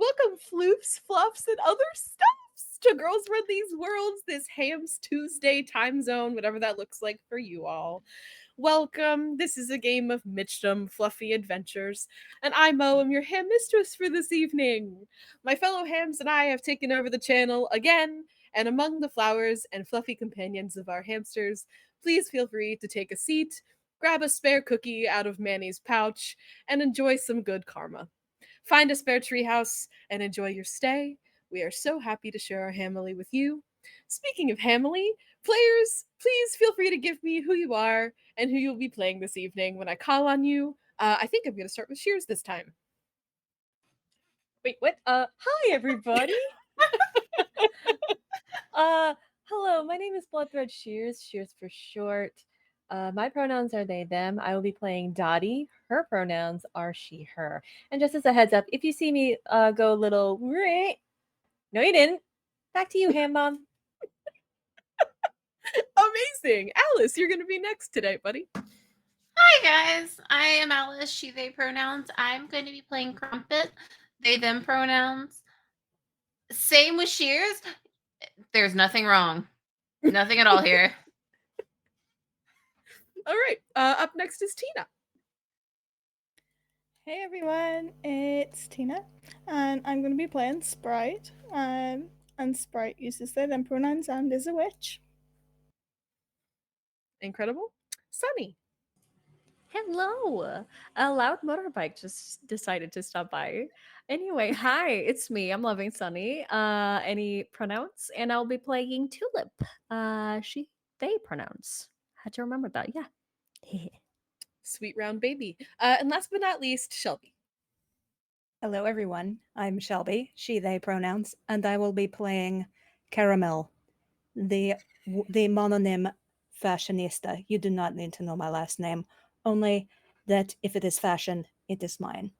welcome floofs, fluffs, and other stuffs to Girls Run These Worlds, this Hams Tuesday time zone, whatever that looks like for you all. Welcome. This is a game of Michtim Fluffy Adventures, and I, Mo, am your ham mistress for this evening. My fellow hams and I have taken over the channel again, and among the flowers and fluffy companions of our hamsters, please feel free to take a seat, grab a spare cookie out of Manny's pouch, and enjoy some good karma. Find a spare treehouse and enjoy your stay. We are so happy to share our Hamily with you. Speaking of Hamily, players, please feel free to give me who you are and who you'll be playing this evening when I call on you. I think I'm going to start with Shears this time. Wait, what? Hi everybody. Hello. My name is Bloodthread Shears. Shears for short. My pronouns are they, them. I will be playing Dottie. Her pronouns are she, her. And just as a heads up, if you see me go a little, no, you didn't. Back to you, Ham Mom. Amazing. Alice, you're going to be next today, buddy. Hi guys, I am Alice, she, they pronouns. I'm going to be playing Crumpet, they, them pronouns. Same with Shears. There's nothing wrong. Nothing at all here. All right. Up next is Tina. Hey everyone, it's Tina, and I'm going to be playing Sprite. And Sprite uses they, them pronouns and is a witch. Incredible. Sunny. Hello. A loud motorbike just decided to stop by. Anyway, hi, it's me. I'm loving Sunny. Any pronouns? And I'll be playing Tulip. She, they pronouns. Had to remember that. Yeah. Sweet round baby. And last but not least, Shelby. Hello, everyone. I'm Shelby, she, they pronouns, and I will be playing Caramel, the mononym fashionista. You do not need to know my last name, only that if it is fashion, it is mine.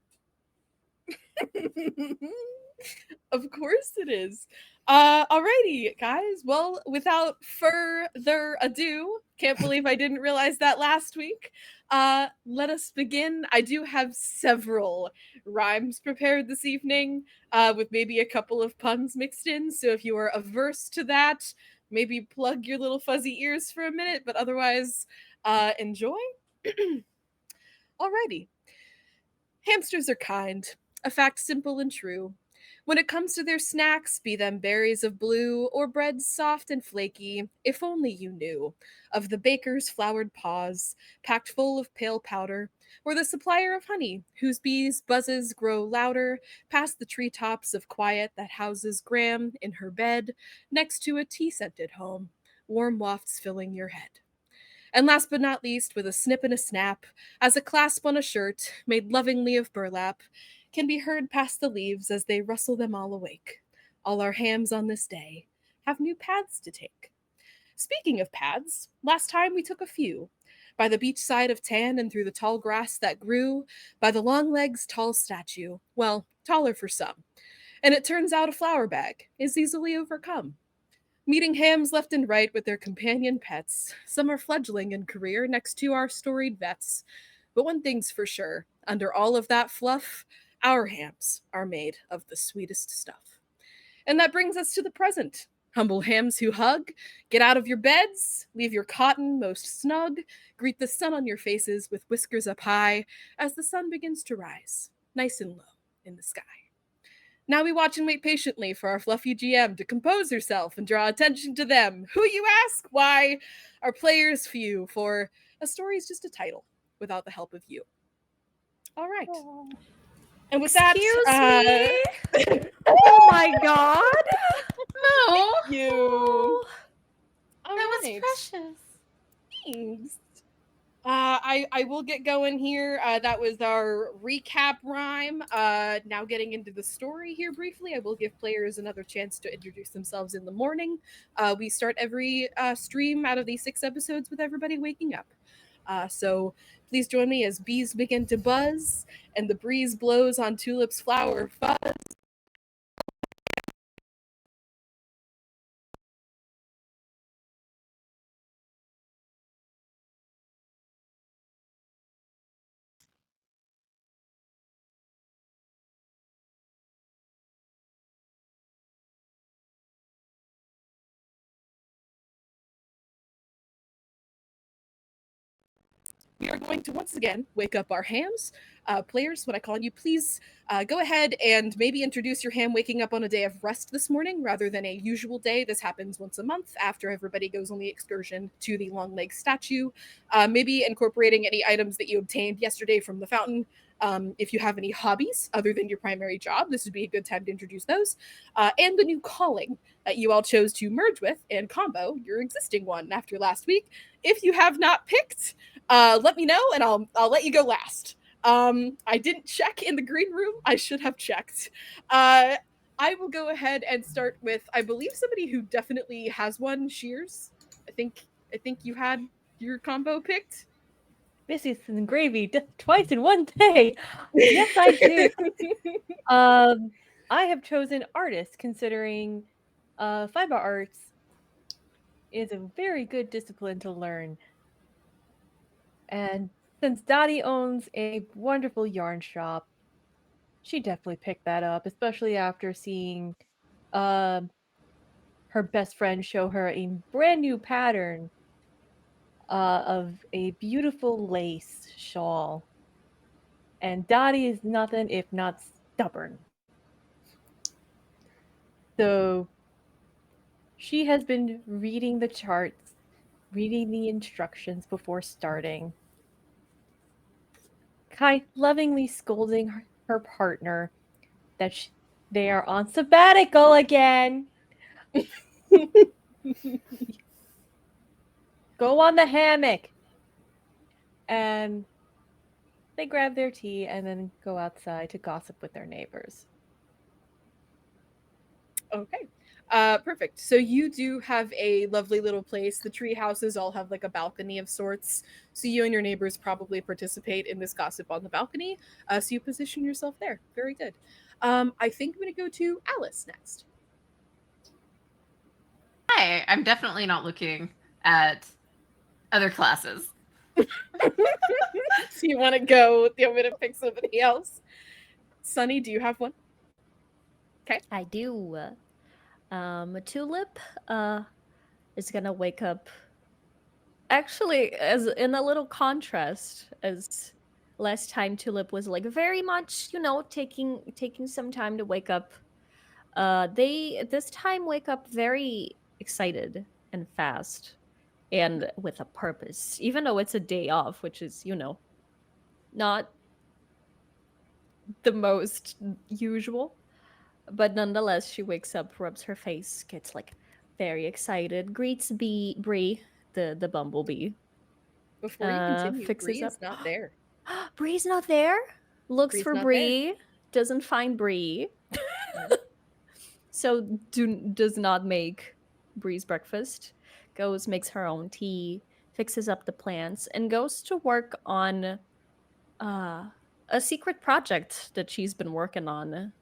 Of course it is. Alrighty, guys. Well, without further ado, can't believe I didn't realize that last week. Let us begin. I do have several rhymes prepared this evening, with maybe a couple of puns mixed in. So if you are averse to that, maybe plug your little fuzzy ears for a minute, but otherwise, enjoy. Alrighty. Hamsters are kind, a fact simple and true. When it comes to their snacks, be them berries of blue or breads soft and flaky, if only you knew of the baker's floured paws, packed full of pale powder, or the supplier of honey, whose bees' buzzes grow louder past the treetops of quiet that houses Gram in her bed next to a tea-scented home, warm wafts filling your head. And last but not least, with a snip and a snap, as a clasp on a shirt made lovingly of burlap can be heard past the leaves as they rustle them all awake. All our hams on this day have new paths to take. Speaking of paths, last time we took a few. By the beach side of Tan and through the tall grass that grew, by the long legs' tall statue, well, taller for some. And it turns out a flower bag is easily overcome. Meeting hams left and right with their companion pets. Some are fledgling in career next to our storied vets. But one thing's for sure, under all of that fluff, our hams are made of the sweetest stuff. And that brings us to the present. Humble hams who hug, get out of your beds, leave your cotton most snug, greet the sun on your faces with whiskers up high as the sun begins to rise, nice and low in the sky. Now we watch and wait patiently for our fluffy GM to compose herself and draw attention to them. Who, you ask? Why? Our players few, for a story is just a title without the help of you. All right. Aww. And with Excuse that, me? Oh my god. No, you. All that right. was precious. Thanks. I will get going here. That was our recap rhyme. Now getting into the story here briefly, I will give players another chance to introduce themselves in the morning. We start every stream out of these 6 episodes with everybody waking up. So please join me as bees begin to buzz and the breeze blows on Tulip's flower fuzz. we are going to once again wake up our hams. Players, when I call you, please go ahead and maybe introduce your ham waking up on a day of rest this morning rather than a usual day. This happens once a month after everybody goes on the excursion to the Long Leg statue. Maybe incorporating any items that you obtained yesterday from the fountain. If you have any hobbies other than your primary job, this would be a good time to introduce those. And the new calling that you all chose to merge with and combo your existing one after last week. If you have not picked, let me know and I'll let you go last. I didn't check in the green room. I should have checked. I will go ahead and start with, I believe, somebody who definitely has one. Shears. I think you had your combo picked. Biscuits and gravy twice in one day. Yes, I do. I have chosen artist, considering fiber arts is a very good discipline to learn. And since Dottie owns a wonderful yarn shop, she definitely picked that up, especially after seeing her best friend show her a brand new pattern of a beautiful lace shawl. And Dottie is nothing if not stubborn. So she has been reading the charts, reading the instructions before starting, lovingly scolding her partner that they are on sabbatical again. Go on the hammock. And they grab their tea and then go outside to gossip with their neighbors. Okay. Perfect. So you do have a lovely little place. The tree houses all have like a balcony of sorts. So you and your neighbors probably participate in this gossip on the balcony. So you position yourself there. Very good. I think I'm going to go to Alice next. Hi, I'm definitely not looking at other classes. So you want to go? You want me to pick somebody else? Sunny, do you have one? Okay. I do. Tulip is gonna wake up. Actually, as in a little contrast, as last time Tulip was like very much, taking some time to wake up. They this time wake up very excited and fast and with a purpose, even though it's a day off, which is, not the most usual. But nonetheless, she wakes up, rubs her face, gets like very excited, greets Bree, the bumblebee. Before you continue, Fixes Bree up. is not there. Bree's not there. Looks Bree's for not there. Bree, doesn't find Bree. So does not make Bree's breakfast. Goes, makes her own tea, fixes up the plants, and goes to work on a secret project that she's been working on.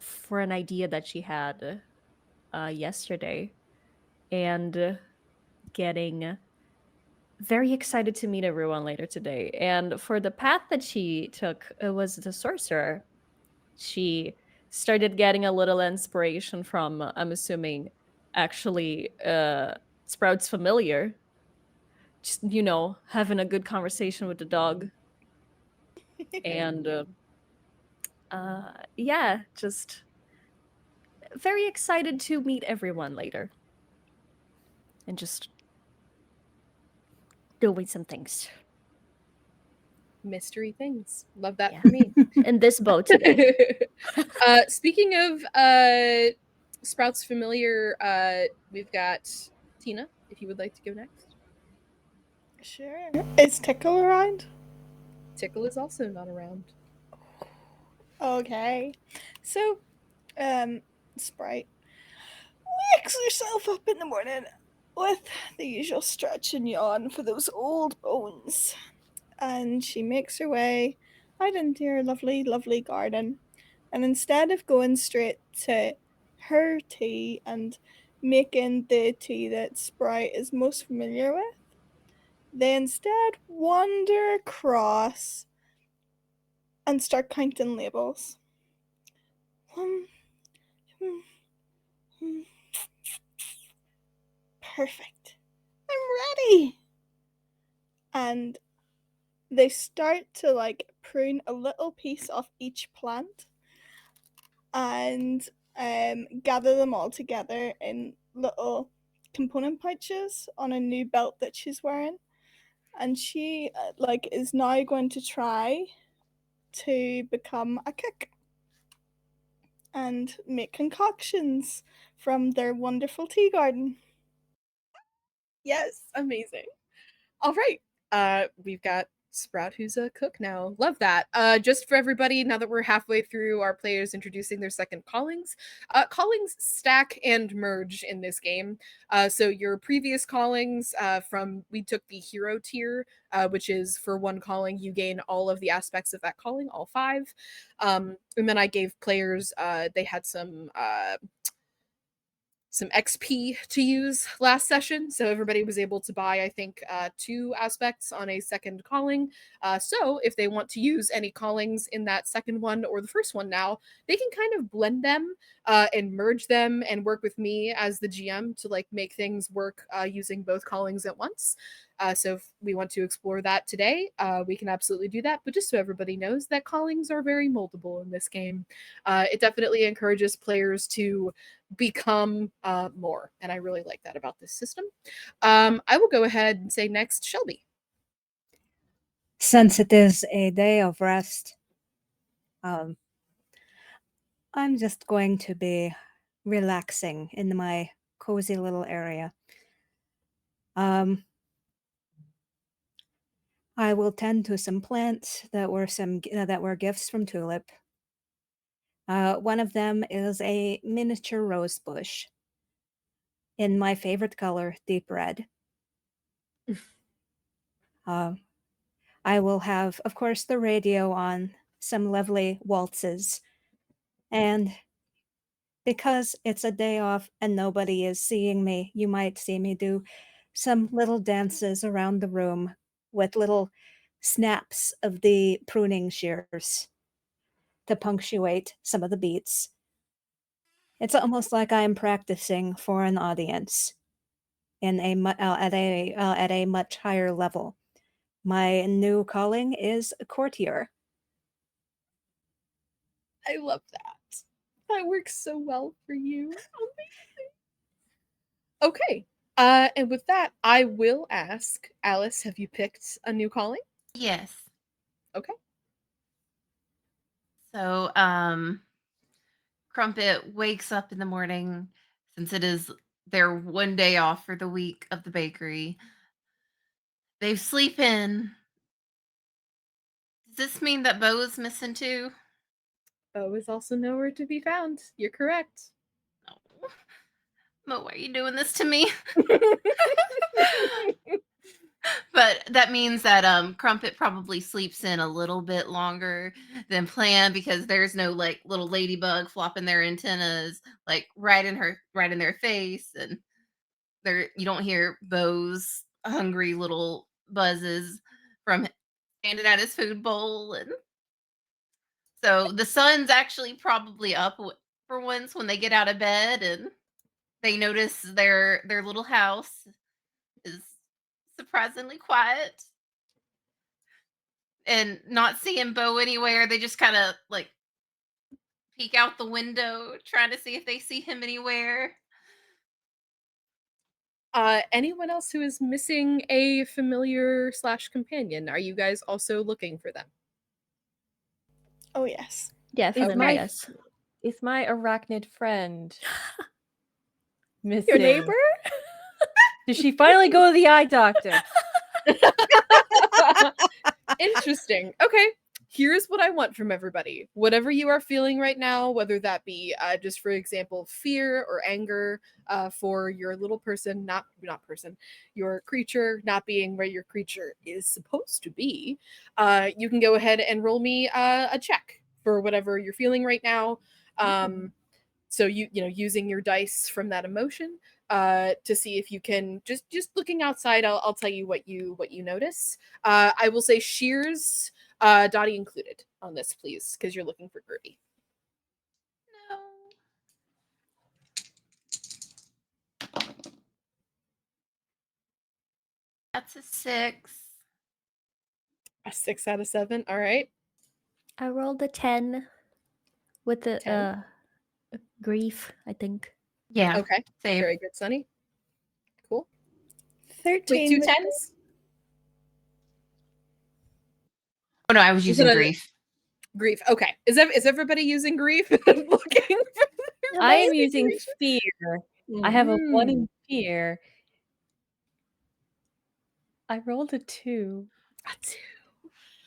For an idea that she had yesterday, and getting very excited to meet everyone later today. And for the path that she took, it was the sorcerer. She started getting a little inspiration from, I'm assuming, actually, Sprout's familiar. Just, having a good conversation with the dog. And yeah, just very excited to meet everyone later. And just doing some things. Mystery things. Love that Yeah. for me. In this boat today. Speaking of Sprouts familiar, we've got Tina, if you would like to go next. Sure. Is Tickle around? Tickle is also not around. Okay. So, Sprite wakes herself up in the morning with the usual stretch and yawn for those old bones. And she makes her way out into her lovely, lovely garden. And instead of going straight to her tea and making the tea that Sprite is most familiar with, they instead wander across and start counting labels. Perfect. I'm ready. and they start to like prune a little piece off each plant and gather them all together in little component pouches on a new belt that she's wearing. And she like is now going to try to become a cook and make concoctions from their wonderful tea garden. Yes, amazing. All right. We've got Sprout who's a cook now. Love that. Just for everybody, now that we're halfway through our players introducing their second callings, callings stack and merge in this game. So your previous callings from we took the hero tier, which is for one calling you gain all of the aspects of that calling, all five. And then I gave players they had some XP to use last session. So everybody was able to buy, I think, 2 aspects on a second calling. So if they want to use any callings in that second one or the first one now, they can kind of blend them and merge them and work with me as the GM to like make things work using both callings at once. So if we want to explore that today, we can absolutely do that. But just so everybody knows that callings are very moldable in this game. It definitely encourages players to become more. And I really like that about this system. I will go ahead and say next, Shelby. Since it is a day of rest, I'm just going to be relaxing in my cozy little area. I will tend to some plants that were gifts from Tulip. One of them is a miniature rose bush in my favorite color, deep red. I will have, of course, the radio on, some lovely waltzes, and because it's a day off and nobody is seeing me, you might see me do some little dances around the room with little snaps of the pruning shears to punctuate some of the beats. It's almost like I am practicing for an audience at a much higher level. My new calling is courtier. I love that. That works so well for you. Amazing. Okay. And with that, I will ask Alice, have you picked a new calling? Yes. Okay. So, Crumpet wakes up in the morning since it is their one day off for the week of the bakery. They sleep in. Does this mean that Bo is missing too? Bo is also nowhere to be found. You're correct. No. Mo, why are you doing this to me? But that means that Crumpet probably sleeps in a little bit longer than planned because there's no like little ladybug flopping their antennas like right in their face, and there you don't hear Bo's hungry little buzzes from standing at his food bowl. And so the sun's actually probably up for once when they get out of bed and they notice their little house is surprisingly quiet. And not seeing Bo anywhere, they just kind of like peek out the window, trying to see if they see him anywhere. Anyone else who is missing a familiar slash companion? Are you guys also looking for them? Oh, yes. Yes, Is and my yes. is my arachnid friend missing? Your neighbor? Did she finally go to the eye doctor? Interesting. Okay. Here's what I want from everybody. Whatever you are feeling right now, whether that be just for example, fear or anger for your little person, not person, your creature not being where your creature is supposed to be, you can go ahead and roll me a check for whatever you're feeling right now. So you know using your dice from that emotion to see if you can just looking outside. I'll tell you what you notice. I will say shears, Dottie included on this, please, because you're looking for Gertie. No. That's a 6. A 6 out of 7. All right. I rolled a 10 with the 10. grief, I think. Yeah. Okay. Same. Very good, Sunny. Cool. Wait, 13 two with 10s? Oh no, I was Is it using a grief. grief? Okay. Is everybody using grief? Looking for their I best am using situation? fear. I have a 1 in fear. I rolled a 2. A 2.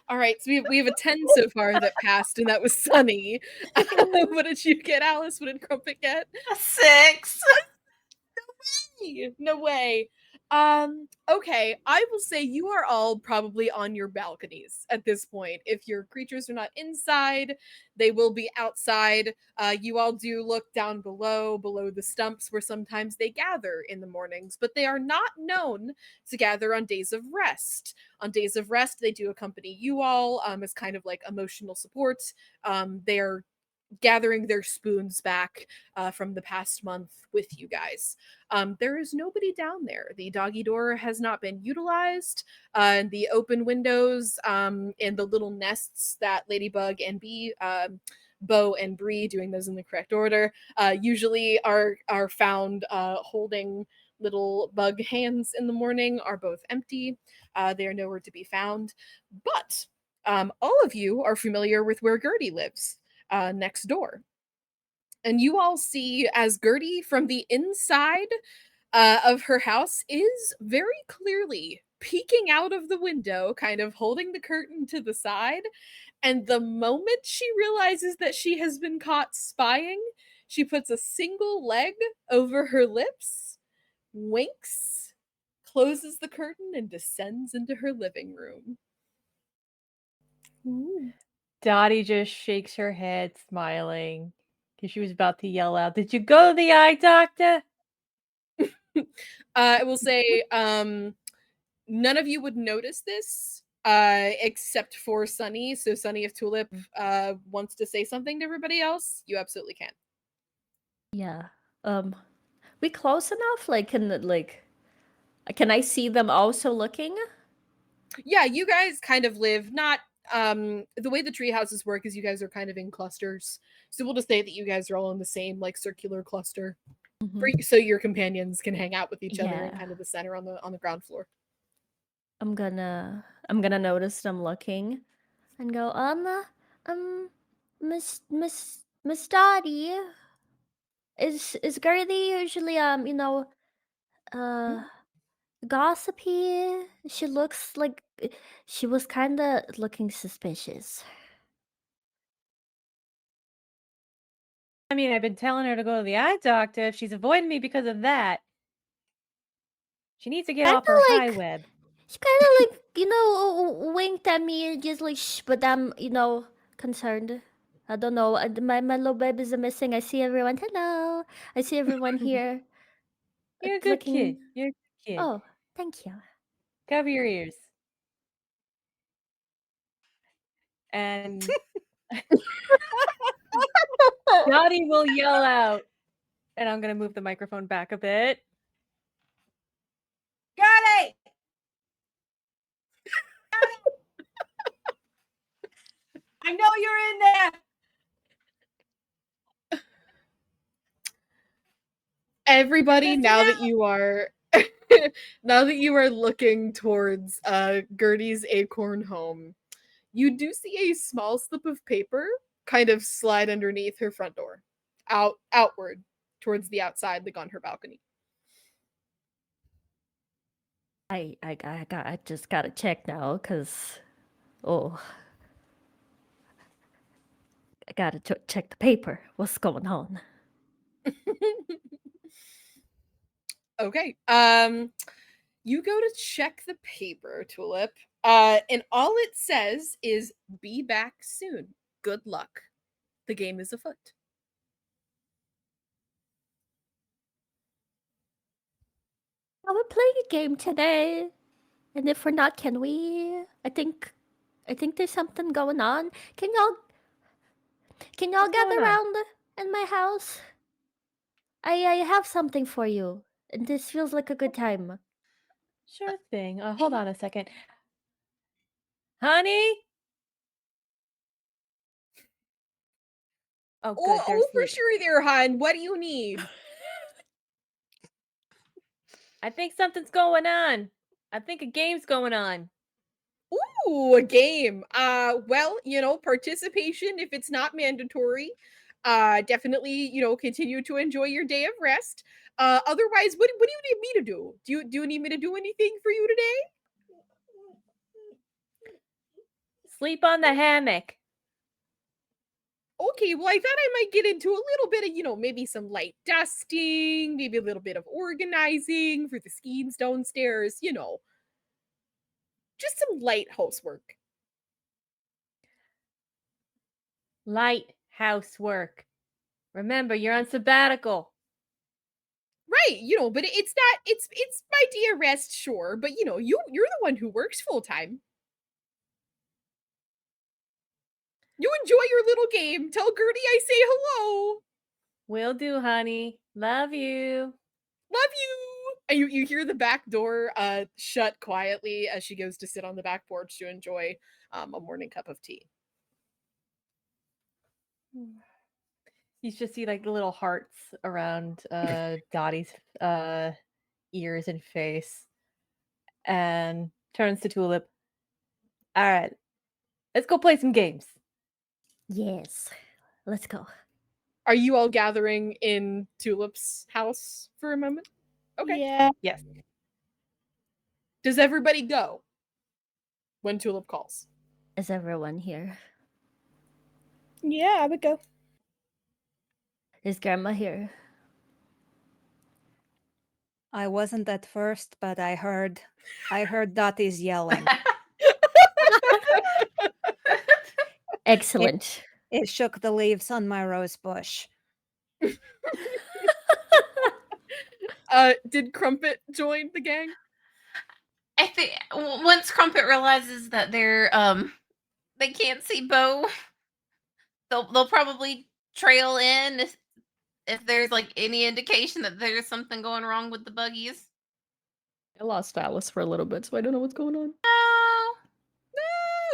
All right, so we have a 10 so far that passed, and that was Sunny. What did you get, Alice? What did Crumpet get? A 6. No way. Okay, I will say you are all probably on your balconies at this point. If your creatures are not inside, they will be outside. You all do look down below the stumps where sometimes they gather in the mornings, but they are not known to gather on days of rest. On days of rest, they do accompany you all as kind of like emotional support. They are gathering their spoons back from the past month with you guys. There is nobody down there. The doggy door has not been utilized. And the open windows and the little nests that Ladybug and Bee, Bo and Bree, doing those in the correct order, usually are found holding little bug hands in the morning, are both empty. They are nowhere to be found. But all of you are familiar with where Gertie lives, next door. And you all see as Gertie from the inside of her house is very clearly peeking out of the window, kind of holding the curtain to the side. And the moment she realizes that she has been caught spying, she puts a single leg over her lips, winks, closes the curtain, and descends into her living room. Dottie just shakes her head, smiling, because she was about to yell out, "Did you go to the eye doctor?" I will say, none of you would notice this, except for Sunny. So, Sunny, if Tulip wants to say something to everybody else, you absolutely can. Yeah. We close enough? Can I see them also looking? Yeah, you guys kind of live not the way the tree houses work is you guys are kind of in clusters. So we'll just say that you guys are all in the same like circular cluster. So your companions can hang out with each other in Yeah. kind of the center on the ground floor. I'm gonna notice them looking and go, Miss Dottie, is Gertie usually uh gossipy? She looks like she was kinda looking suspicious. I mean, I've been telling her to go to the eye doctor. If she's avoiding me because of that, she needs to get Kinda off her high like web. she kinda like, winked at me, just like shh, but I'm, concerned. I don't know. My little babies are missing. I see everyone. Hello. I see everyone here. You're a good kid. Looking. You're a good kid. Oh, thank you. Cover your ears. And Dottie will yell out, and I'm gonna move the microphone back a bit. Gertie! I know you're in there. Everybody, Listen now that out. you are now that you are looking towards Gertie's acorn home, you do see a small slip of paper kind of slide underneath her front door, outward towards the outside, like on her balcony. I just gotta check now, cause oh, I gotta check the paper. What's going on? Okay. You go to check the paper, Tulip. And all it says is be back soon. Good luck. The game is afoot. Oh, we're playing a game today, and if we're not, can we? I think there's something going on. Can y'all What's gather going on? around in my house? I have something for you, and this feels like a good time. Sure thing. Hold on a second. Honey? Oh, good. They're Oh, for asleep. sure there, hon. What do you need? I think something's going on. I think a game's going on. Ooh, a game. Well, participation if it's not mandatory. Definitely, continue to enjoy your day of rest. Otherwise, what do you need me to do? Do you need me to do anything for you today? Sleep on the hammock. Okay, well, I thought I might get into a little bit of, maybe some light dusting, maybe a little bit of organizing for the skeins downstairs, just some light housework. Light housework. Remember, you're on sabbatical. Right, but it's not it's my day of rest, sure, but you're the one who works full time. You enjoy your little game. Tell Gertie I say hello. Will do, honey. Love you. Love you. And you hear the back door shut quietly as she goes to sit on the back porch to enjoy a morning cup of tea. You just see like the little hearts around Dottie's ears and face, and turns to Tulip. All right, let's go play some games. Yes. Let's go. Are you all gathering in Tulip's house for a moment? Okay. Yeah. Yes. Does everybody go when Tulip calls? Is everyone here? Yeah, I would go. Is Grandma here? I wasn't at first, but I heard Dottie's yelling. Excellent. It shook the leaves on my rose bush. Did Crumpet join the gang? I think once Crumpet realizes that they can't see Bo, they'll probably trail in if there's like any indication that there's something going wrong with the buggies. I lost Alice for a little bit, so I don't know what's going on. Oh,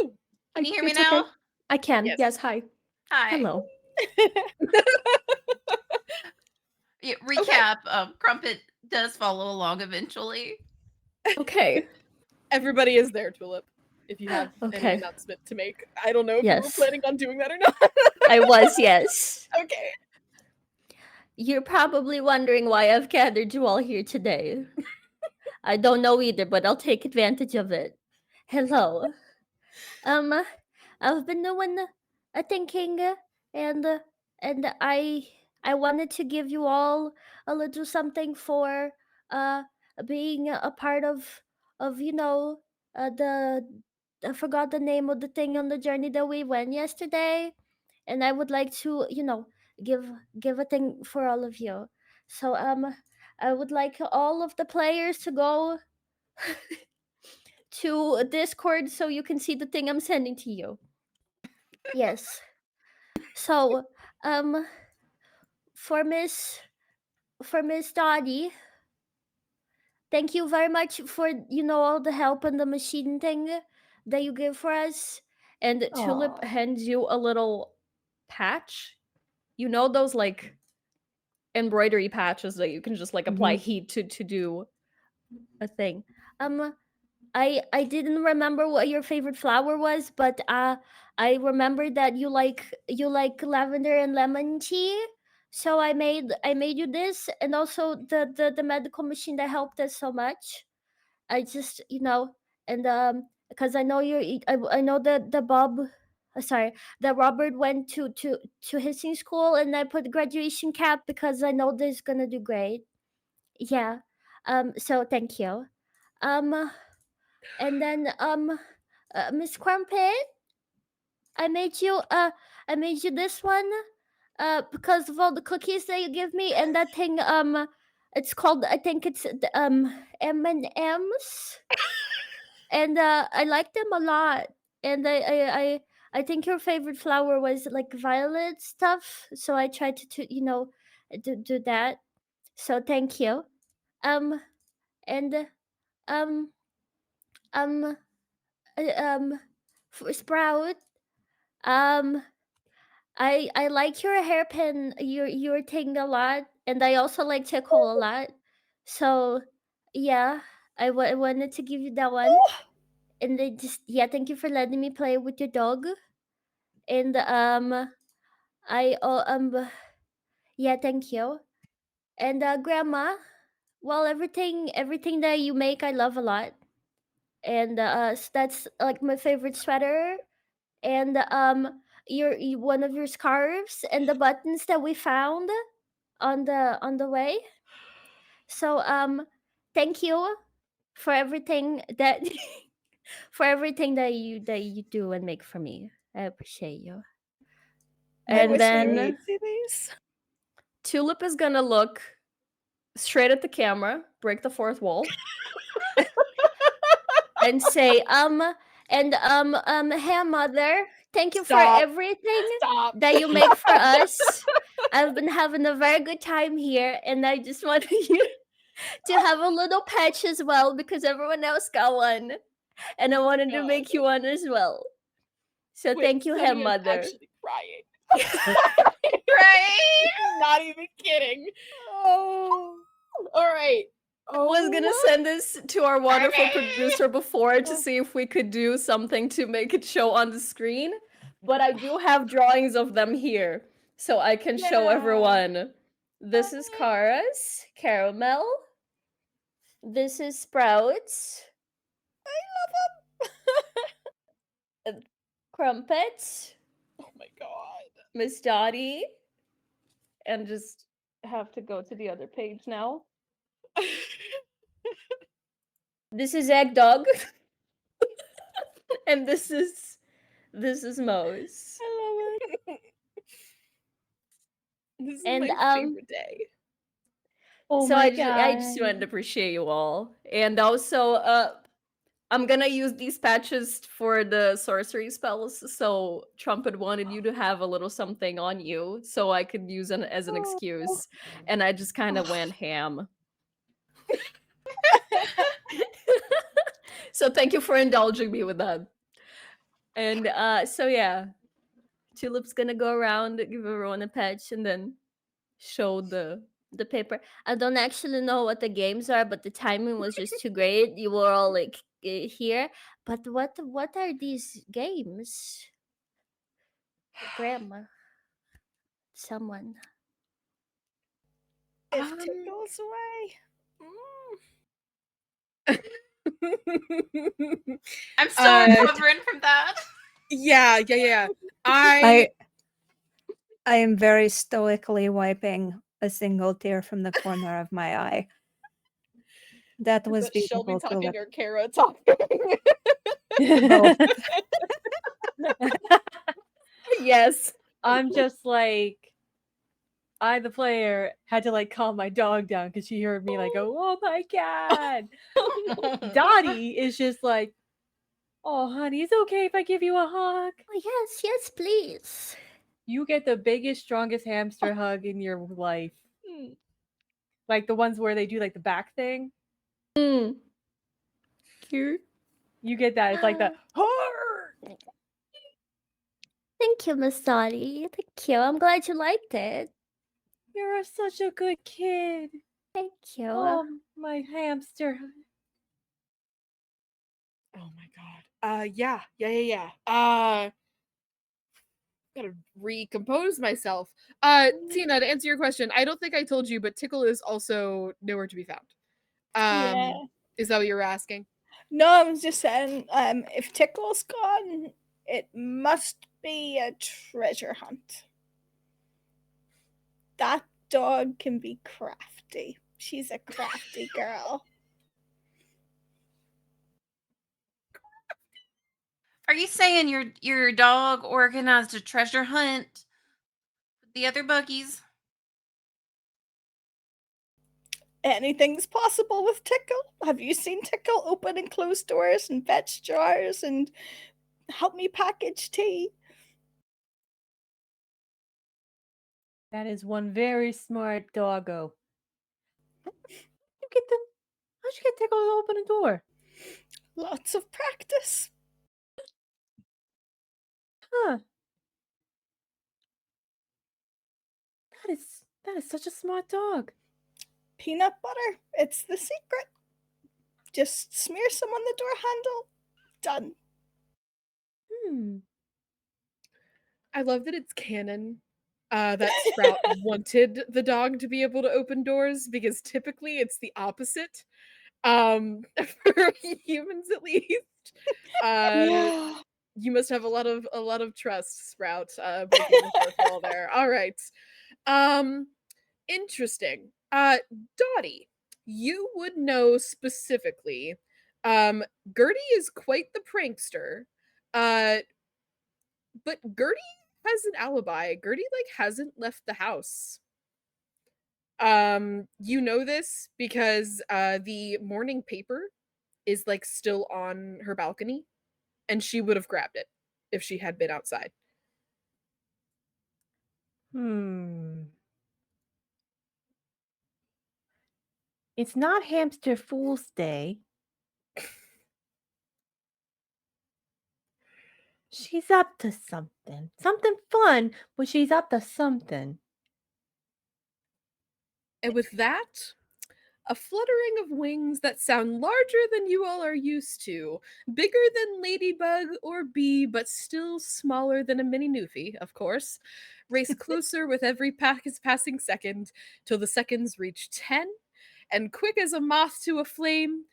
No. can you hear me It's now? okay. I can. Yes. Yes, hi. Hi. Hello. Yeah, recap. Crumpet does follow along eventually. Okay. Everybody is there, Tulip. If you have any Okay. announcement to make. I don't know if you were Yes. planning on doing that or not. I was, yes. Okay. You're probably wondering why I've gathered you all here today. I don't know either, but I'll take advantage of it. Hello. I've been doing a thinking, and I wanted to give you all a little something for uh being a part of the I forgot the name of the thing on the journey that we went yesterday, and I would like to give give a thing for all of you. So I would like all of the players to go to Discord so you can see the thing I'm sending to you. Yes. So, um, for Miss Dottie, thank you very much for all the help and the machine thing that you give for us. And Tulip Aw. hands you a little patch. You know those like embroidery patches that you can just like apply heat to do a thing. Um, I didn't remember what your favorite flower was, but I remember that you like lavender and lemon tea. So I made you this, and also the medical machine that helped us so much. I just and because I know I know that the Bob sorry, that Robert went to hissing school, and I put graduation cap because I know this is gonna do great. Yeah. So thank you. Um and then Miss Crumpet, I made you I made you this one because of all the cookies that you give me, and that thing it's called, I think it's M&Ms, and I like them a lot. And I think your favorite flower was like violet stuff, so I tried to do that. So thank you. Um and um um um For Sprout, um, I like your hairpin, your thing a lot, and I also like Tickle a lot. So yeah, I wanted to give you that one, and I just yeah, thank you for letting me play with your dog. And I yeah, thank you. And Grandma, well, everything that you make, I love a lot, and that's like my favorite sweater, and one of your scarves and the buttons that we found on the way. So thank you for everything that for everything that you do and make for me. I appreciate you. I And wish I then could see these. Tulip is gonna look straight at the camera, break the fourth wall, and say, hey mother, thank you for Stop. everything Stop. that you make for us. I've been having a very good time here, and I just want you to have a little patch as well because everyone else got one, and I wanted to God. make you one as well. So Wait, thank you, Sunny Hem is Mother. actually crying. Right? Not even kidding. Oh. All right. I was gonna Oh. send this to our wonderful Okay. producer before to Oh. see if we could do something to make it show on the screen, but I do have drawings of them here, so I can show Yeah. everyone. This is Kara's caramel. This is Sprouts. I love them. Crumpets. Oh my god. Miss Dottie. And just have to go to the other page now. This is Egg Dog. And this is Mose. I love it. This is And my favorite day. Oh so my I just god. want to appreciate you all. And also I'm gonna use these patches for the sorcery spells. So Trumpet wanted you to have a little something on you so I could use it as an excuse. And I just kind of went ham. So thank you for indulging me with that. And so yeah, Tulip's gonna go around, give everyone a patch, and then show the paper. I don't actually know what the games are, but the timing was just too great. You were all like here. But what are these games? Grandma, someone. If Tickle's away. I'm still Uh, recovering from that. yeah. I am very stoically wiping a single tear from the corner of my eye. That Is was that Shelby beautiful to talking look. or Kara talking? Both. Yes. I'm just like, I, the player, had to like calm my dog down because she heard me like go, "Oh my god!" Dottie is just like, "Oh, honey, it's okay if I give you a hug." Oh, yes, please. You get the biggest, strongest hamster hug in your life. Hmm. Like the ones where they do like the back thing. Mm. Cute. You get that. It's like the Thank you, Miss Dottie. Thank you. I'm glad you liked it. "You're such a good kid." Thank you. Oh, my hamster. Oh my god. Yeah. Gotta recompose myself. Tina, to answer your question, I don't think I told you, but Tickle is also nowhere to be found. Yeah. Is that what you were asking? No, I was just saying, if Tickle's gone, it must be a treasure hunt. That dog can be crafty. She's a crafty girl. Are you saying your dog organized a treasure hunt with the other buggies? Anything's possible with Tickle. Have you seen Tickle open and close doors and fetch jars and help me package tea? That is one very smart doggo. You get them. How'd you get Tickle to open a door? Lots of practice. Huh. That is such a smart dog. Peanut butter. It's the secret. Just smear some on the door handle. Done. Hmm. I love that it's canon that Sprout wanted the dog to be able to open doors because typically it's the opposite. For humans at least. Yeah. You must have a lot of trust, Sprout, breaking the fourth wall there. All right. Interesting. Dottie, you would know specifically. Gertie is quite the prankster. Uh, but Gertie has an alibi. Gertie hasn't left the house. You know this because the morning paper is still on her balcony and she would have grabbed it if she had been outside. Hmm. It's not Hamster Fool's Day. She's up to something. Something fun, but she's up to something. And with that, a fluttering of wings that sound larger than you all are used to, bigger than ladybug or bee, but still smaller than a mini newfie, of course, race closer with every passing second till the seconds reach 10, and quick as a moth to a flame,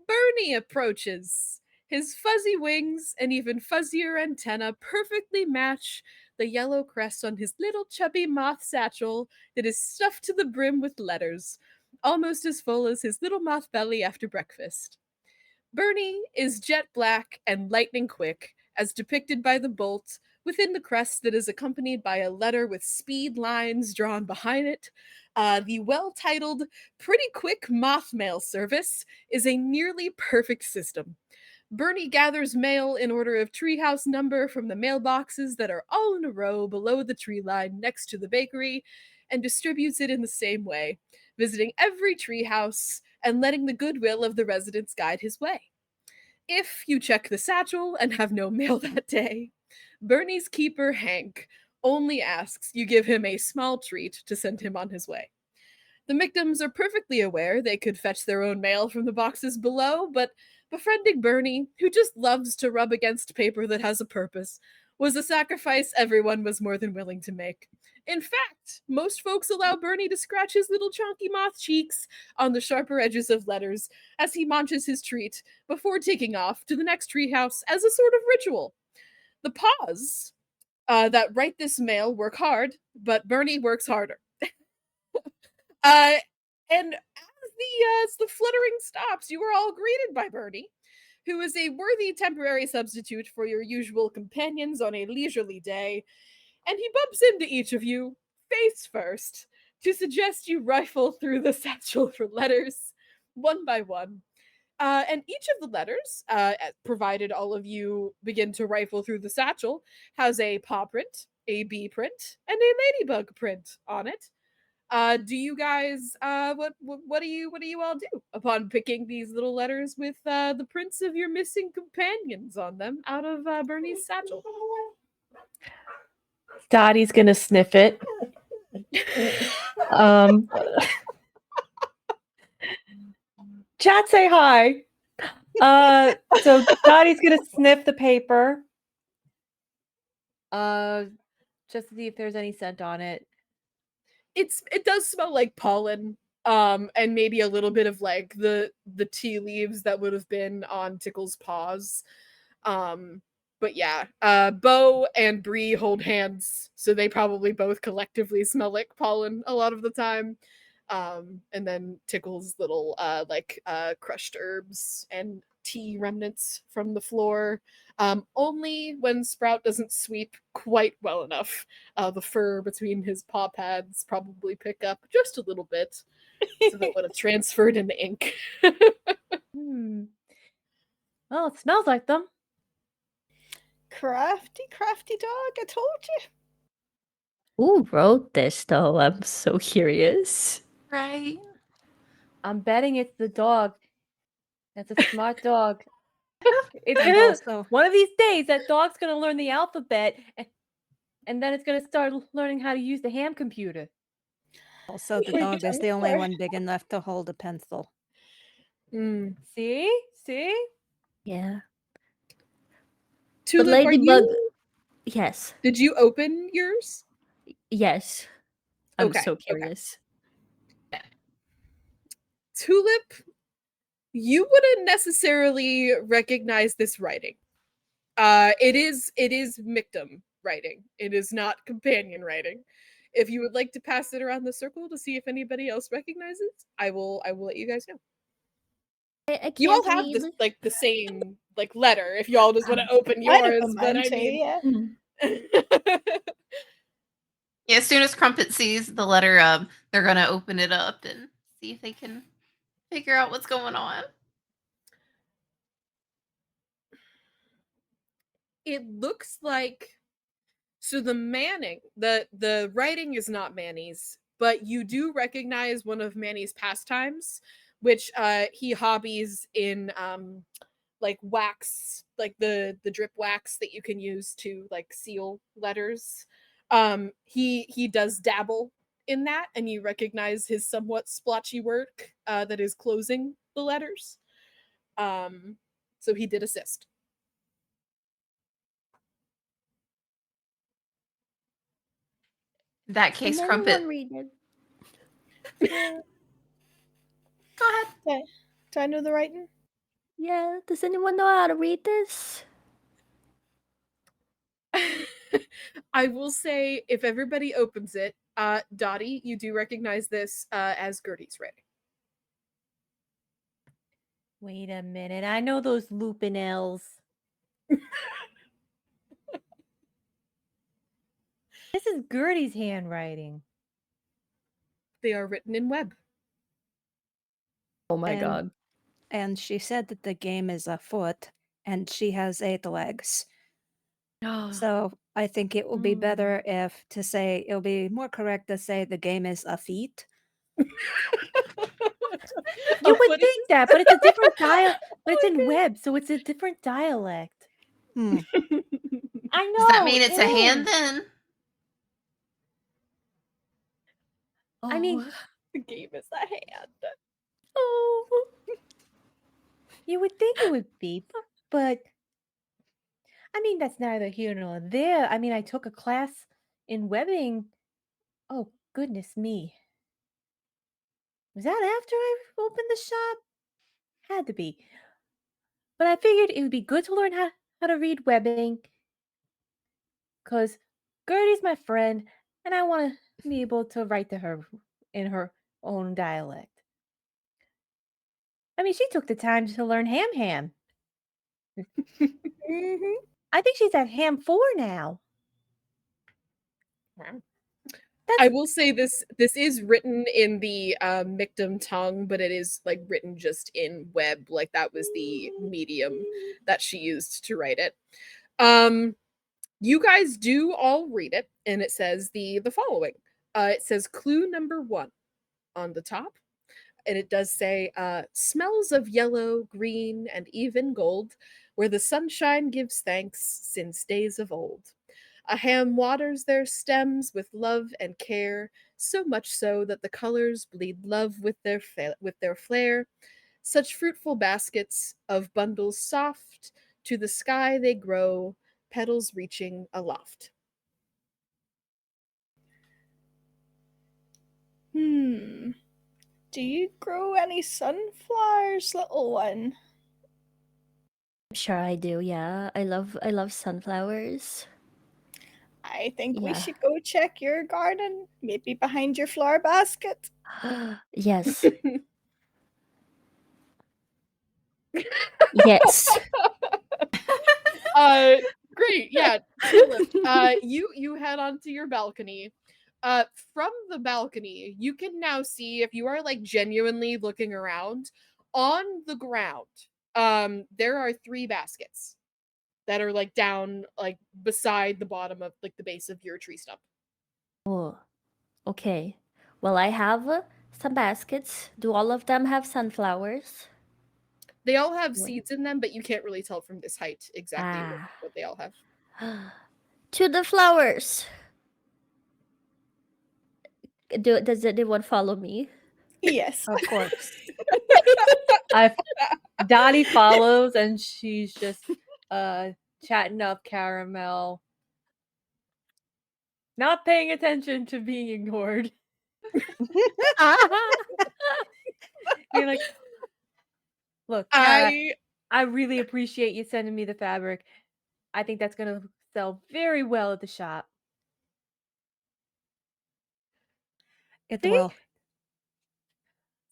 Bernie approaches. His fuzzy wings and even fuzzier antenna perfectly match the yellow crest on his little chubby moth satchel that is stuffed to the brim with letters, almost as full as his little moth belly after breakfast. Bernie is jet black and lightning quick, as depicted by the bolt within the crest that is accompanied by a letter with speed lines drawn behind it. The well titled Pretty Quick Moth Mail Service is a nearly perfect system. Bernie gathers mail in order of treehouse number from the mailboxes that are all in a row below the tree line next to the bakery and distributes it in the same way, visiting every treehouse and letting the goodwill of the residents guide his way. If you check the satchel and have no mail that day, Bernie's keeper, Hank, only asks you give him a small treat to send him on his way. The Michtims are perfectly aware they could fetch their own mail from the boxes below, but befriending Bernie, who just loves to rub against paper that has a purpose, was a sacrifice everyone was more than willing to make. In fact, most folks allow Bernie to scratch his little chonky moth cheeks on the sharper edges of letters as he munches his treat before taking off to the next treehouse as a sort of ritual. The paws that write this mail work hard, but Bernie works harder. Uh, and as the fluttering stops, you are all greeted by Bernie, who is a worthy temporary substitute for your usual companions on a leisurely day, and he bumps into each of you, face first, to suggest you rifle through the satchel for letters, one by one. And each of the letters, provided all of you begin to rifle through the satchel, has a paw print, a bee print, and a ladybug print on it. Do you guys what do you all do upon picking these little letters with the prints of your missing companions on them out of Bernie's satchel? Dottie's gonna sniff it. Um, Chat, say hi. So Dottie's gonna sniff the paper. Just to see if there's any scent on it. It does smell like pollen, and maybe a little bit of the tea leaves that would have been on Tickle's paws. But yeah, Bo and Bree hold hands, so they probably both collectively smell like pollen a lot of the time. And then Tickle's little crushed herbs and tea remnants from the floor. Only when Sprout doesn't sweep quite well enough. The fur between his paw pads probably pick up just a little bit, so that would have transferred into ink. Well, it smells like them. Crafty, crafty dog, I told you. Who wrote this, though? I'm so curious. Right? I'm betting it's the dog. That's a smart dog. It's And gonna also, one of these days that dog's gonna learn the alphabet, and then it's gonna start learning how to use the ham computer. also the Wait, dog is the only Jennifer. one big enough to hold a pencil. Mm. See? Yeah. But Tulip, are Ladybug, you? yes. Did you open yours? Yes. I'm Okay. so Okay. curious. Tulip, you wouldn't necessarily recognize this writing. It is Michtim writing. It is not companion writing. If you would like to pass it around the circle to see if anybody else recognizes, I will let you guys know. I You all can't have read. this like the same like letter if you all just want to open I'd have yours, but I to, mean yeah. Mm. Yeah, as soon as Crumpet sees the letter, they're gonna open it up and see if they can figure out what's going on. it looks like so the writing is not Manny's, but you do recognize one of Manny's pastimes, which he hobbies in like wax, like the drip wax that you can use to like seal letters. He does dabble in that, and you recognize his somewhat splotchy work that is closing the letters. So he did assist. In that Can case, anyone Crumpet, read it? Yeah. go ahead. Do I know the writing? Yeah. Does anyone know how to read this? I will say, if everybody opens it, Dottie, you do recognize this as Gertie's writing. Wait a minute. I know those lupinels. This is Gertie's handwriting. They are written in web. Oh my And- god. And she said that the game is afoot, and she has 8 legs. So I think it will be better if to say it'll be more correct to say the game is a feat. You A would foot think that, but it's a different dialect. But it's Oh in web, so it's a different dialect. Hmm. I know. Does that mean it's it a hand is. then? I mean, the game is a hand. oh, you would think it would be, but I mean that's neither here nor there. I mean, I took a class in webbing. Oh goodness me! Was that after I opened the shop? Had to be. But I figured it would be good to learn how to read webbing, because Gertie's my friend, and I want to be able to write to her in her own dialect. I mean, she took the time to learn ham ham. Mm-hmm. I think she's at ham 4 now. Wow. That's I will say this is written in the Michtim tongue, but it is like written just in web. Like that was the medium that she used to write it. You guys do all read it, and it says the following. It says clue number 1 on the top, and it does say smells of yellow, green, and even gold, where the sunshine gives thanks since days of old. A ham waters their stems with love and care, so much so that the colors bleed love with their flare. Such fruitful baskets of bundles soft, to the sky they grow, petals reaching aloft. Hmm. Do you grow any sunflowers, little one? I'm sure I do, yeah. I love sunflowers. I think we Yeah. should go check your garden, maybe behind your flower basket. Yes. Yes. Great, yeah. Tulip, you head onto your balcony. From the balcony, you can now see, if you are like genuinely looking around, on the ground, there are 3 baskets that are like down like beside the bottom of like the base of your tree stump. Oh, okay. Well, I have some baskets. Do all of them have sunflowers? They all have What? seeds in them, but you can't really tell from this height exactly Ah. what they all have. To the flowers. Does anyone follow me? Yes. Of course. Dottie follows and she's just chatting up Caramel. Not paying attention to being ignored. You're like, look, Cara, I really appreciate you sending me the fabric. I think that's gonna sell very well at the shop. It See? will.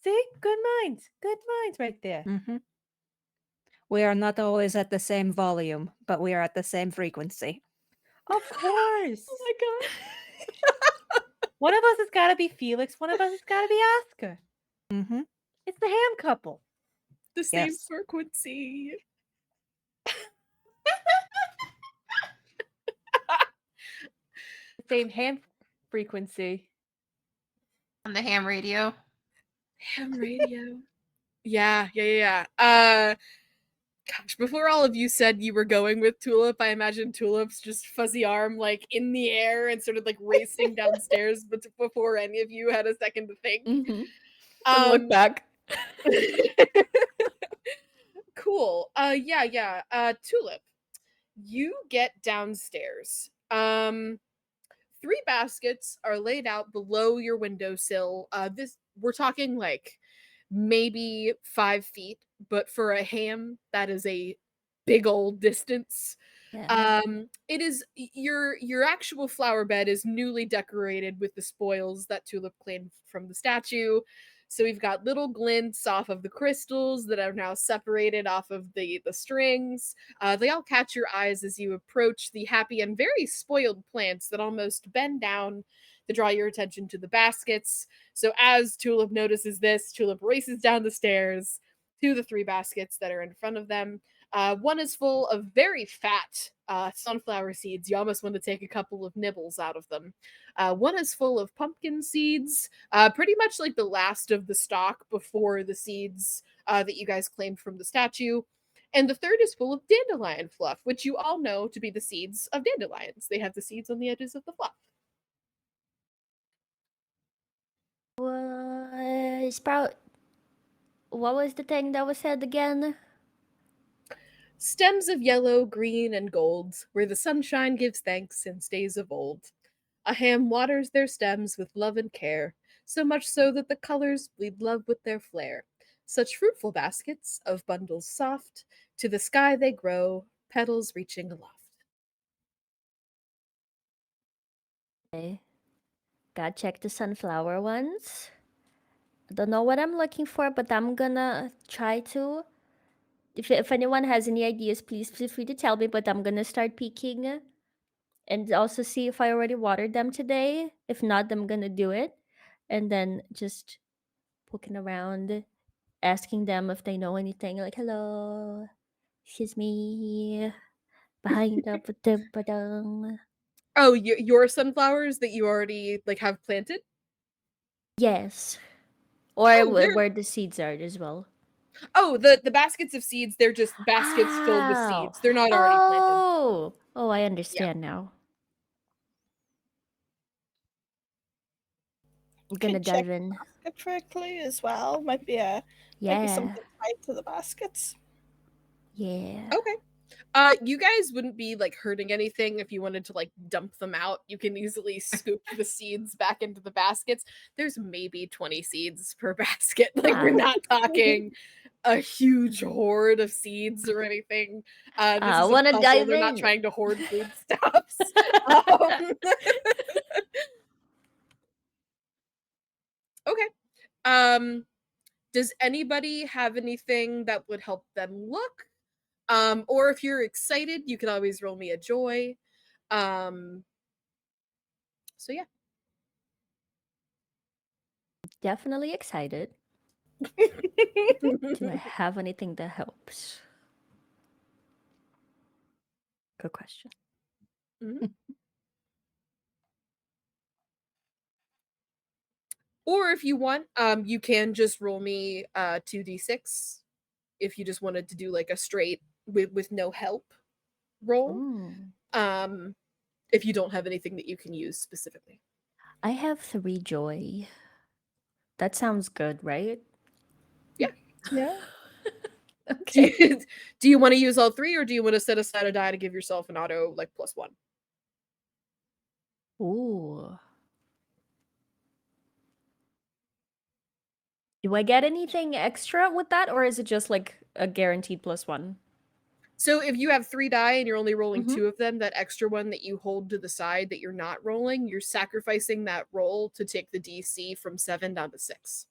See? Good minds right there. Mhm. We are not always at the same volume, but we are at the same frequency. Of course. Oh my god. One of us has got to be Felix. One of us has got to be Oscar. Mm-hmm. It's the ham couple. The same Yes. frequency. The same ham frequency. On the ham radio. Ham radio. Yeah. Gosh, before all of you said you were going with Tulip, I imagined Tulip's just fuzzy arm like in the air and sort of like racing downstairs, but before any of you had a second to think. Mm-hmm. And look back. Cool. Yeah. Tulip, you get downstairs. 3 baskets are laid out below your windowsill. We're talking like maybe 5 feet, but for a ham, that is a big old distance. Yeah. It is your actual flower bed is newly decorated with the spoils that Tulip claimed from the statue. So we've got little glints off of the crystals that are now separated off of the strings. They all catch your eyes as you approach the happy and very spoiled plants that almost bend down to draw your attention to the baskets. So as Tulip notices this, Tulip races down the stairs to the 3 baskets that are in front of them. One is full of very fat sunflower seeds. You almost want to take a couple of nibbles out of them. One is full of pumpkin seeds, pretty much like the last of the stalk before the seeds that you guys claimed from the statue. And the third is full of dandelion fluff, which you all know to be the seeds of dandelions. They have the seeds on the edges of the fluff. Sprout. What was the thing that was said again? Stems of yellow, green, and gold, where the sunshine gives thanks since days of old. A ham waters their stems with love and care, so much so that the colors bleed love with their flare. Such fruitful baskets of bundles soft, to the sky they grow, petals reaching aloft. Okay. Gotta check the sunflower ones. I don't know what I'm looking for, but I'm gonna try to. If anyone has any ideas, please feel free to tell me. But I'm gonna start peeking and also see if I already watered them today. If not, I'm gonna do it, and then just poking around, asking them if they know anything. Like, hello, excuse me, behind the badang. Oh, your sunflowers that you already like have planted? Yes, or Oh, they're where the seeds are as well. the baskets of seeds. They're just baskets filled with Oh, seeds. They're not already planted. oh, I Yeah. understand now. I'm gonna Could check dive in. basket for a clue as well. Might be Yeah, something tied to the baskets. yeah. Okay. You guys wouldn't be like hurting anything if you wanted to like dump them out. You can easily scoop the seeds back into the baskets. There's maybe 20 seeds per basket. Like we're Ah. not talking a huge hoard of seeds or anything. This I is a wanna puzzle. dive They're not in. trying to hoard foodstuffs. um, okay. Does anybody have anything that would help them look? Or if you're excited, you can always roll me a joy. Um, so yeah. Definitely excited. Do I have anything that helps? Good question. Mhm. Or if you want, you can just roll me 2d6 if you just wanted to do like a straight with no help roll. Ooh. If you don't have anything that you can use specifically. I have 3 joy. That sounds good, right? Yeah. Yeah. Do Okay. you, do you want to use all 3, or do you want to set aside a die to give yourself an auto like +1? Ooh. Do I get anything extra with that, or is it just like a guaranteed +1? So if you have 3 die and you're only rolling Mhm. 2 of them, that extra one that you hold to the side that you're not rolling, you're sacrificing that roll to take the DC from 7 down to 6.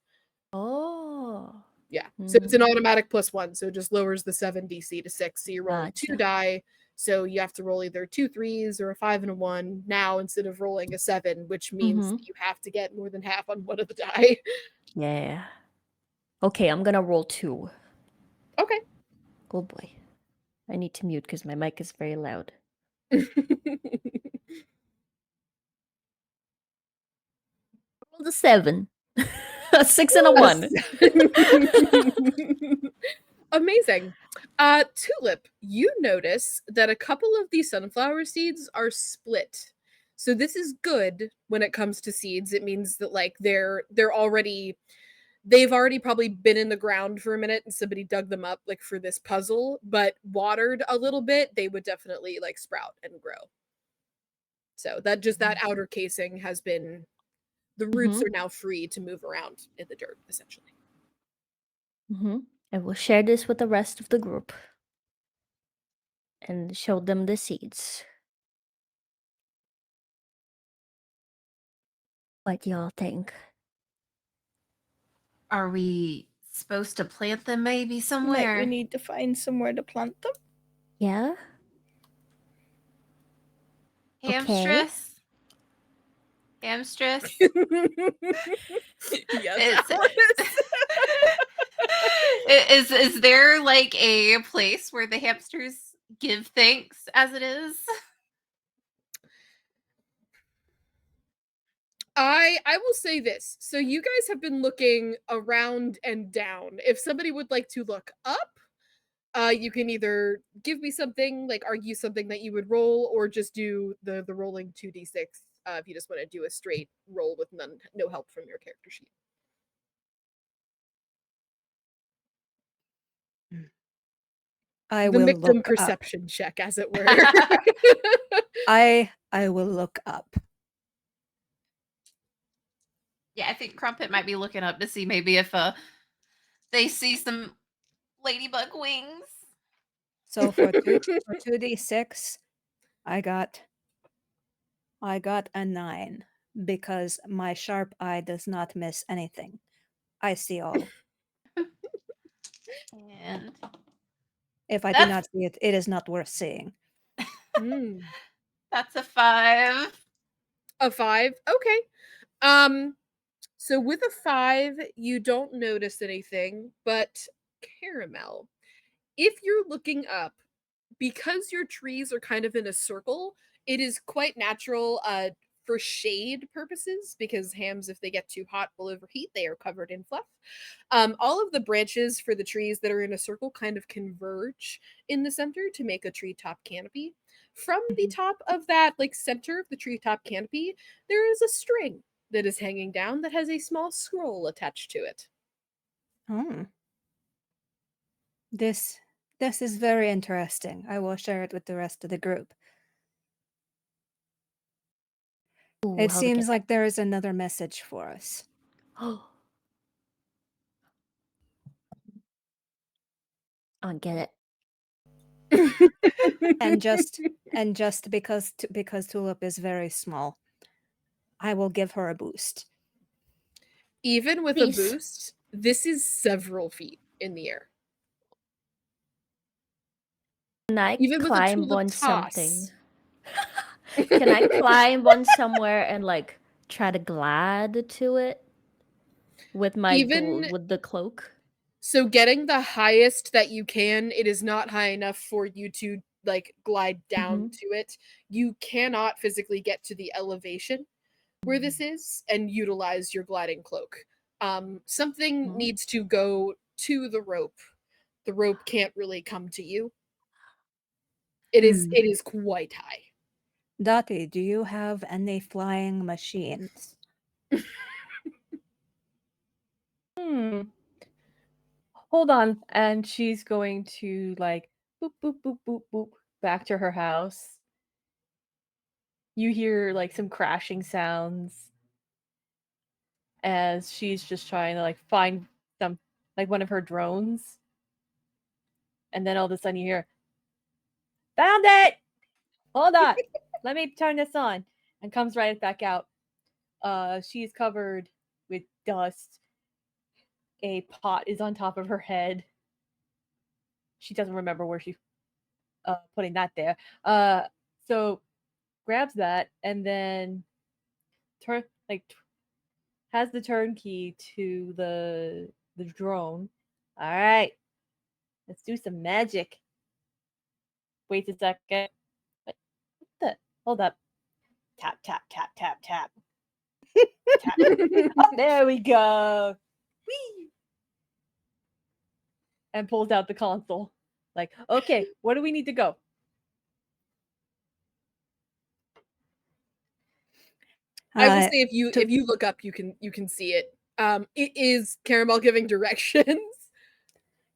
Oh. Yeah. So it's an Mm, automatic +1, so it just lowers the 7 DC to 6. So you're rolling 2 gotcha. die, so you have to roll either 2 3s or a 5 and a 1 now instead of rolling a 7, which means Mhm. that you have to get more than half on one of the die. Yeah. Okay, I'm gonna roll 2. Okay. Oh boy. I need to mute because my mic is very loud. Rolled a 7. A 6 and a 1. Amazing. Tulip, you notice that a couple of these sunflower seeds are split. So this is good when it comes to seeds. It means that like they've already probably been in the ground for a minute and somebody dug them up like for this puzzle, but watered a little bit, they would definitely like sprout and grow. So that outer casing has been the roots Mhm. are now free to move around in the dirt essentially. Mhm. I will share this with the rest of the group and show them the seeds. What y'all think? Are we supposed to plant them maybe Might somewhere? we need to find somewhere to plant them? Yeah? Okay. Hamstress? Hamstress? Yes, Is, Alice. is there like a place where the hamsters give thanks as it is? I will say this. So you guys have been looking around and down. If somebody would like to look up, you can either give me something, like argue something that you would roll, or just do the rolling 2d6 if you just want to do a straight roll with no help from your character sheet. I The will victim look up. perception check, as it were. I will look up. Yeah, I think Crumpet might be looking up to see maybe if they see some ladybug wings. So for 2d6, I got a 9 because my sharp eye does not miss anything. I see all. And If I do that's not see it, it is not worth seeing. Mm. that's a 5. A 5? Okay. So with a 5, you don't notice anything, but Caramel, if you're looking up, because your trees are kind of in a circle, it is quite natural for shade purposes, because hams, if they get too hot, will overheat. They are covered in fluff. All of the branches for the trees that are in a circle kind of converge in the center to make a treetop canopy. From the Mhm. top of that, like center of the treetop canopy, there is a string that is hanging down that has a small scroll attached to it. Oh. This is very interesting. I will share it with the rest of the group. Ooh, It how to get seems like there is another message for us. that. I'll get it. And just because Tulip is very small, I will give her a boost. Even with a Please. boost, this is several feet in the air. Can I Even with a climb tulip on something? toss. Can I climb on somewhere and like try to glide to it with my Even with the cloak? so, getting the highest that you can, it is not high enough for you to like glide down Mm-hmm. to it. You cannot physically get to the elevation where this is and utilize your gliding cloak. Something Mm-hmm. needs to go to the rope the rope can't really come to you. It is quite high. Dottie, do you have any flying machines? Hold on. And she's going to like boop, boop, boop, boop, boop back to her house. You hear like some crashing sounds as she's just trying to like find some like one of her drones. And then all of a sudden you hear, found it! Hold on. Let me turn this on. And comes right back out. She's covered with dust. A pot is on top of her head. She doesn't remember where she putting that there. So grabs that and then has the turnkey to the drone. All right, let's do some magic. Wait a second. What the? Hold up. Tap tap tap tap tap. Tap. Oh, there we go. Whee! And pulls out the console. Like, okay, where do we need to go? I will say if you look up, you can see it. It is Caramel giving directions.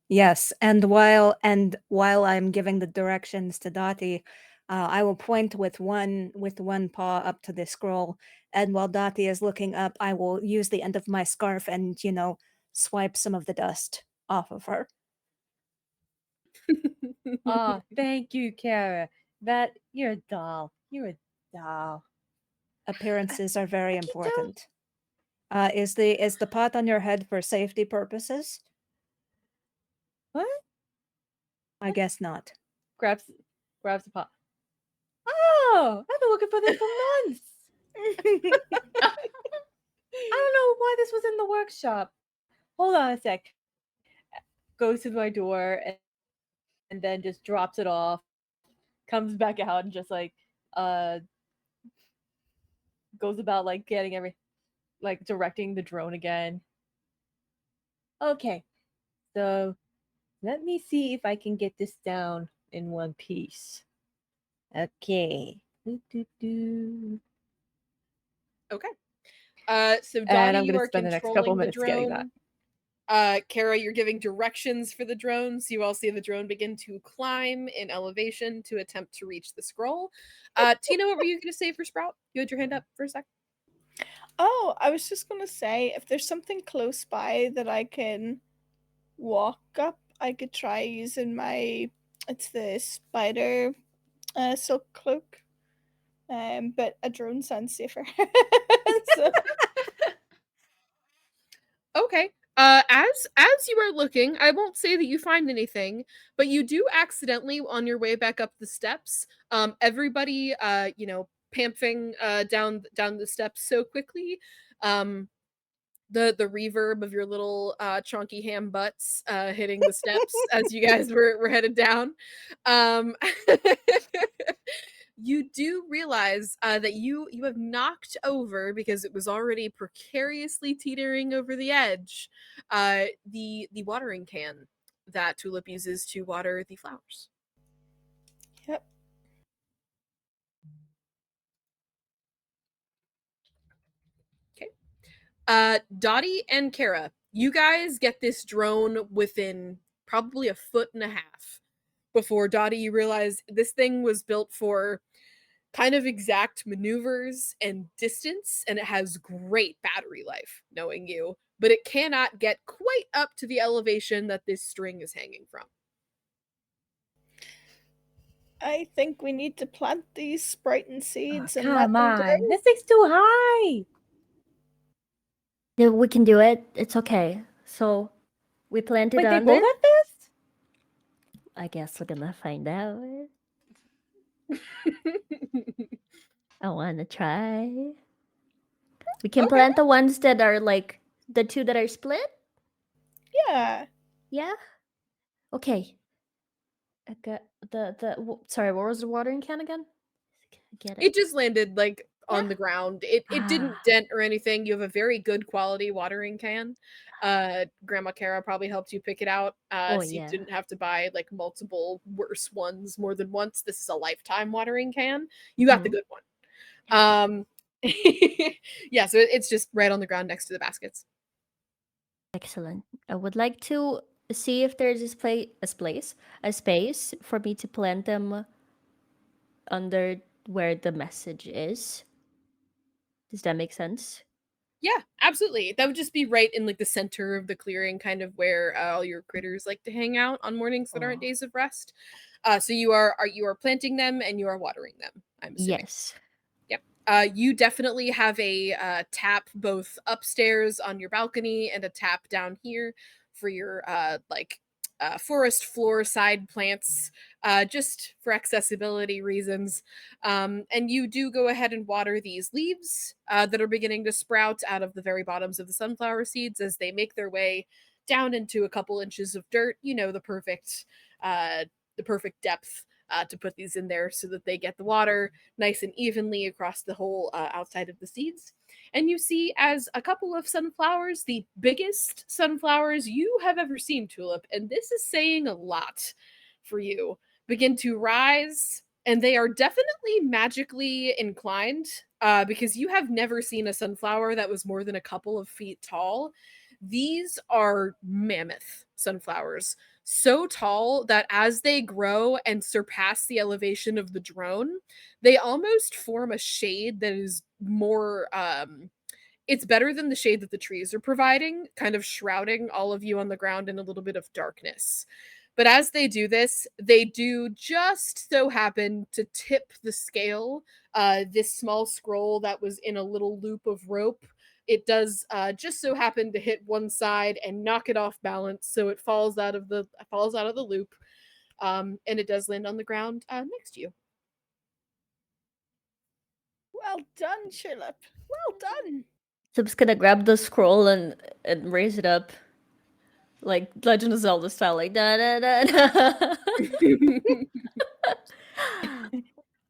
Yes, and while I'm giving the directions to Dottie, I will point with one paw up to the scroll, and while Dottie is looking up, I will use the end of my scarf and swipe some of the dust off of her. Oh, thank you, Kara. That you're a doll. You're a doll. Appearances are very important. Is the pot on your head for safety purposes? What? I guess not. Grabs the pot. Oh, I've been looking for this for months. I don't know why this was in the workshop. Hold on a sec. Goes to my door and then just drops it off. Comes back out and just like goes about like getting directing the drone again. Okay. So let me see if I can get this down in one piece. Okay. Okay. So And Dottie, I'm you gonna are spend the next couple controlling the minutes getting that. drone. Kara, you're giving directions for the drone. So you all see the drone begin to climb in elevation to attempt to reach the scroll. Tina, what were you going to say for Sprout? You had your hand up for a sec. Oh, I was just gonna say, if there's something close by that I can walk up, I could try using it's the spider silk cloak. But a drone sounds safer. So, Okay. As you are looking, I won't say that you find anything, but you do accidentally on your way back up the steps. Everybody, pamping down the steps so quickly. The reverb of your little chunky ham butts hitting the steps as you guys were headed down. Um, you do realize that you have knocked over, because it was already precariously teetering over the edge, the watering can that Tulip uses to water the flowers. yep. Dottie and Kara, you guys get this drone within probably a foot and a half before Dottie, you realize this thing was built for kind of exact maneuvers and distance, and it has great battery life, knowing you, but it cannot get quite up to the elevation that this string is hanging from. I think we need to plant these sprouting seeds and let Come them on. grow. This thing's too high. Yeah, we can do it. It's okay. So we planted Wait, they on grow it. that fast? I guess we're gonna find out. I wanna try. We can Okay. plant the ones that are like the two that are split. Yeah. Yeah. Okay. I got sorry. What was the watering can again? Get it. It just landed like on the ground. It didn't dent or anything. You have a very good quality watering can. Grandma Kara probably helped you pick it out. Oh So you yeah. didn't have to buy like multiple worse ones more than once. This is a lifetime watering can. You got the Mhm. good one. Yeah, so it's just right on the ground next to the baskets. Excellent. I would like to see if there's a space for me to plant them under where the message is. Does that make sense? Yeah, absolutely. That would just be right in like the center of the clearing, kind of where all your critters like to hang out on mornings that aren't Oh. days of rest. So you are planting them and you are watering them, I'm assuming. Yes. Yep. You definitely have a tap both upstairs on your balcony and a tap down here for your forest floor side plants, just for accessibility reasons. And you do go ahead and water these leaves that are beginning to sprout out of the very bottoms of the sunflower seeds as they make their way down into a couple inches of dirt. You know, the perfect depth to put these in there so that they get the water nice and evenly across the whole outside of the seeds. And you see, as a couple of sunflowers, the biggest sunflowers you have ever seen, Tulip, and this is saying a lot for you, begin to rise. And they are definitely magically inclined because you have never seen a sunflower that was more than a couple of feet tall. These are mammoth sunflowers, so tall that as they grow and surpass the elevation of the drone, they almost form a shade that is more it's better than the shade that the trees are providing, kind of shrouding all of you on the ground in a little bit of darkness. But as they do this, they do just so happen to tip the scale. This small scroll that was in a little loop of rope, it does just so happen to hit one side and knock it off balance, so it falls out of the loop, and it does land on the ground next to you. Well done, Tulip. Well done. So I'm just gonna grab the scroll and raise it up like Legend of Zelda style, like da da da da.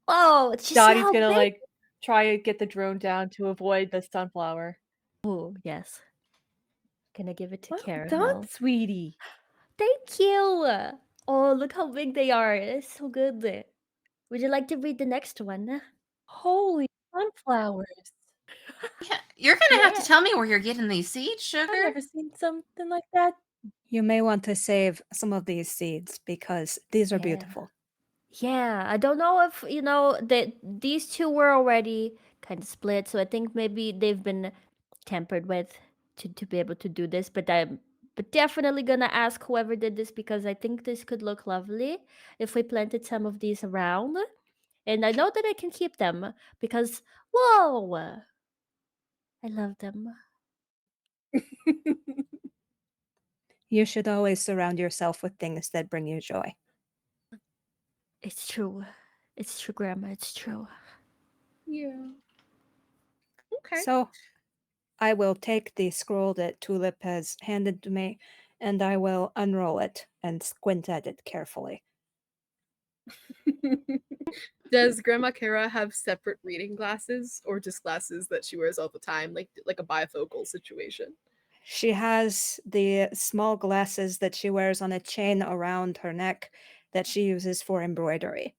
Oh, it's just Dottie's how gonna big. like try to get the drone down to avoid the sunflower. Oh yes. Gonna give it to Well done, Caramel. sweetie. Thank you. Oh, look how big they are. It's so good. Would you like to read the next one? Holy sunflowers. Yeah, you're gonna have to Yeah. tell me where you're getting these seeds, I've sugar. never seen something like that. You may want to save some of these seeds because these are Yeah. beautiful. Yeah, I don't know if that these two were already kind of split, so I think maybe they've been tampered with to be able to do this. But definitely gonna ask whoever did this because I think this could look lovely if we planted some of these around. And I know that I can keep them because whoa, I love them. You should always surround yourself with things that bring you joy. It's true. It's true, Grandma. It's true. Yeah. Okay. So I will take the scroll that Tulip has handed to me and I will unroll it and squint at it carefully. Does Grandma Kara have separate reading glasses or just glasses that she wears all the time, like a bifocal situation? She has the small glasses that she wears on a chain around her neck that she uses for embroidery.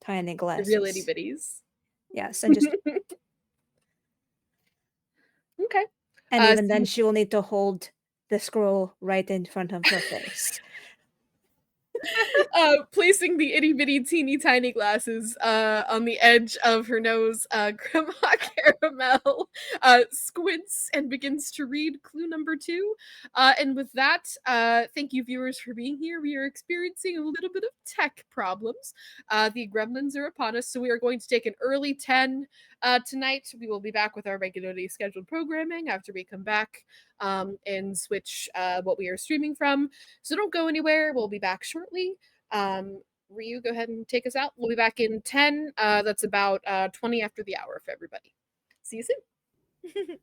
Tiny The real itty glasses. bitties. Yes, and just Okay. and even So then she will need to hold the scroll right in front of her face. placing the itty bitty teeny tiny glasses on the edge of her nose, Grandma Caramel squints and begins to read clue number 2. And with that, thank you, viewers, for being here. We are experiencing a little bit of tech problems. The gremlins are upon us, so we are going to take an early 10 tonight. We will be back with our regularly scheduled programming after we come back and switch what we are streaming from. So don't go anywhere. We'll be back shortly. Ryu, go ahead and take us out. We'll be back in 10. That's about 20 after the hour for everybody. See you soon.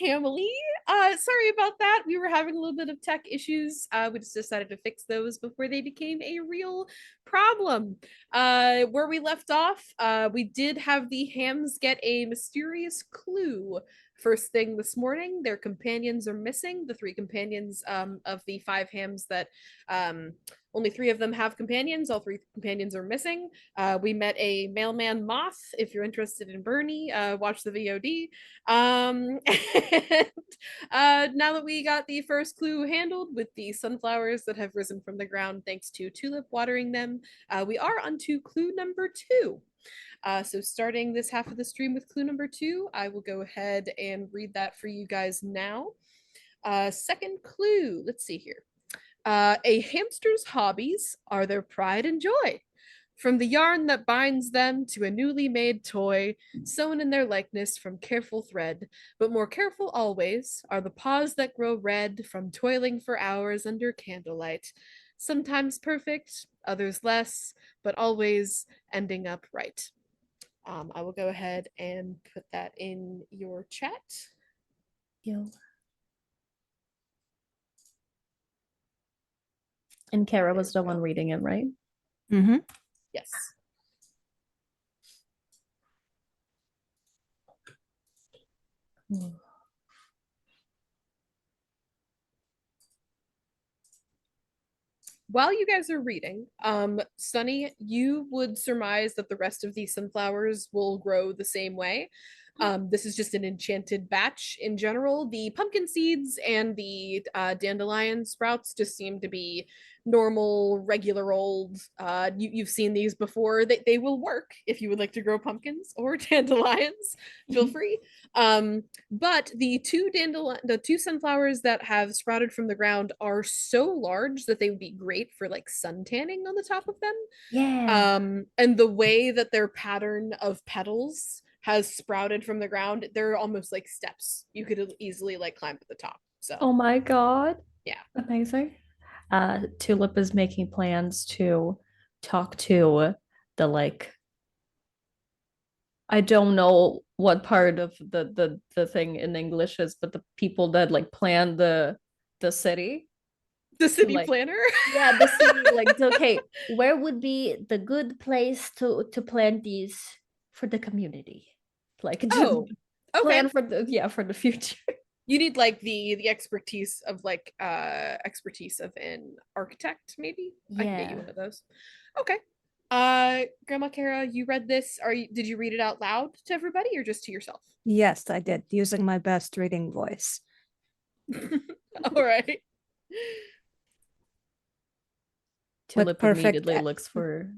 family. Sorry about that. We were having a little bit of tech issues. We just decided to fix those before they became a real problem. Where we left off, we did have the hams get a mysterious clue. First thing this morning, their companions are missing. The three companions of the five hams that only three of them have companions. All three companions are missing. We met a mailman moth. If you're interested in Bernie, watch the VOD. And now that we got the first clue handled with the sunflowers that have risen from the ground thanks to Tulip watering them, we are on to clue number 2. So starting this half of the stream with clue number 2, I will go ahead and read that for you guys now. Second clue, let's see here. A hamster's hobbies are their pride and joy. From the yarn that binds them to a newly made toy, sewn in their likeness from careful thread, but more careful always are the paws that grow red from toiling for hours under candlelight. Sometimes perfect, others less, but always ending up right. I will go ahead and put that in your chat. Yo. And Kara was the one reading it, right? Mm-hmm. Yes. While you guys are reading, Sunny, you would surmise that the rest of these sunflowers will grow the same way. This is just an enchanted batch in general. The pumpkin seeds and the dandelion sprouts just seem to be normal, regular old. You've seen these before. They will work if you would like to grow pumpkins or dandelions. Feel free. But the two sunflowers that have sprouted from the ground are so large that they would be great for like sun tanning on the top of them. Yeah. And the way that their pattern of petals has sprouted from the ground, they're almost like steps. You could easily like climb to the top. So Oh my god. yeah. Amazing. Tulip is making plans to talk to the like I don't know what part of the thing in English is, but the people that like plan the city. The city like, planner? Yeah, the city, like okay, where would be the good place to plant these for the community? Like Oh, okay. plan for the future. You need like the expertise of an architect, maybe. I can get you Yeah. one of those. Okay. Grandma Kara, you read this. Did you read it out loud to everybody or just to yourself? Yes, I did, using my best reading voice. All right. Tulip perfect immediately looks for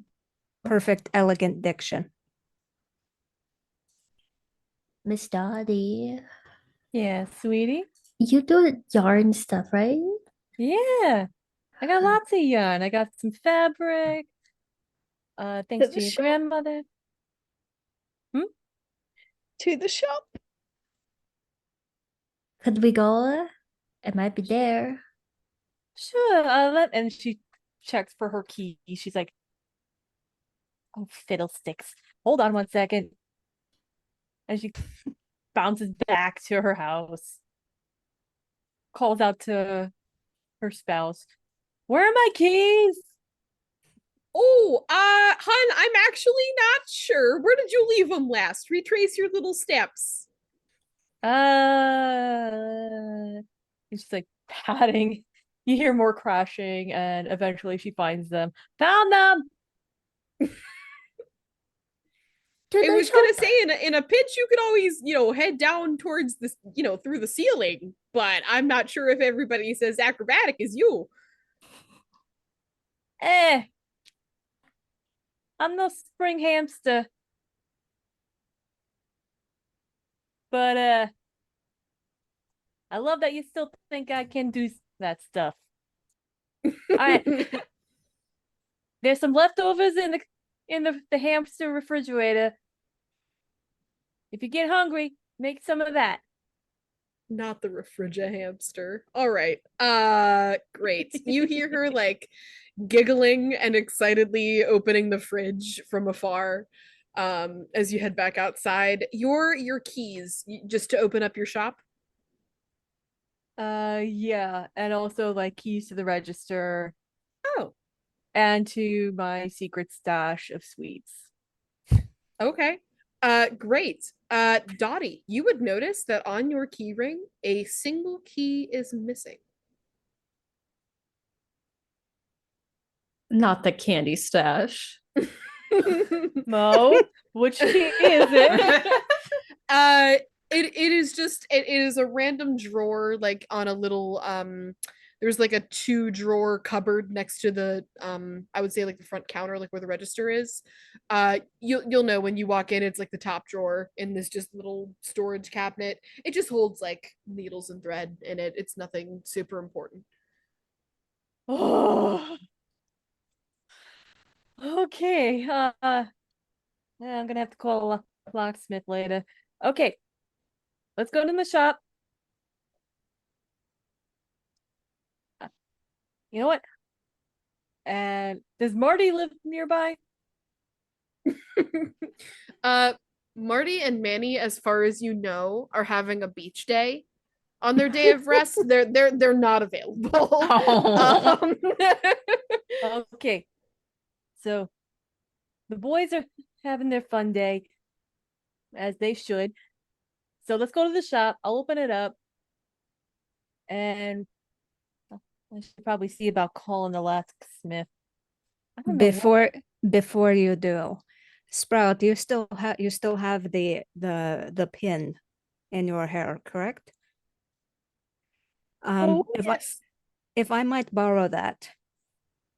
perfect, elegant diction. Miss Dottie. Yeah, sweetie. You do yarn stuff, right? Yeah. I got lots of yarn. I got some fabric. Thanks To to the your shop. grandmother. To the shop. Could we go? It might be there. Sure, and she checks for her key. She's like, oh, fiddlesticks. Hold on 1 second. And she bounces back to her house. Calls out to her spouse. Where are my keys? Oh, hun, I'm actually not sure. Where did you leave them last? Retrace your little steps. And she's like patting. You hear more crashing, and eventually she finds them. Found them! I was gonna say in a pinch you could always, head down towards this, through the ceiling, but I'm not sure if everybody says acrobatic is you. I'm no spring hamster. But I love that you still think I can do that stuff. All right. There's some leftovers in the hamster refrigerator. If you get hungry, make some of that. Not the refrigerator hamster. All right. Great. You hear her like giggling and excitedly opening the fridge from afar as you head back outside. Your keys just to open up your shop. Yeah, and also like keys to the register Oh, and to my secret stash of sweets. okay. Great. Dottie, you would notice that on your key ring, a single key is missing. Not the candy stash. Mo, which key is it? uh it is just it is a random drawer like on a little there's like a 2 drawer cupboard next to the I would say like the front counter like where the register is. You'll know when you walk in it's like the top drawer in this just little storage cabinet. It just holds like needles and thread in it. It's nothing super important. Oh, okay. Yeah, I'm gonna have to call a locksmith later. Okay, let's go to the shop. You know what? And does Marty live nearby? uh Marty and Manny, as far as you know, are having a beach day. On their day of rest, they're not available. Oh. Okay, so the boys are having their fun day, as they should. So let's go to the shop. I'll open it up, and I should probably see about calling the locksmith. I don't know what. Before you do, Sprout, you still have the pin in your hair, correct? Oh, Yes. If I might borrow that,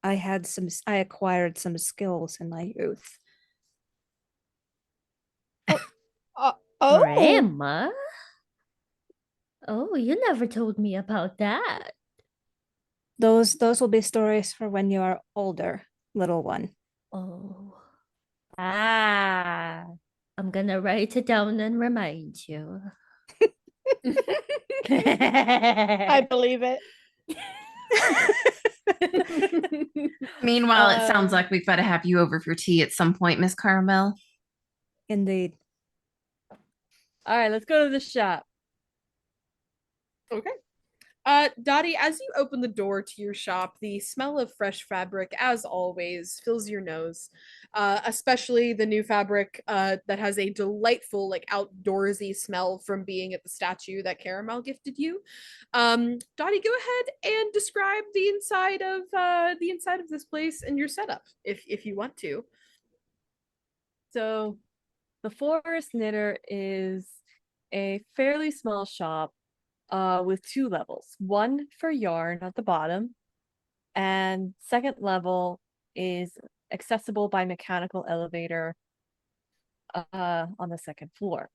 I acquired some skills in my youth. Oh, Grandma? Oh, you never told me about that. Those will be stories for when you are older, little one. Oh. Ah. I'm gonna write it down and remind you. I believe it. Meanwhile, it sounds like we've got to have you over for tea at some point, Miss Caramel. Indeed. all right, let's go to the shop. Okay. Dottie, as you open the door to your shop, the smell of fresh fabric, as always, fills your nose. Especially the new fabric that has a delightful, like outdoorsy smell from being at the statue that Caramel gifted you. Dottie, go ahead and describe the inside of this place and your setup, if you want to. So the Forest Knitter is a fairly small shop with 2 levels. One for yarn at the bottom, and second level is accessible by mechanical elevator on the second floor.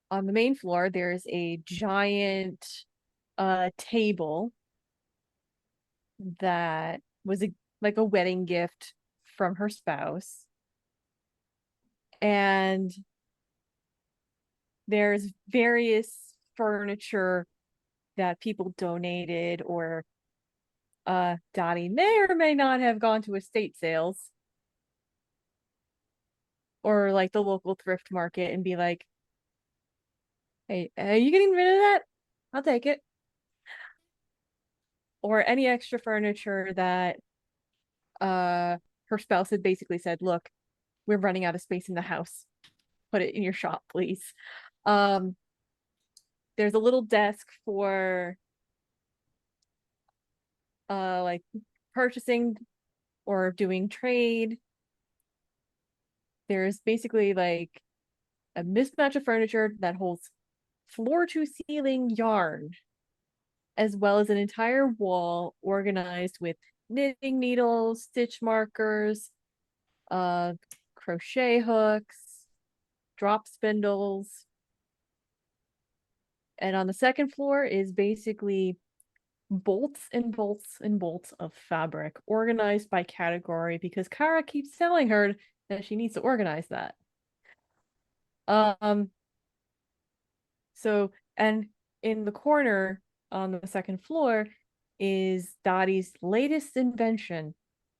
On the main floor, there's a giant table that was like a wedding gift from her spouse. And there's various furniture that people donated, or Dottie may or may not have gone to estate sales or like the local thrift market and be like, hey, are you getting rid of that? I'll take it. Or any extra furniture that her spouse had basically said, look, we're running out of space in the house. Put it in your shop, please. There's a little desk for like purchasing or doing trade. There's basically like a mismatch of furniture that holds floor to ceiling yarn, as well as an entire wall organized with knitting needles, stitch markers, crochet hooks, drop spindles. And on the second floor is basically bolts and bolts and bolts of fabric organized by category, because Kara keeps telling her that she needs to organize that. So, and in the corner on the second floor is Dottie's latest invention,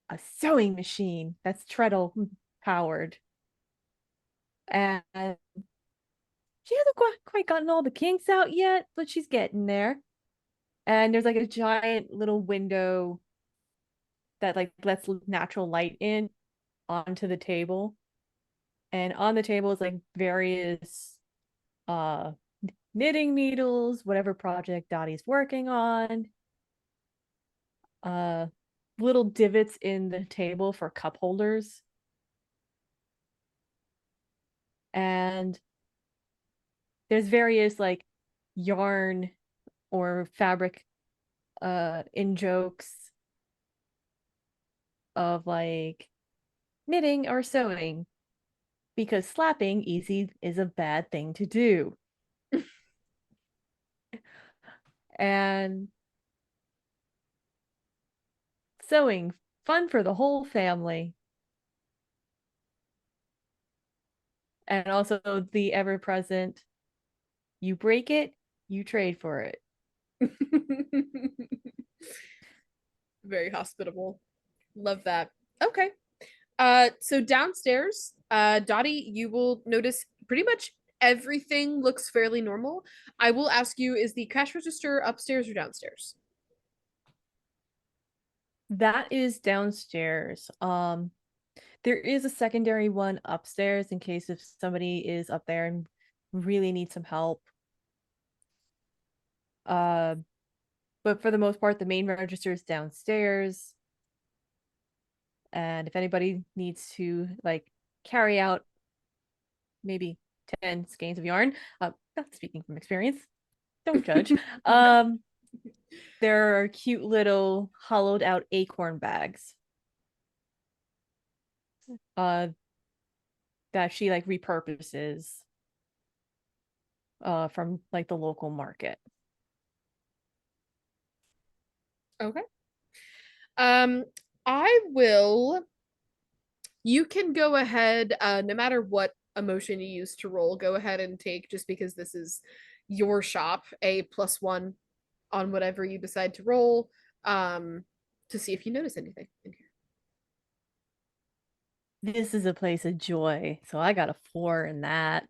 a sewing machine that's treadle powered. And she hasn't quite gotten all the kinks out yet, but she's getting there. And there's like a giant little window that like lets natural light in onto the table. And on the table is like various uh knitting needles, whatever project Dottie's working on. Uh Little divots in the table for cup holders. And there's various like yarn or fabric in jokes of like knitting or sewing because slapping easy is a bad thing to do. And sewing fun for the whole family. And also the ever present, you break it, you trade for it. Very hospitable. Love that. Okay. So downstairs, Dottie, you will notice pretty much everything looks fairly normal. I will ask you, is the cash register upstairs or downstairs? That is downstairs. There is a secondary one upstairs in case if somebody is up there and really needs some help. Uh, but for the most part, the main register is downstairs. And if anybody needs to like carry out maybe 10 skeins of yarn, not speaking from experience, don't judge. There are cute little hollowed out acorn bags. That she like repurposes from like the local market. Okay. Um, I will. You can go ahead, no matter what emotion you use to roll, go ahead and take, just because this is your shop, a +1 on whatever you decide to roll, to see if you notice anything in This is a place of joy, so I got a 4 in that.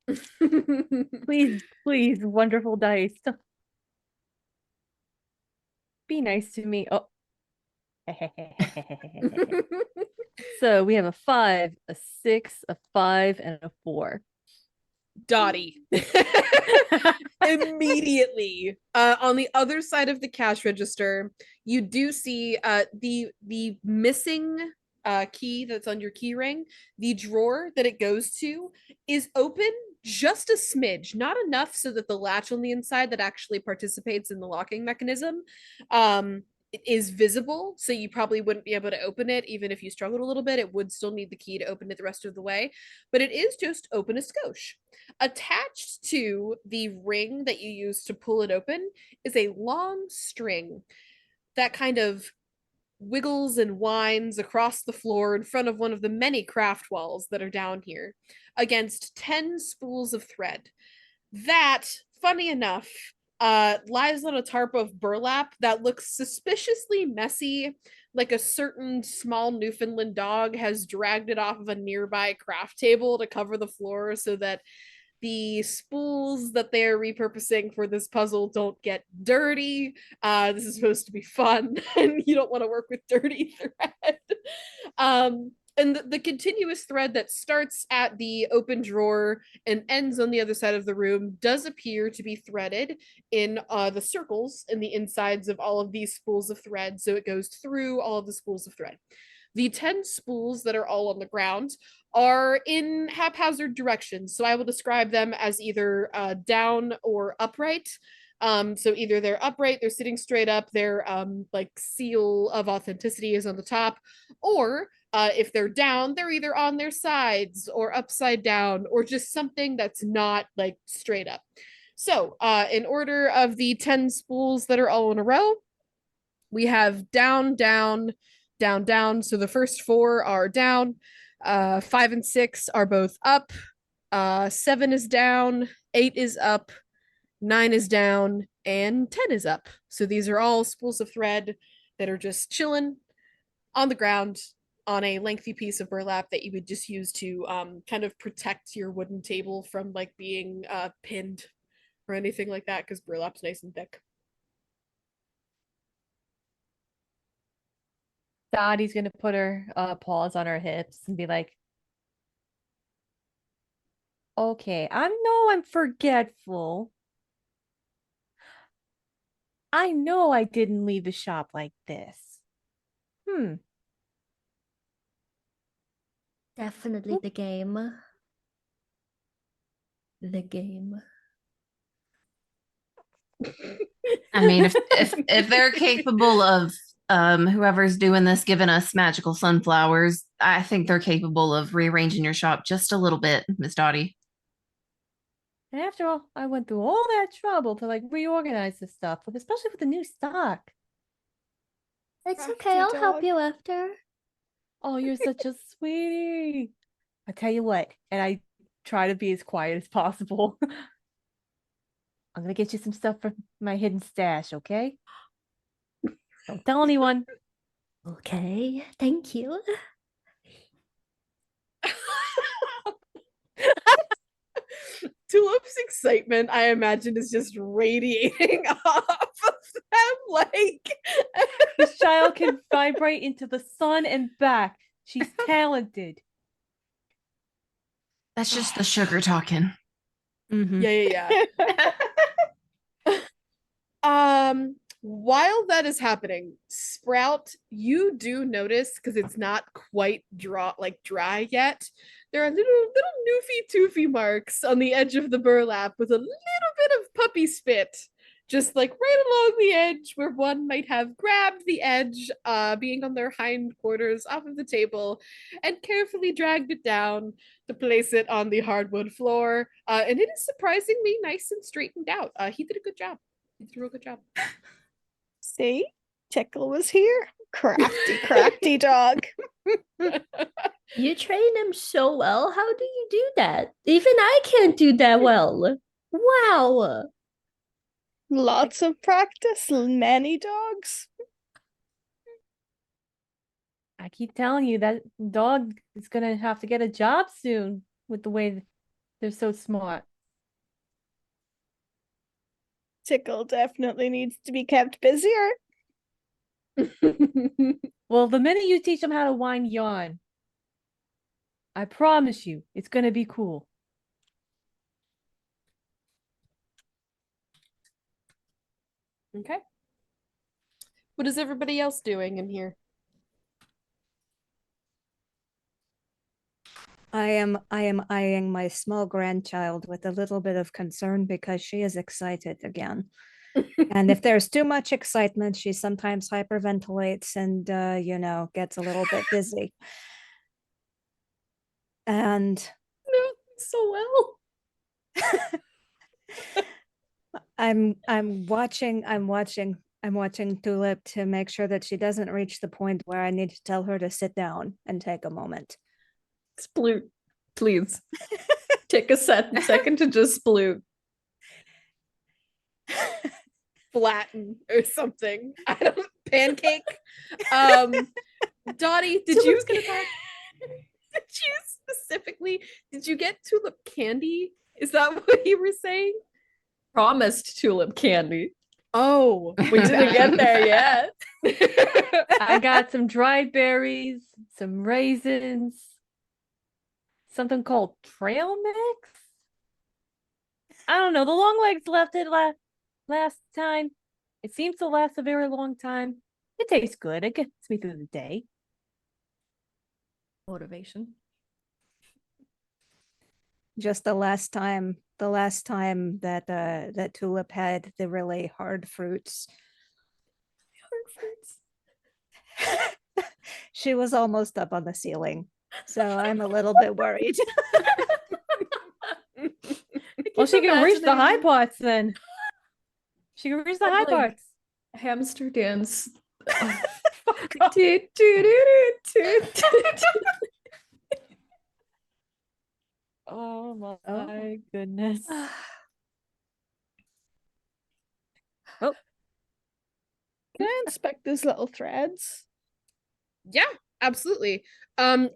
here. Please, please, wonderful dice. Be nice to me. Oh. So we have a 5, a 6, a 5, and a 4. Dottie. Immediately, on the other side of the cash register, you do see the missing key that's on your key ring. The drawer that it goes to is open just a smidge, not enough so that the latch on the inside that actually participates in the locking mechanism is visible, so you probably wouldn't be able to open it even if you struggled a little bit. It would still need the key to open it the rest of the way, but it is just open a skosh. Attached to the ring that you use to pull it open is a long string that kind of wiggles and winds across the floor in front of one of the many craft walls that are down here against 10 spools of thread. That, funny enough, lies on a tarp of burlap that looks suspiciously messy, like a certain small Newfoundland dog has dragged it off of a nearby craft table to cover the floor so that the spools that they're repurposing for this puzzle don't get dirty. This is supposed to be fun, and you don't want to work with dirty thread. And the continuous thread that starts at the open drawer and ends on the other side of the room does appear to be threaded in the circles in the insides of all of these spools of thread. So it goes through all of the spools of thread. The 10 spools that are all on the ground are in haphazard directions. So I will describe them as either down or upright. So either they're upright, they're sitting straight up, their like seal of authenticity is on the top, or if they're down, they're either on their sides or upside down or just something that's not like straight up. So in order of the 10 spools that are all in a row, we have down, down, down, down. So the first 4 are down. 5 and 6 are both up. 7 is down. 8 is up. 9 is down. And 10 is up. So these are all spools of thread that are just chilling on the ground on a lengthy piece of burlap that you would just use to kind of protect your wooden table from like being pinned or anything like that, because burlap's nice and thick. Dottie's gonna put her paws on her hips and be like, okay, I know I'm forgetful. I know I didn't leave the shop like this. Definitely the game. The game. I mean, if they're capable of whoever's doing this giving us magical sunflowers, I think they're capable of rearranging your shop just a little bit, Miss Dottie. And after all, I went through all that trouble to like reorganize this stuff, especially with the new stock. It's Crafty okay, I'll help dog. you after. Oh, you're such a sweetie. I tell you what, and I try to be as quiet as possible. I'm gonna get you some stuff from my hidden stash, okay? Don't tell anyone. Okay, thank you. Tulip's excitement, I imagine, is just radiating off of them. Like, This child can vibrate into the sun and back. She's talented. That's just the sugar talking. Mhm. yeah. While that is happening, Sprout, you do notice, because it's not quite dry yet, there are little noofy toofy marks on the edge of the burlap with a little bit of puppy spit, just like right along the edge where one might have grabbed the edge, being on their hindquarters off of the table, and carefully dragged it down to place it on the hardwood floor. And it is surprisingly nice and straightened out. He did a good job. He did a real good job. See? Tickle was here. Crafty dog. You train him so well. How do you do that? Even I can't do that well. Wow. Lots of practice, many dogs. I keep telling you that dog is gonna have to get a job soon with the way they're so smart. Tickle definitely needs to be kept busier. Well, the minute you teach them how to wind yarn, I promise you, it's gonna be cool. Okay. What is everybody else doing in here? I am eyeing my small grandchild with a little bit of concern because she is excited again. And if there's too much excitement, she sometimes hyperventilates and gets a little bit dizzy. And No, so well. I'm watching Tulip to make sure that she doesn't reach the point where I need to tell her to sit down and take a moment. Sploot, please. Take a second to just sploot. Flatten or something. I don't pancake. Dottie, did you specifically did you get tulip candy? Is that what you were saying? Promised tulip candy. Oh, We didn't get there yet. I got some dried berries, some raisins, something called trail mix. I don't know. The long legs left it last time. It seems to last a very long time. It tastes good. It gets me through the day. Motivation. Just the last time that Tulip had the really hard fruits. She was almost up on the ceiling. So I'm a little bit worried. Well, she can reach the high imagining- parts then. She can reach the high Like- parts. Hamster dance. Oh my Oh. goodness. Can I inspect those little threads? Yeah, absolutely. I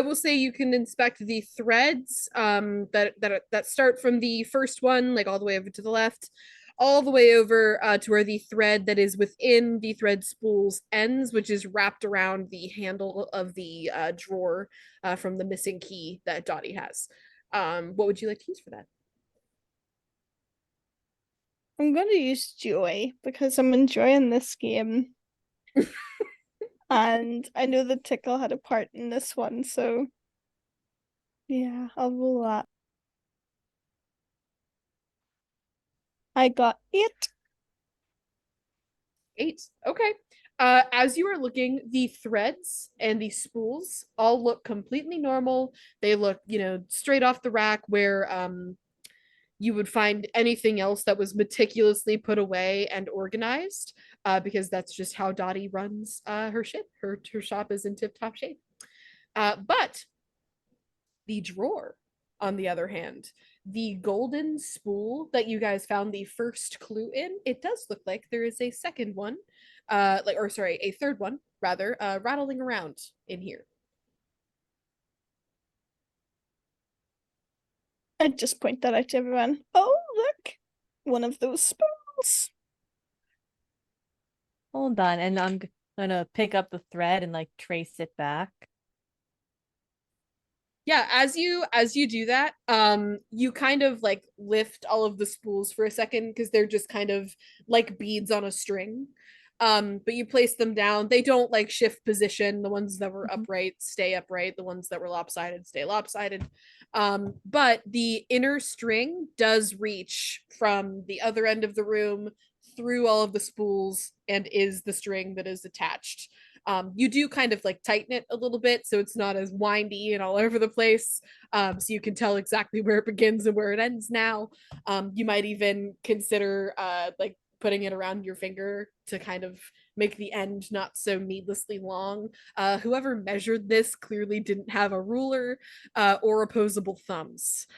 will say you can inspect the threads that start from the first one, like all the way over to the left. all the way over to where the thread that is within the thread spools ends, which is wrapped around the handle of the drawer from the missing key that Dottie has. What would you like to use for that? I'm going to use joy because I'm enjoying this game. And I know the tickle had a part in this one, so yeah, I'll roll that. I got 8. 8. Okay. As you are looking, the threads and the spools all look completely normal. They look, straight off the rack where you would find anything else that was meticulously put away and organized, because that's just how Dottie runs her ship. Her shop is in tip-top shape. But the drawer, on the other hand, the golden spool that you guys found the first clue in, it does look like there is a second one, a third one rather, rattling around in here. I just point that out to everyone. Oh, look, one of those spools. Hold on, and I'm gonna pick up the thread and like trace it back. Yeah, as you do that, you kind of like lift all of the spools for a second because they're just kind of like beads on a string. But you place them down. They don't like shift position. The ones that were upright stay upright. The ones that were lopsided stay lopsided. But the inner string does reach from the other end of the room through all of the spools and is the string that is attached. You do kind of like tighten it a little bit so it's not as windy and all over the place. So you can tell exactly where it begins and where it ends now. You might even consider like putting it around your finger to kind of make the end not so needlessly long. Whoever measured this clearly didn't have a ruler or opposable thumbs.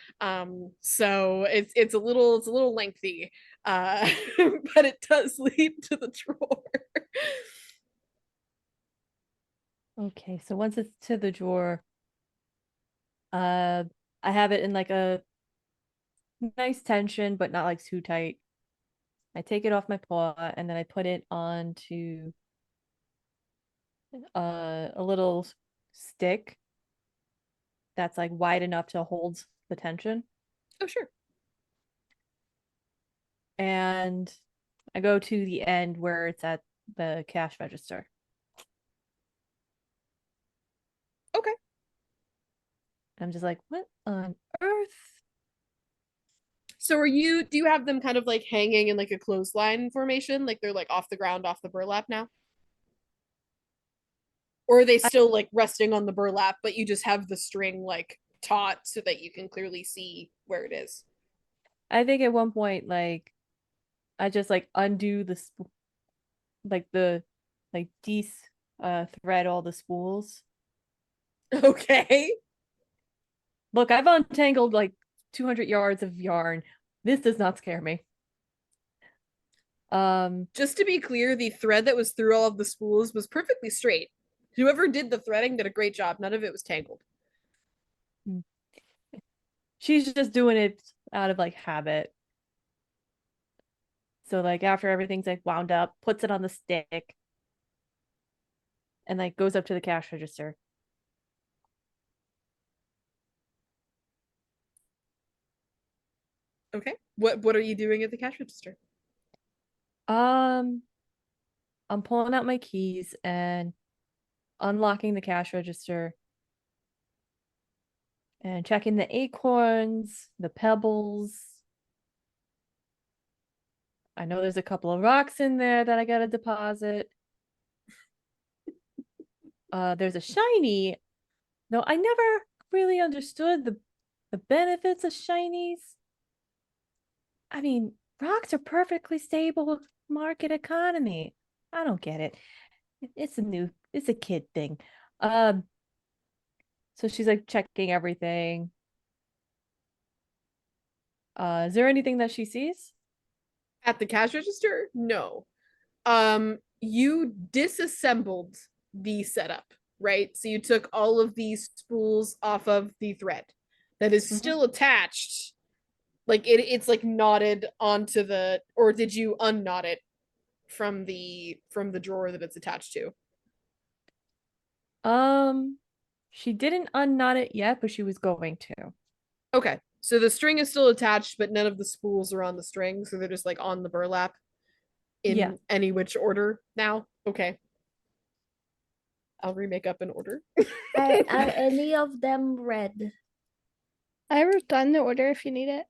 So it's a little lengthy, but it does lead to the drawer. Okay, so once it's to the drawer, I have it in like a nice tension, but not like too tight. I take it off my paw and then I put it onto a little stick that's like wide enough to hold the tension. Oh, sure. And I go to the end where it's at the cash register. Okay. I'm just like, what on earth? So do you have them kind of like hanging in like a clothesline formation? Like they're like off the ground, off the burlap now? Or are they still like resting on the burlap, but you just have the string like taut so that you can clearly see where it is? I think at one point, like, I just like undo the thread all the spools. Okay. Look, I've untangled like 200 yards of yarn. This does not scare me. Just to be clear, the thread that was through all of the spools was perfectly straight. Whoever did the threading did a great job. None of it was tangled. She's just doing it out of like habit. So like after everything's like wound up, puts it on the stick and like goes up to the cash register. Okay. What are you doing at the cash register? Um, I'm pulling out my keys and unlocking the cash register and checking the acorns, the pebbles. I know there's a couple of rocks in there that I gotta deposit. There's a shiny. No, I never really understood the benefits of shinies. I mean, rocks are perfectly stable market economy. I don't get it. It's a kid thing. Um, so she's like checking everything. Is there anything that she sees? At the cash register? No. You disassembled the setup, right? So you took all of these spools off of the thread that is Mhm. still attached Like it's like knotted onto the, or did you unknot it from the drawer that it's attached to? She didn't unknot it yet, but she was going to. Okay. So the string is still attached, but none of the spools are on the string, so they're just like on the burlap Yeah. in any which order now. Okay. I'll remake up an order. Are any of them red? I wrote down the order if you need it.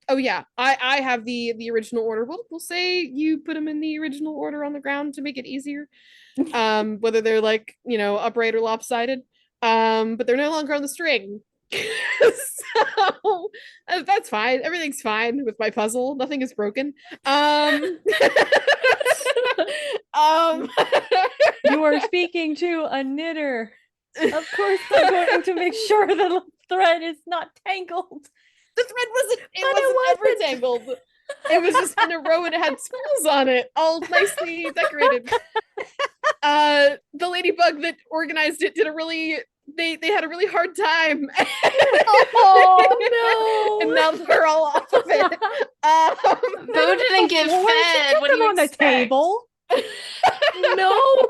Oh yeah, I have the original order. We'll say you put them in the original order on the ground to make it easier. Whether they're like, you know, upright or lopsided. But they're no longer on the string. So that's fine. Everything's fine with my puzzle. Nothing is broken. Um You are speaking to a knitter. Of course, I'm going to make sure the thread is not tangled. the thread wasn't But it ever wasn't. tangled. It was just in a row and it had spools on it, all nicely decorated. The ladybug that organized it did a really they had a really hard time. Oh And now they're all off of it. Bo didn't get Well, where did fed. you What put do them you on the expect? table? No.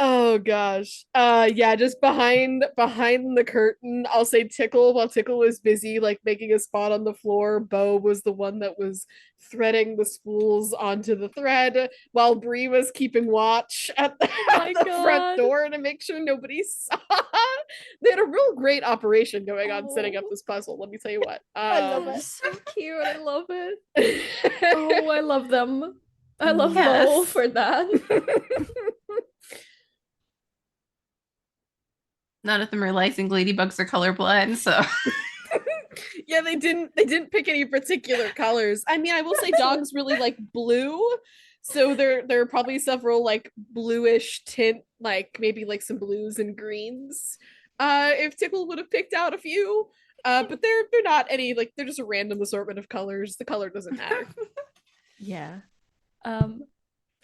Oh gosh. Yeah, just behind the curtain, I'll say Tickle, while Tickle was busy like making a spot on the floor, Bo was the one that was threading the spools onto the thread while Bree was keeping watch at the, my at the front God. door to make sure nobody saw. They had a real great operation going on setting up Oh. this puzzle, let me tell you what. I love it. So cute. I love it. Oh, I love them. I love Bo Yes. for that. None of them realizing ladybugs are colorblind, so Yeah, they didn't pick any particular colors. I mean, I will say dogs really like blue, so there are probably several like bluish tint, like maybe like some blues and greens. If Tickle would have picked out a few, but they're not any, like they're just a random assortment of colors. The color doesn't matter. Yeah.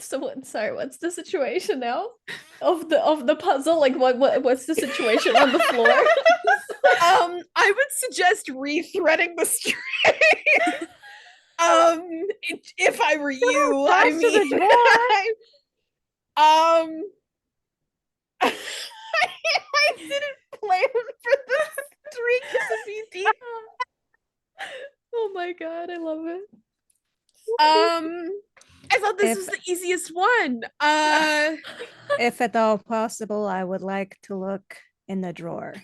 So sorry, what's the situation now of the puzzle? Like what's the situation on the floor? I would suggest rethreading the string. If I were you, Back I to mean, the drawer. I didn't plan for the string to be deep. Oh my god, I love it. I thought this If- was the easiest one. If at all possible, I would like to look in the drawer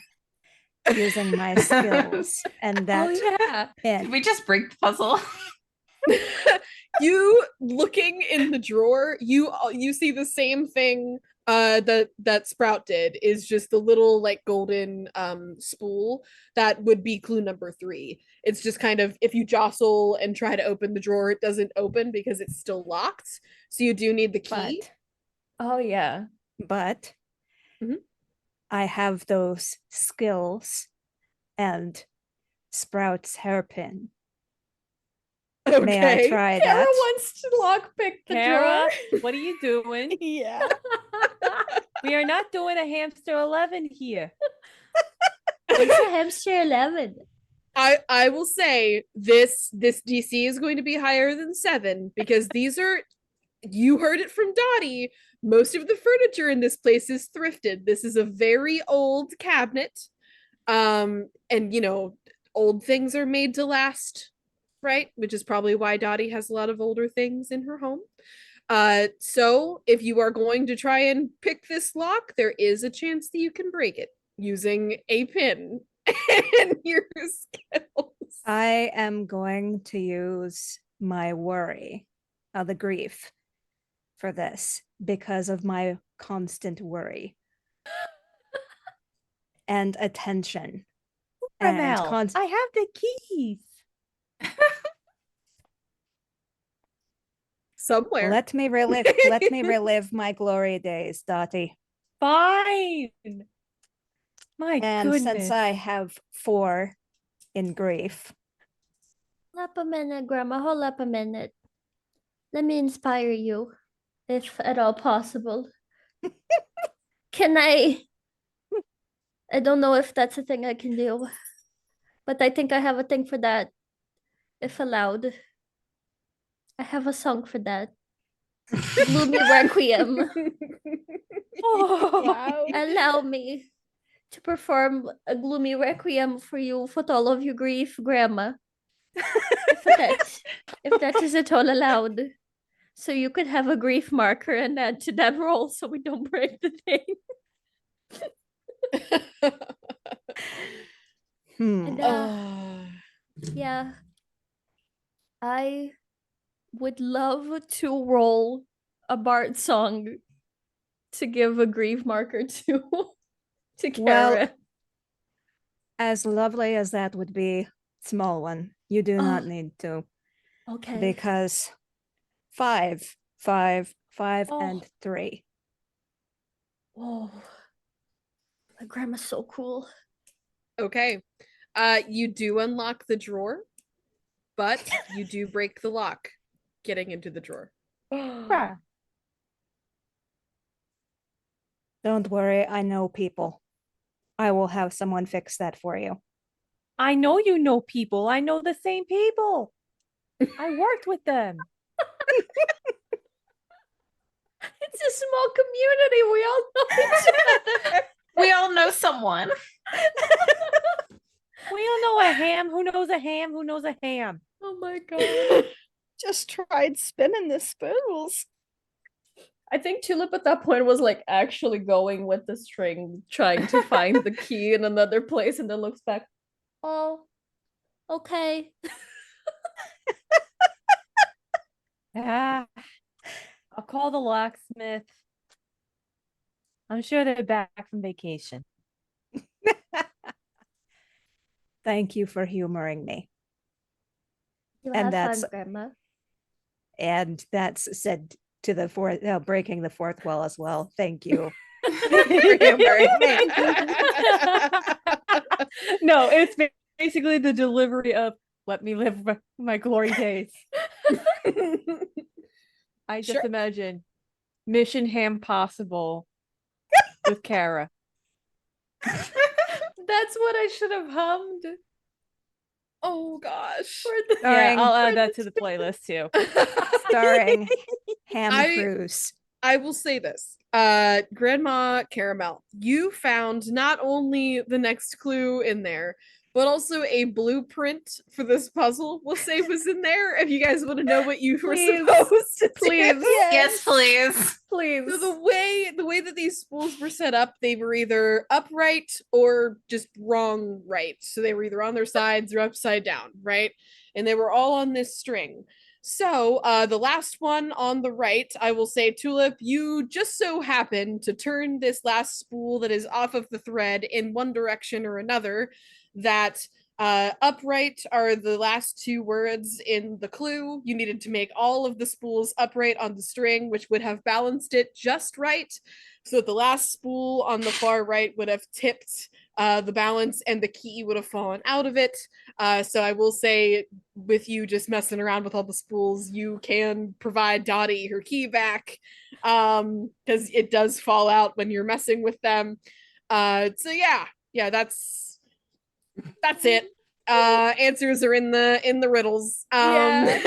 using my skills and that Oh yeah. did pin. we just break the puzzle? You looking in the drawer, you see the same thing that Sprout did, is just the little like golden spool that would be clue number 3. It's just kind of, if you jostle and try to open the drawer, it doesn't open because it's still locked. So you do need the key. Oh yeah. But Mhm. I have those skills and Sprout's hairpin. May I Okay. try Kara that? wants to lockpick the Kara, drawer. what are you doing? Yeah. We are not doing a hamster 11 here. What's a hamster 11? I will say this DC is going to be higher than 7 because these are, you heard it from Dottie, most of the furniture in this place is thrifted. This is a very old cabinet. And you know, old things are made to last, right? Which is probably why Dottie has a lot of older things in her home. So if you are going to try and pick this lock, there is a chance that you can break it using a pin and your skills. I am going to use my worry, the grief, for this because of my constant worry and attention. And Ramel, I have the keys. Somewhere. let me relive my glory days, Dottie. Fine. My And goodness. since I have 4 in grief, Hold up a minute, Grandma. Hold up a minute. Let me inspire you, if at all possible. Can I don't know if that's a thing I can do, but I think I have a thing for that, if allowed. I have a song for that. Gloomy Requiem. Oh, Wow. Allow me to perform a gloomy requiem for you for all of your grief, Grandma. If that is at all allowed. So you could have a grief marker and add to that roll so we don't break the thing. And yeah, I would love to roll a bard song to give a grief marker to Well, Kara. as lovely as that would be, small one, you do not Oh. need to. Okay. Because 5, 5, 5, Oh. and 3. Oh, my grandma's so cool. Okay. You do unlock the drawer, but you do break the lock getting into the drawer. Bruh. Don't worry, I know people. I will have someone fix that for you. I know you know people. I know the same people. I worked with them. It's a small community. We all know each other. We all know someone. We don't know a ham. Who knows a ham? Who knows a ham? Oh my god. Just tried spinning the spools. I think Tulip at that point was like actually going with the string, trying to find the key in another place, and then looks back. Oh, okay. Ah, I'll call the locksmith. I'm sure they're back from vacation. Thank you for humoring me. You And have that's- fun, Grandma. And that's said to the fourth, breaking the fourth wall as well. Thank you for humoring me. No, it's basically the delivery of "Let me live my glory days." I just Sure. imagine Mission Ham Possible with Kara. That's what I should have hummed. Oh gosh. For the- Yeah, Starring, I'll add that to the playlist too. starring Ham I- Cruise. I will say this. Grandma Caramel, you found not only the next clue in there, but also a blueprint for this puzzle, we'll say was in there. If you guys want to know what you were Please. supposed to Please. do. Yes, please. Please. So the way that these spools were set up, they were either upright or just wrong right. So they were either on their sides or upside down, right? And they were all on this string. So the last one on the right, I will say, Tulip, you just so happen to turn this last spool that is off of the thread in one direction or another. That upright are the last two words in the clue. You needed to make all of the spools upright on the string, which would have balanced it just right. So that the last spool on the far right would have tipped the balance and the key would have fallen out of it. So I will say, with you just messing around with all the spools, you can provide Dottie her key back because it does fall out when you're messing with them. So yeah, that's it. Answers are in the riddles. Yeah.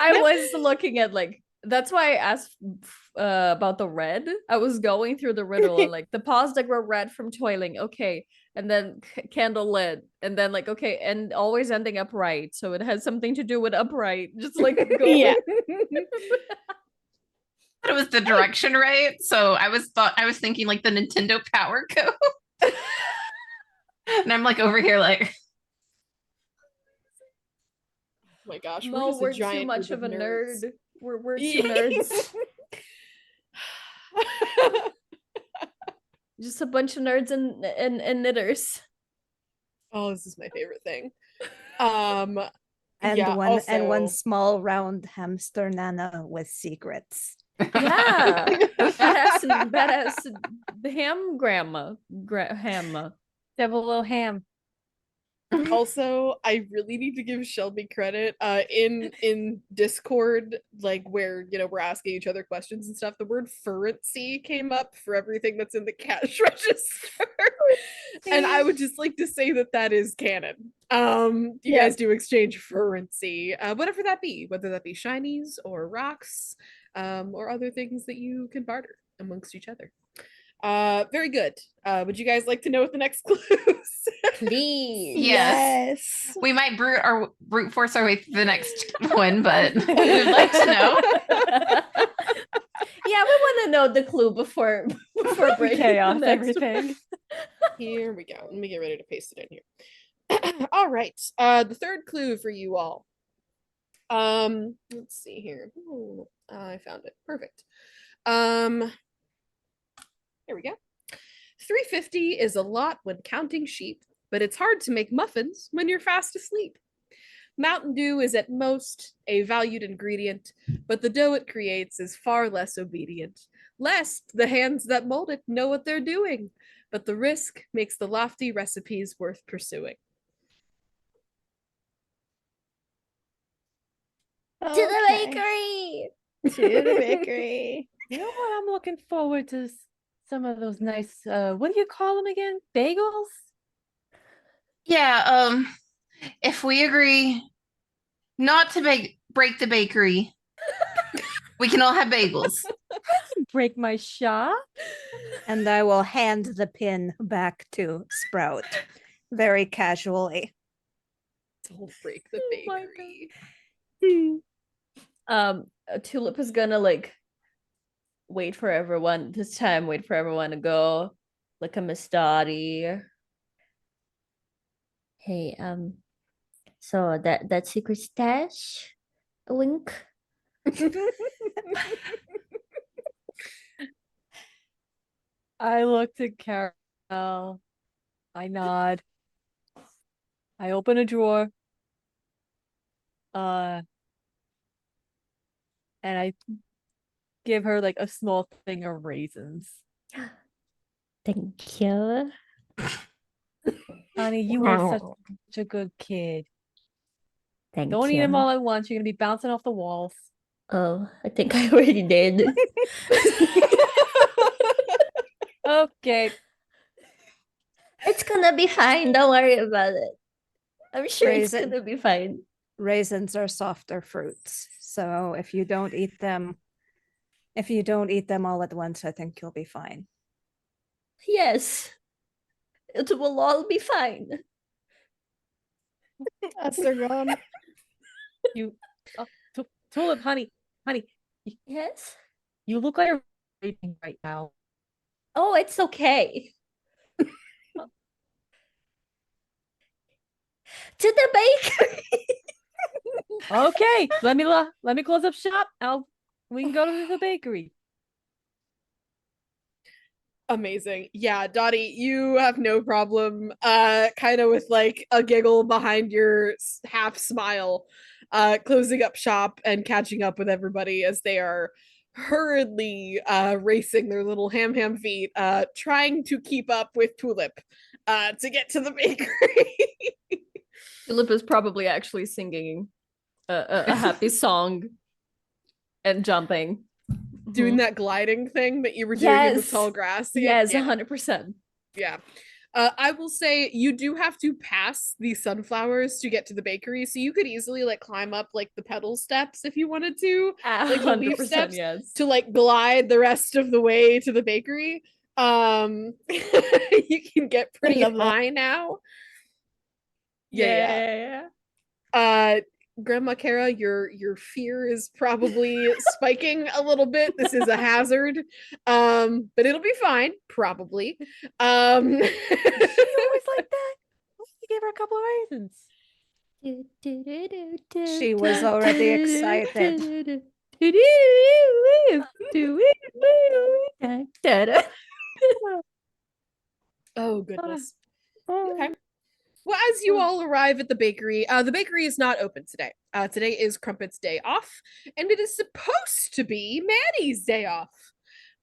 I was looking at like that's why I asked about the red. I was going through the riddle and like the paws that were red from toiling. Okay. And then candle lit. And then like, okay, and always ending upright. So it has something to do with upright. Just like going. Yeah. But it was the direction right. So I was thinking like the Nintendo Power Code. And I'm like over here like Oh my gosh, Mo, we're too much of a nerd. We're two nerds. Just a bunch of nerds and knitters. Oh, this is my favorite thing. And yeah, one also- small round hamster nana with secrets. Yeah. Badass the ham grandma. Ham. Devil little ham. Also, I really need to give Shelby credit. In Discord, like where we're asking each other questions and stuff, the word "furrency" came up for everything that's in the cash register, and I would just like to say that is canon. You guys do exchange furrency, whatever that be, whether that be shinies or rocks, or other things that you can barter amongst each other. Very good. Would you guys like to know what the next clue is? Please. Yes. We might brute force our way through the next one, but we'd like to know. Yeah, we want to know the clue before breaking Chaos, the next everything. Here we go. Let me get ready to paste it in here. All right. The third clue for you all. Let's see here. Ooh, I found it. Perfect. Here we go. 350 is a lot when counting sheep, but it's hard to make muffins when you're fast asleep. Mountain Dew is at most a valued ingredient, but the dough it creates is far less obedient, lest the hands that mold it know what they're doing, but the risk makes the lofty recipes worth pursuing. To the bakery. To the bakery. You know what? I'm looking forward to some of those nice, what do you call them again? Bagels? Yeah, if we agree not to break the bakery, we can all have bagels. Break my shop. And I will hand the pin back to Sprout very casually. Don't break the my bakery. Tulip is gonna like wait for everyone to go. Look at Miss Dottie. Hey, so that secret stash, a wink. I looked at Carol. I nod. I open a drawer. And I give her like a small thing of raisins. Thank you. Honey, you were such a good kid. Thank Don't you. eat them all at once. You're gonna be bouncing off the walls. Oh, I think I already did. Okay. It's gonna be fine. Don't worry about it. I'm sure it's Raisin. gonna be fine. Raisins are softer fruits, so if you don't eat them all at once, I think you'll be fine. Yes. It will all be fine. As they're gone. Tulip, honey, Yes. you look like you're raping right now. Oh, it's okay. To the bakery. Okay, let me close up shop. We can go to the bakery. Amazing. Yeah, Dottie, you have no problem kind of with like a giggle behind your half smile, closing up shop and catching up with everybody as they are hurriedly racing their little ham feet, trying to keep up with Tulip to get to the bakery. Tulip is probably actually singing a happy song and jumping. Doing that gliding thing that you were doing in the tall grass. Yes, 100%. Yeah. I will say you do have to pass the sunflowers to get to the bakery, so you could easily like climb up like the pedal steps if you wanted to, like the leaf 100%, steps, yes. to like glide the rest of the way to the bakery. You can get pretty high now. Yeah. Grandma Kara, your fear is probably spiking a little bit. This is a hazard, but it'll be fine, probably. She always like that. You gave her a couple of raisins. She was already excited. Oh goodness. Okay. Well, as you all arrive at the bakery is not open today. Today is Crumpet's day off, and it is supposed to be Maddie's day off.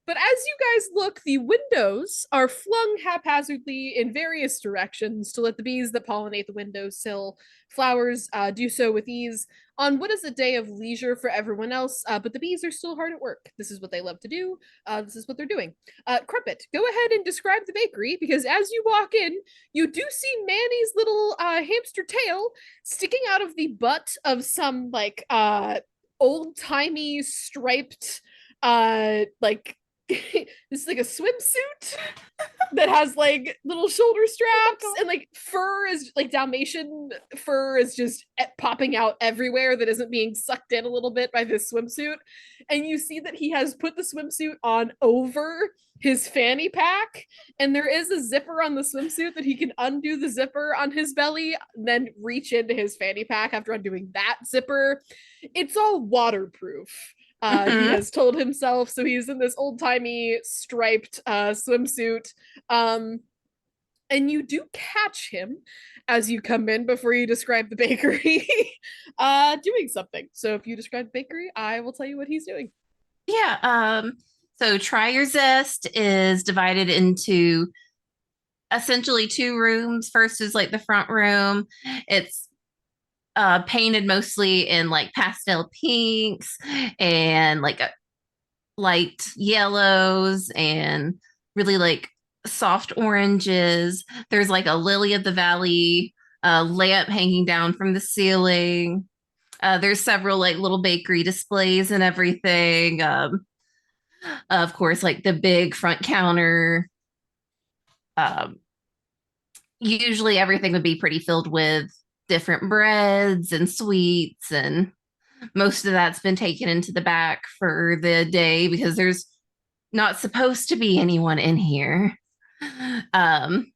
But as you guys look, the windows are flung haphazardly in various directions to let the bees that pollinate the windowsill flowers do so with ease on what is a day of leisure for everyone else. But the bees are still hard at work. This is what they love to do. This is what they're doing. Crumpet, go ahead and describe the bakery, because as you walk in, you do see Manny's little hamster tail sticking out of the butt of some like old-timey striped like this is like a swimsuit that has like little shoulder straps, and like fur is like Dalmatian fur is just popping out everywhere that isn't being sucked in a little bit by this swimsuit. And you see that he has put the swimsuit on over his fanny pack, and there is a zipper on the swimsuit that he can undo the zipper on his belly, then reach into his fanny pack after undoing that zipper. It's all waterproof. He has told himself, so he's in this old-timey striped swimsuit. And you do catch him as you come in before you describe the bakery doing something. So if you describe the bakery, I will tell you what he's doing. Yeah. So Try Your Zest is divided into essentially 2 rooms. First is like the front room. It's painted mostly in like pastel pinks and like light yellows and really like soft oranges. There's like a lily of the valley lamp hanging down from the ceiling. There's several like little bakery displays and everything. Of course, like the big front counter. Usually everything would be pretty filled with different breads and sweets, and most of that's been taken into the back for the day because there's not supposed to be anyone in here. And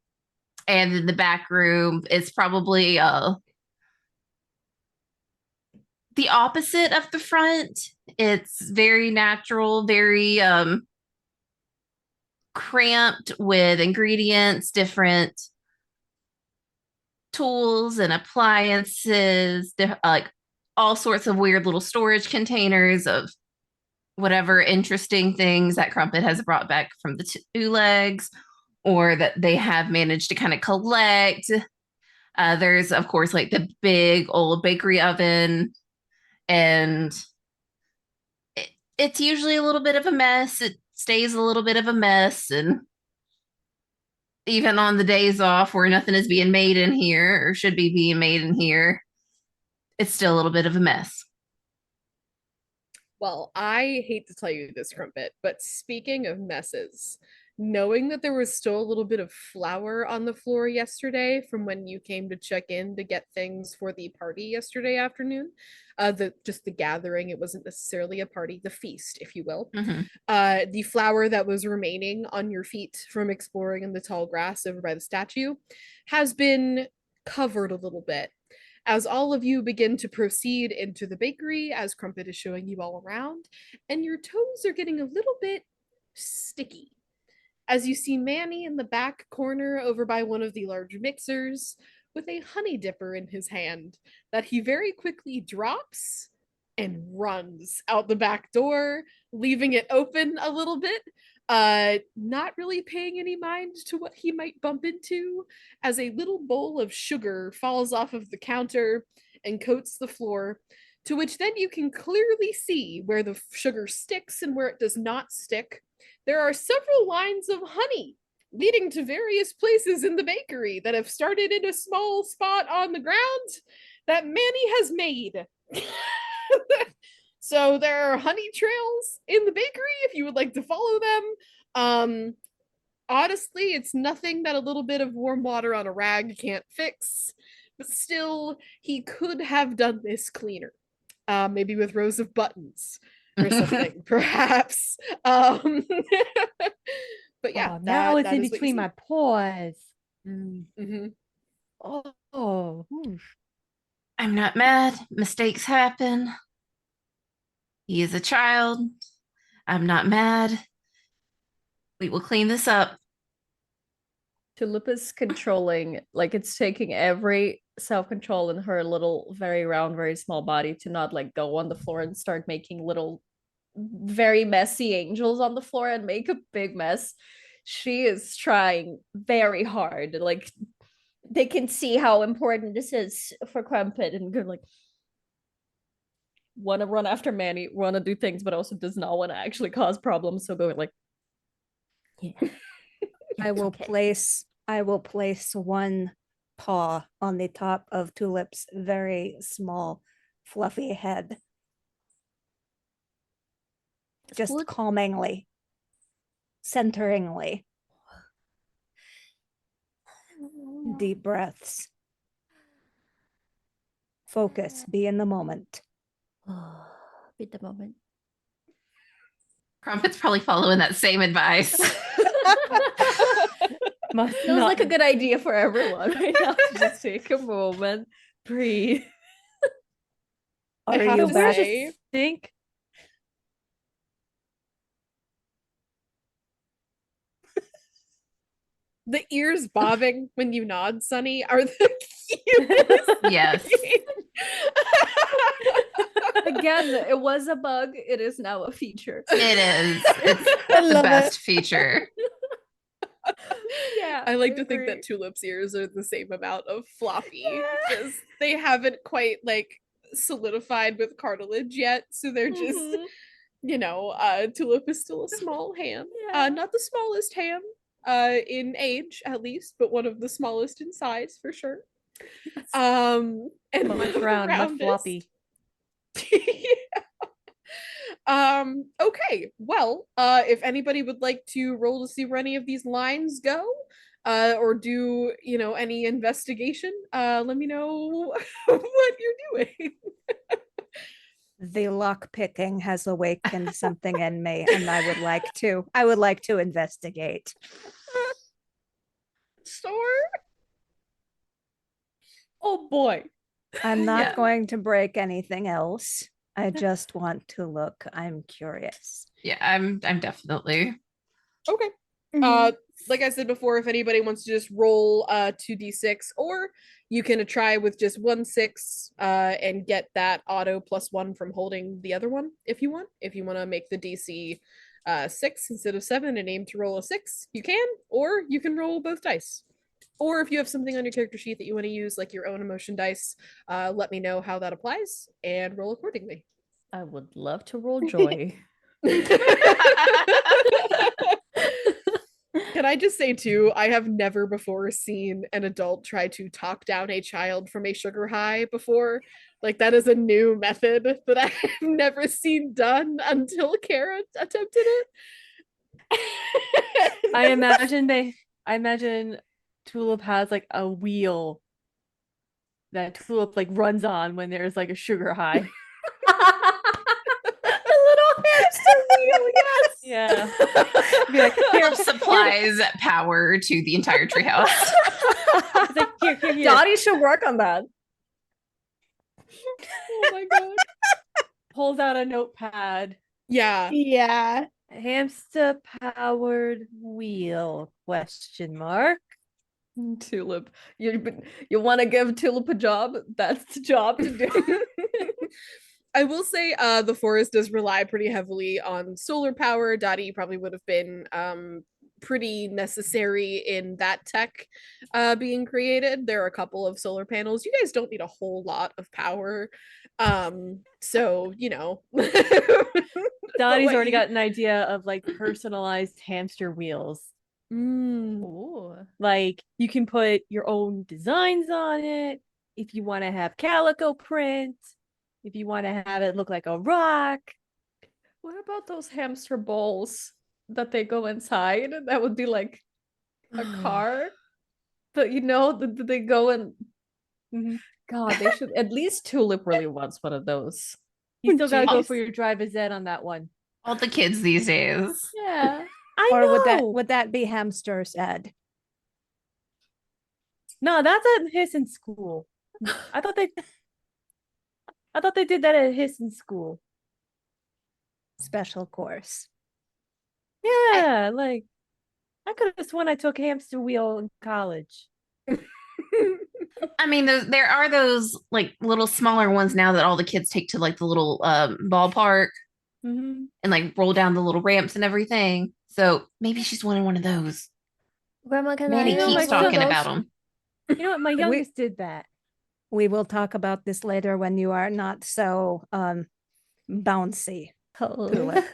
in the back room, it's probably the opposite of the front. It's very natural, very cramped with ingredients, different tools and appliances, like all sorts of weird little storage containers of whatever interesting things that Crumpet has brought back from the 2 legs or that they have managed to kind of collect. There's, of course, like the big old bakery oven, and it's usually a little bit of a mess. It stays a little bit of a mess, and even on the days off where nothing is being made in here or should be being made in here, it's still a little bit of a mess. Well, I hate to tell you this, Crumpet, but speaking of messes, knowing that there was still a little bit of flour on the floor yesterday from when you came to check in to get things for the party yesterday afternoon, the gathering, it wasn't necessarily a party, the feast, if you will. The flour that was remaining on your feet from exploring in the tall grass over by the statue has been covered a little bit. As all of you begin to proceed into the bakery, as Crumpet is showing you all around, and your toes are getting a little bit sticky. As you see Manny in the back corner over by one of the large mixers with a honey dipper in his hand that he very quickly drops and runs out the back door, leaving it open a little bit, not really paying any mind to what he might bump into, as a little bowl of sugar falls off of the counter and coats the floor, to which then you can clearly see where the sugar sticks and where it does not stick. There are several lines of honey leading to various places in the bakery that have started in a small spot on the ground that Manny has made. So there are honey trails in the bakery if you would like to follow them. Honestly, it's nothing that a little bit of warm water on a rag can't fix, but still, he could have done this cleaner. Maybe with rows of buttons or something, perhaps. But yeah, now it's that in is what you between see. my paws. Mm-hmm. Oh, oof. I'm not mad. Mistakes happen. He is a child. I'm not mad. We will clean this up. Tulipa's controlling, like it's taking every self-control in her little, very round, very small body to not like go on the floor and start making little very messy angels on the floor and make a big mess. She is trying very hard. Like they can see how important this is for Crumpet and good like want to run after Manny, want to do things, but also does not want to actually cause problems. So go like, yeah. I will place one paw on the top of Tulip's very small, fluffy head. Just Look. calmingly, centeringly. Deep breaths. Focus. Be in the moment. Beat the moment. Crumpet's probably following that same advice. Must Feels not like a good idea for everyone right now to just take a moment, breathe. Are have you to back? say- think. The ears bobbing when you nod, Sunny, are the cutest. Yes. thing. Again, it was a bug. It is now a feature. It is. It's I the love best feature. Yeah, I like to think agree. that Tulip's ears are the same amount of floppy. Just they haven't quite like solidified with cartilage yet, so they're just Mhm. Tulip is still a small hand. Yeah. Not the smallest hand in age at least, but one of the smallest in size for sure. And one Much of the round, much roundest. floppy. Okay, well, if anybody would like to roll to see where any of these lines go, or do any investigation, let me know what you're doing. The lock picking has awakened something in me, and I would like to investigate. Sure. Oh boy. I'm not Yeah. going to break anything else. I just want to look. I'm curious. Yeah, I'm definitely. Okay. Mhm. Like I said before, if anybody wants to just roll 2d6, or you can try with just 1 6 and get that auto +1 from holding the other one if you want. If you want to make the DC 6 instead of 7 and aim to roll a 6, you can, or you can roll both dice. Or if you have something on your character sheet that you want to use, like your own emotion dice, let me know how that applies and roll accordingly. I would love to roll joy. Can I just say too, I have never before seen an adult try to talk down a child from a sugar high before. Like that is a new method that I've never seen done until Kara attempted it. I imagine Tulip has like a wheel that Tulip like runs on when there's like a sugar high. A little hamster wheel, yes. Yeah. Be like, Tulip supplies power to the entire treehouse. it's like, here. Dottie should work on that. Oh my god. Pulls out a notepad. Yeah. Yeah. Hamster powered wheel? Question mark. Tulip. You want to give Tulip a job? That's the job to do. I will say the forest does rely pretty heavily on solar power. Dottie probably would have been pretty necessary in that tech being created. There are a couple of solar panels. You guys don't need a whole lot of power. So, Dottie's already got an idea of like personalized hamster wheels. Ooh. Like you can put your own designs on it if you want to have calico print, if you want to have it look like a rock. What about those hamster balls that they go inside? That would be like a car. But they go in. Mhm. God, they should at least Tulip really wants one of those. You still gotta go Jeez. for your driver's ed on that one. All the kids these days. Yeah. I Or know. would that be hamster's ed? No, that's at Hisson school. I thought they did that at Hisson school. Special course. Yeah, like I could have sworn I took hamster wheel in college. I mean, there are those like little smaller ones now that all the kids take to like the little ballpark. Mhm. and like roll down the little ramps and everything. So maybe she's wanting one of those. Grandma, can Manny I keeps one of talking those? about them. You know what? My youngest did that. We will talk about this later when you are not so bouncy. Oh, Tulip.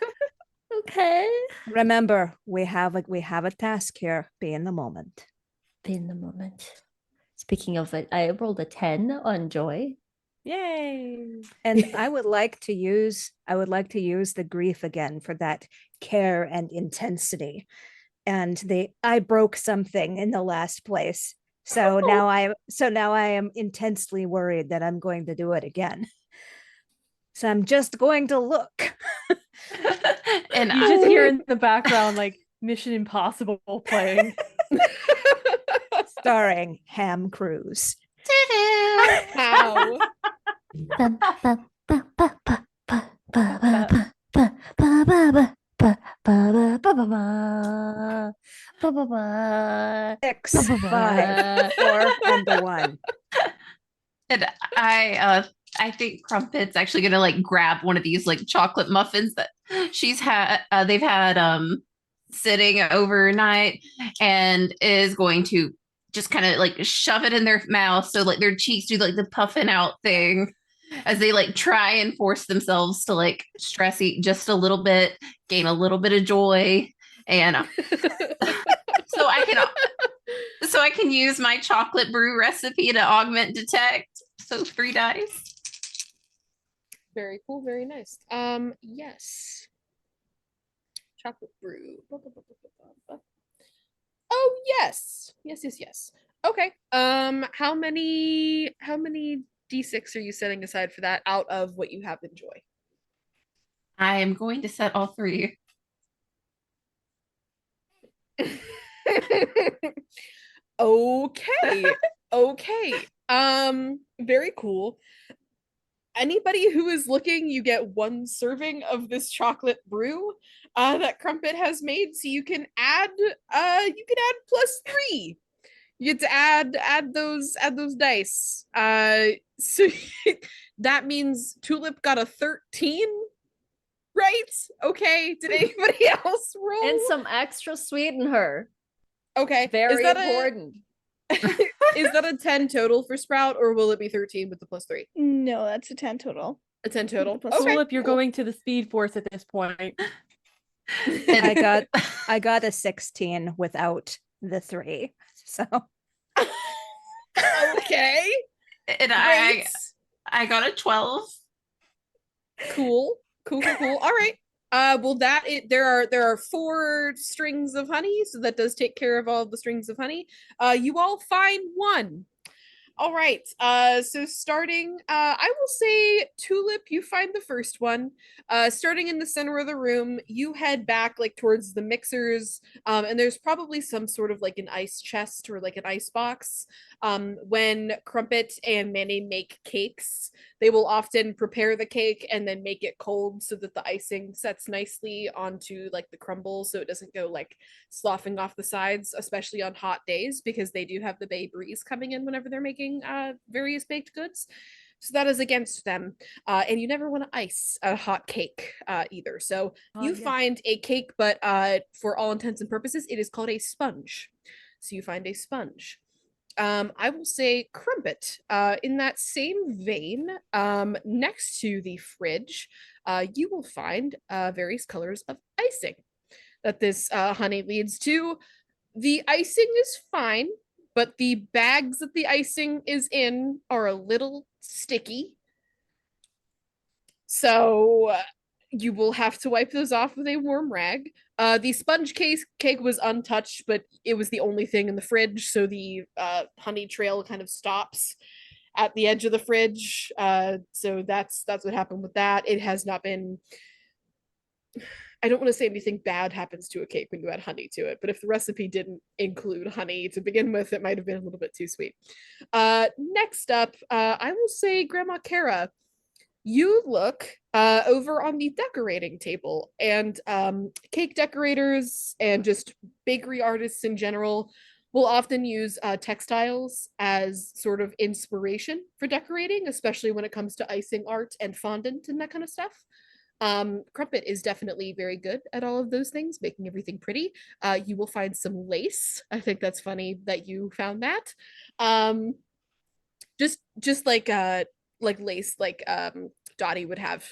okay. Remember, we have a task here. Be in the moment. Be in the moment. Speaking of it, I rolled a 10 on joy. Yay! And I would like to use the grief again for that care and intensity. And I broke something in the last place. So now I am intensely worried that I'm going to do it again. So I'm just going to look. And You just hear in the background like Mission Impossible playing. Starring Ham Cruise. How? Six, five, four, and the one. And I think Crumpet's actually gonna like grab one of these like chocolate muffins that they've had sitting overnight, and is going to just kind of like shove it in their mouth so like their cheeks do like the puffing out thing as they like try and force themselves to like stress eat just a little bit, gain a little bit of joy, and so I can use my chocolate brew recipe to augment detect. So 3 dice. Very cool, very nice. Yes. Chocolate brew. Oh yes. Yes. Okay. How many D6 are you setting aside for that out of what you have in joy? I am going to set all 3. Okay. Okay. Very cool. Anybody who is looking, you get 1 serving of this chocolate brew that Crumpet has made. So you can add +3. You get to add those dice. So that means Tulip got a 13, right? Okay. Did anybody else roll? And some extra sweet in her. Okay. Very important. Is that a 10 total for Sprout, or will it be 13 with the +3? No, that's a 10 total. A 10 total. Plus Okay. Tulip, you're cool. going to the Speed Force at this point. I got a 16 without the 3. So Okay. And Great. I got a 12. Cool. All right. Well, there are 4 strings of honey, so that does take care of all of the strings of honey. You all find 1. All right. So starting, I will say Tulip, you find the first one. Starting in the center of the room, you head back like towards the mixers, and there's probably some sort of like an ice chest or like an ice box. When Crumpet and Manny make cakes, they will often prepare the cake and then make it cold so that the icing sets nicely onto like the crumble, so it doesn't go like sloughing off the sides, especially on hot days, because they do have the bay breeze coming in whenever they're making various baked goods. So that is against them. And you never want to ice a hot cake either. So you find a cake, but for all intents and purposes, it is called a sponge. So you find a sponge. I will say Crumpet. In that same vein, next to the fridge, you will find various colors of icing that this honey leads to. The icing is fine, but the bags that the icing is in are a little sticky. So you will have to wipe those off with a warm rag. The sponge cake was untouched, but it was the only thing in the fridge, so the honey trail kind of stops at the edge of the fridge. So that's what happened with that. It has not been. I don't want to say anything bad happens to a cake when you add honey to it, but if the recipe didn't include honey to begin with, it might have been a little bit too sweet. Next up, I will say Grandma Kara. You look over on the decorating table, and cake decorators and just bakery artists in general will often use textiles as sort of inspiration for decorating, especially when it comes to icing art and fondant and that kind of stuff. Crumpet is definitely very good at all of those things, making everything pretty. You will find some lace. I think that's funny that you found that. Um, just like lace Dottie would have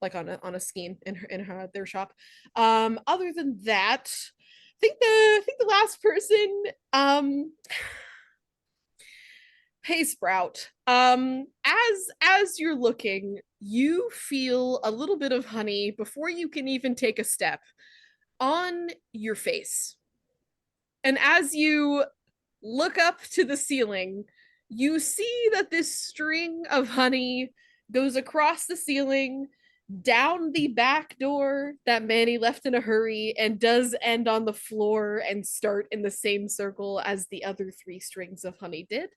on a skein in her their shop. Other than that, I think the last person, hey Sprout. As you're looking, you feel a little bit of honey before you can even take a step on your face. And as you look up to the ceiling, you see that this string of honey goes across the ceiling, down the back door that Manny left in a hurry, and does end on the floor and start in the same circle as the other 3 strings of honey did.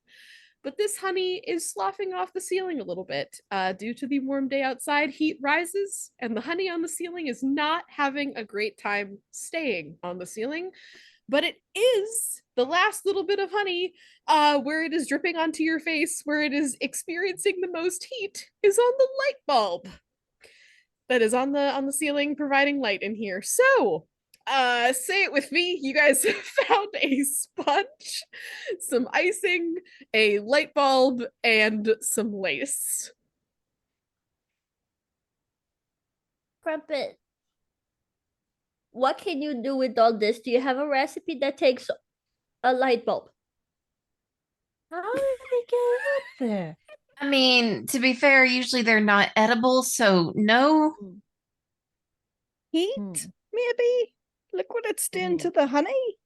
But this honey is sloughing off the ceiling a little bit. Due to the warm day outside, heat rises, and the honey on the ceiling is not having a great time staying on the ceiling. But it is the last little bit of honey, where it is dripping onto your face, where it is experiencing the most heat, is on the light bulb that is on the ceiling, providing light in here. So, say it with me. You guys have found a sponge, some icing, a light bulb, and some lace. Crumpet, what can you do with all this? Do you have a recipe that takes a light bulb? How did they get up there? I mean, to be fair, usually they're not edible, so no. Heat, Hmm. maybe? Look what it's doing to the honey.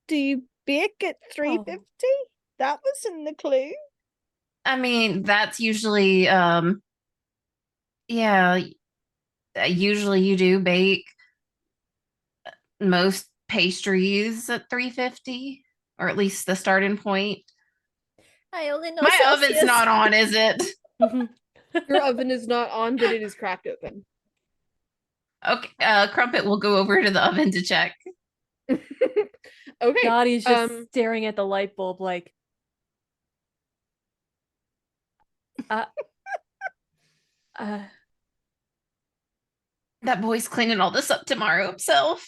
Do you bake at 350? That was in the clue. I mean, that's usually yeah, usually you do bake most pastries at 350, or at least the starting point. I only know My Celsius. oven's not on, is it? Your oven is not on, but it is cracked open. Okay, Crumpet will go over to the oven to check. Okay. Dottie's just staring at the light bulb like, That boy's cleaning all this up tomorrow himself.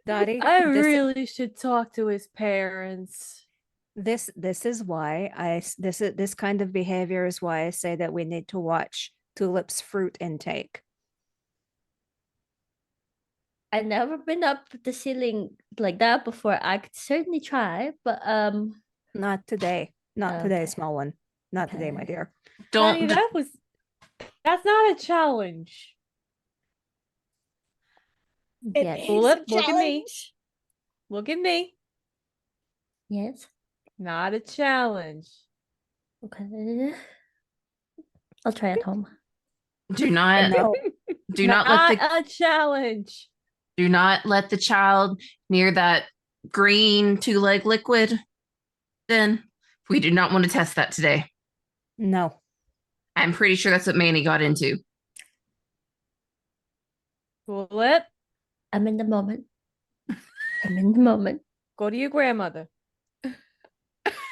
Dottie, I this, really should talk to his parents. this is why this kind of behavior is why I say that we need to watch Tulip's fruit intake. I've never been up the ceiling like that before. I could certainly try, but Not today. Not today, Okay. small one. Not today, my Okay. dear. Honey, Don't that's not a challenge. It Yes. is Tulip, a look at me. challenge. Look at me. Yes. Not a challenge. Okay. I'll try at home. do not No. do not let the a challenge. do not let the child near that green 2-leg liquid. Then we do not want to test that today. No. I'm pretty sure that's what Manny got into. Tulip, I'm in the moment. I'm in the moment. go to your grandmother. A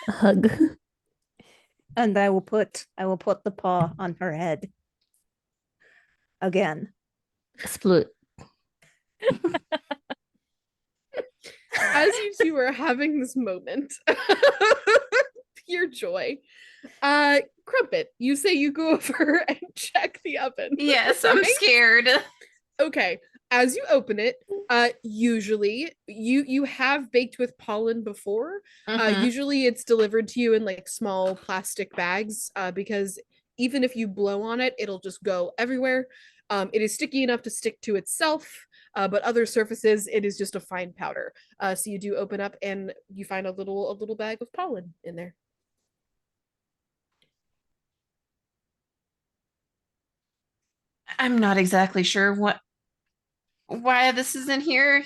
hug. And I will put the paw on her head. Again. Split. As you two are having this moment, pure joy. Crumpet, you say you go over and check the oven. Yes, I'm right? scared. Okay. As you open it, usually you have baked with pollen before. Mhm. Usually it's delivered to you in like small plastic bags, because even if you blow on it, it'll just go everywhere. It is sticky enough to stick to itself, but other surfaces, it is just a fine powder. So you do open up and you find a little bag of pollen in there. I'm not exactly sure why this is in here,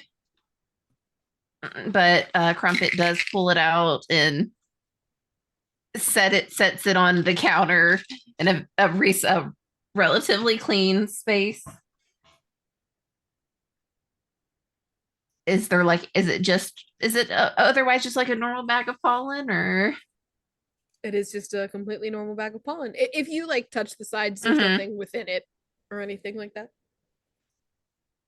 but Crumpet does pull it out and sets it on the counter in a relatively clean space. Is it otherwise just like a normal bag of pollen, or It is just a completely normal bag of pollen. If you like touch the sides, there's Mhm. nothing within it or anything like that.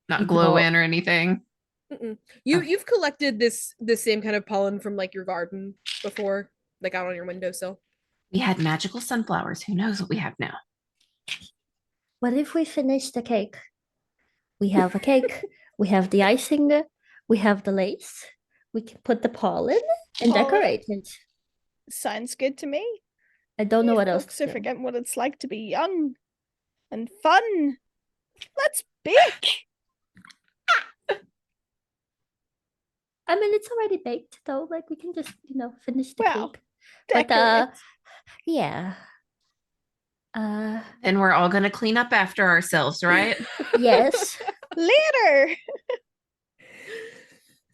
Not glow in or anything. Mm-mm. Okay. You've collected this same kind of pollen from like your garden before, like out on your windowsill. We had magical sunflowers. Who knows what we have now? What if we finish the cake? We have a cake, we have the icing, we have the lace. We can put the pollen and Oh. decorate it. Sounds good to me. I don't know You what else folks to are do. forgetting what it's like to be young and fun. Let's bake. I mean, it's already baked though. Like we can just, finish the Well, cake. But decorate. yeah. And we're all gonna clean up after ourselves, right? Yes. Later.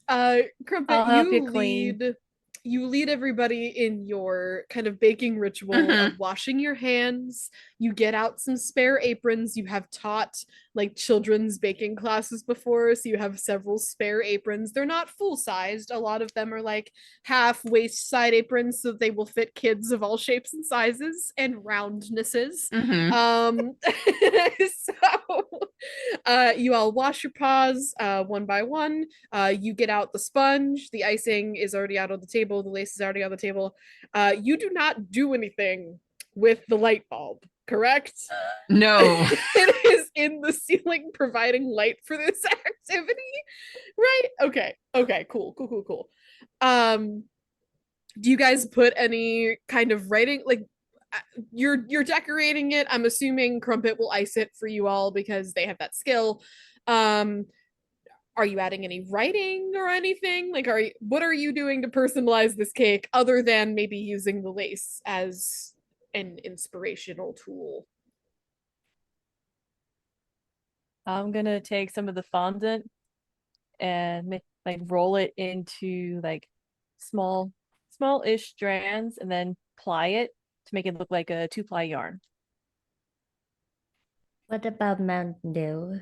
Crumpet, I'll help you clean. You lead everybody in your kind of baking ritual of washing your hands. You get out some spare aprons. You have taught like children's baking classes before, so you have several spare aprons. They're not full-sized. A lot of them are like half waist side aprons, so they will fit kids of all shapes and sizes and roundnesses. So you all wash your paws one by one. You get out the sponge. The icing is already out on the table. The lace is already on the table. You do not do anything with the light bulb, correct? No. It is in the ceiling providing light for this activity, right? Okay, cool. Do you guys put any kind of writing, like you're decorating it? I'm assuming Crumpet will ice it for you all because they have that skill. Are you adding any writing or anything? Like, what are you doing to personalize this cake other than maybe using the lace as an inspirational tool? I'm gonna take some of the fondant and roll it into like small-ish strands and then ply it to make it look like a 2-ply yarn. What about Mountain Dew?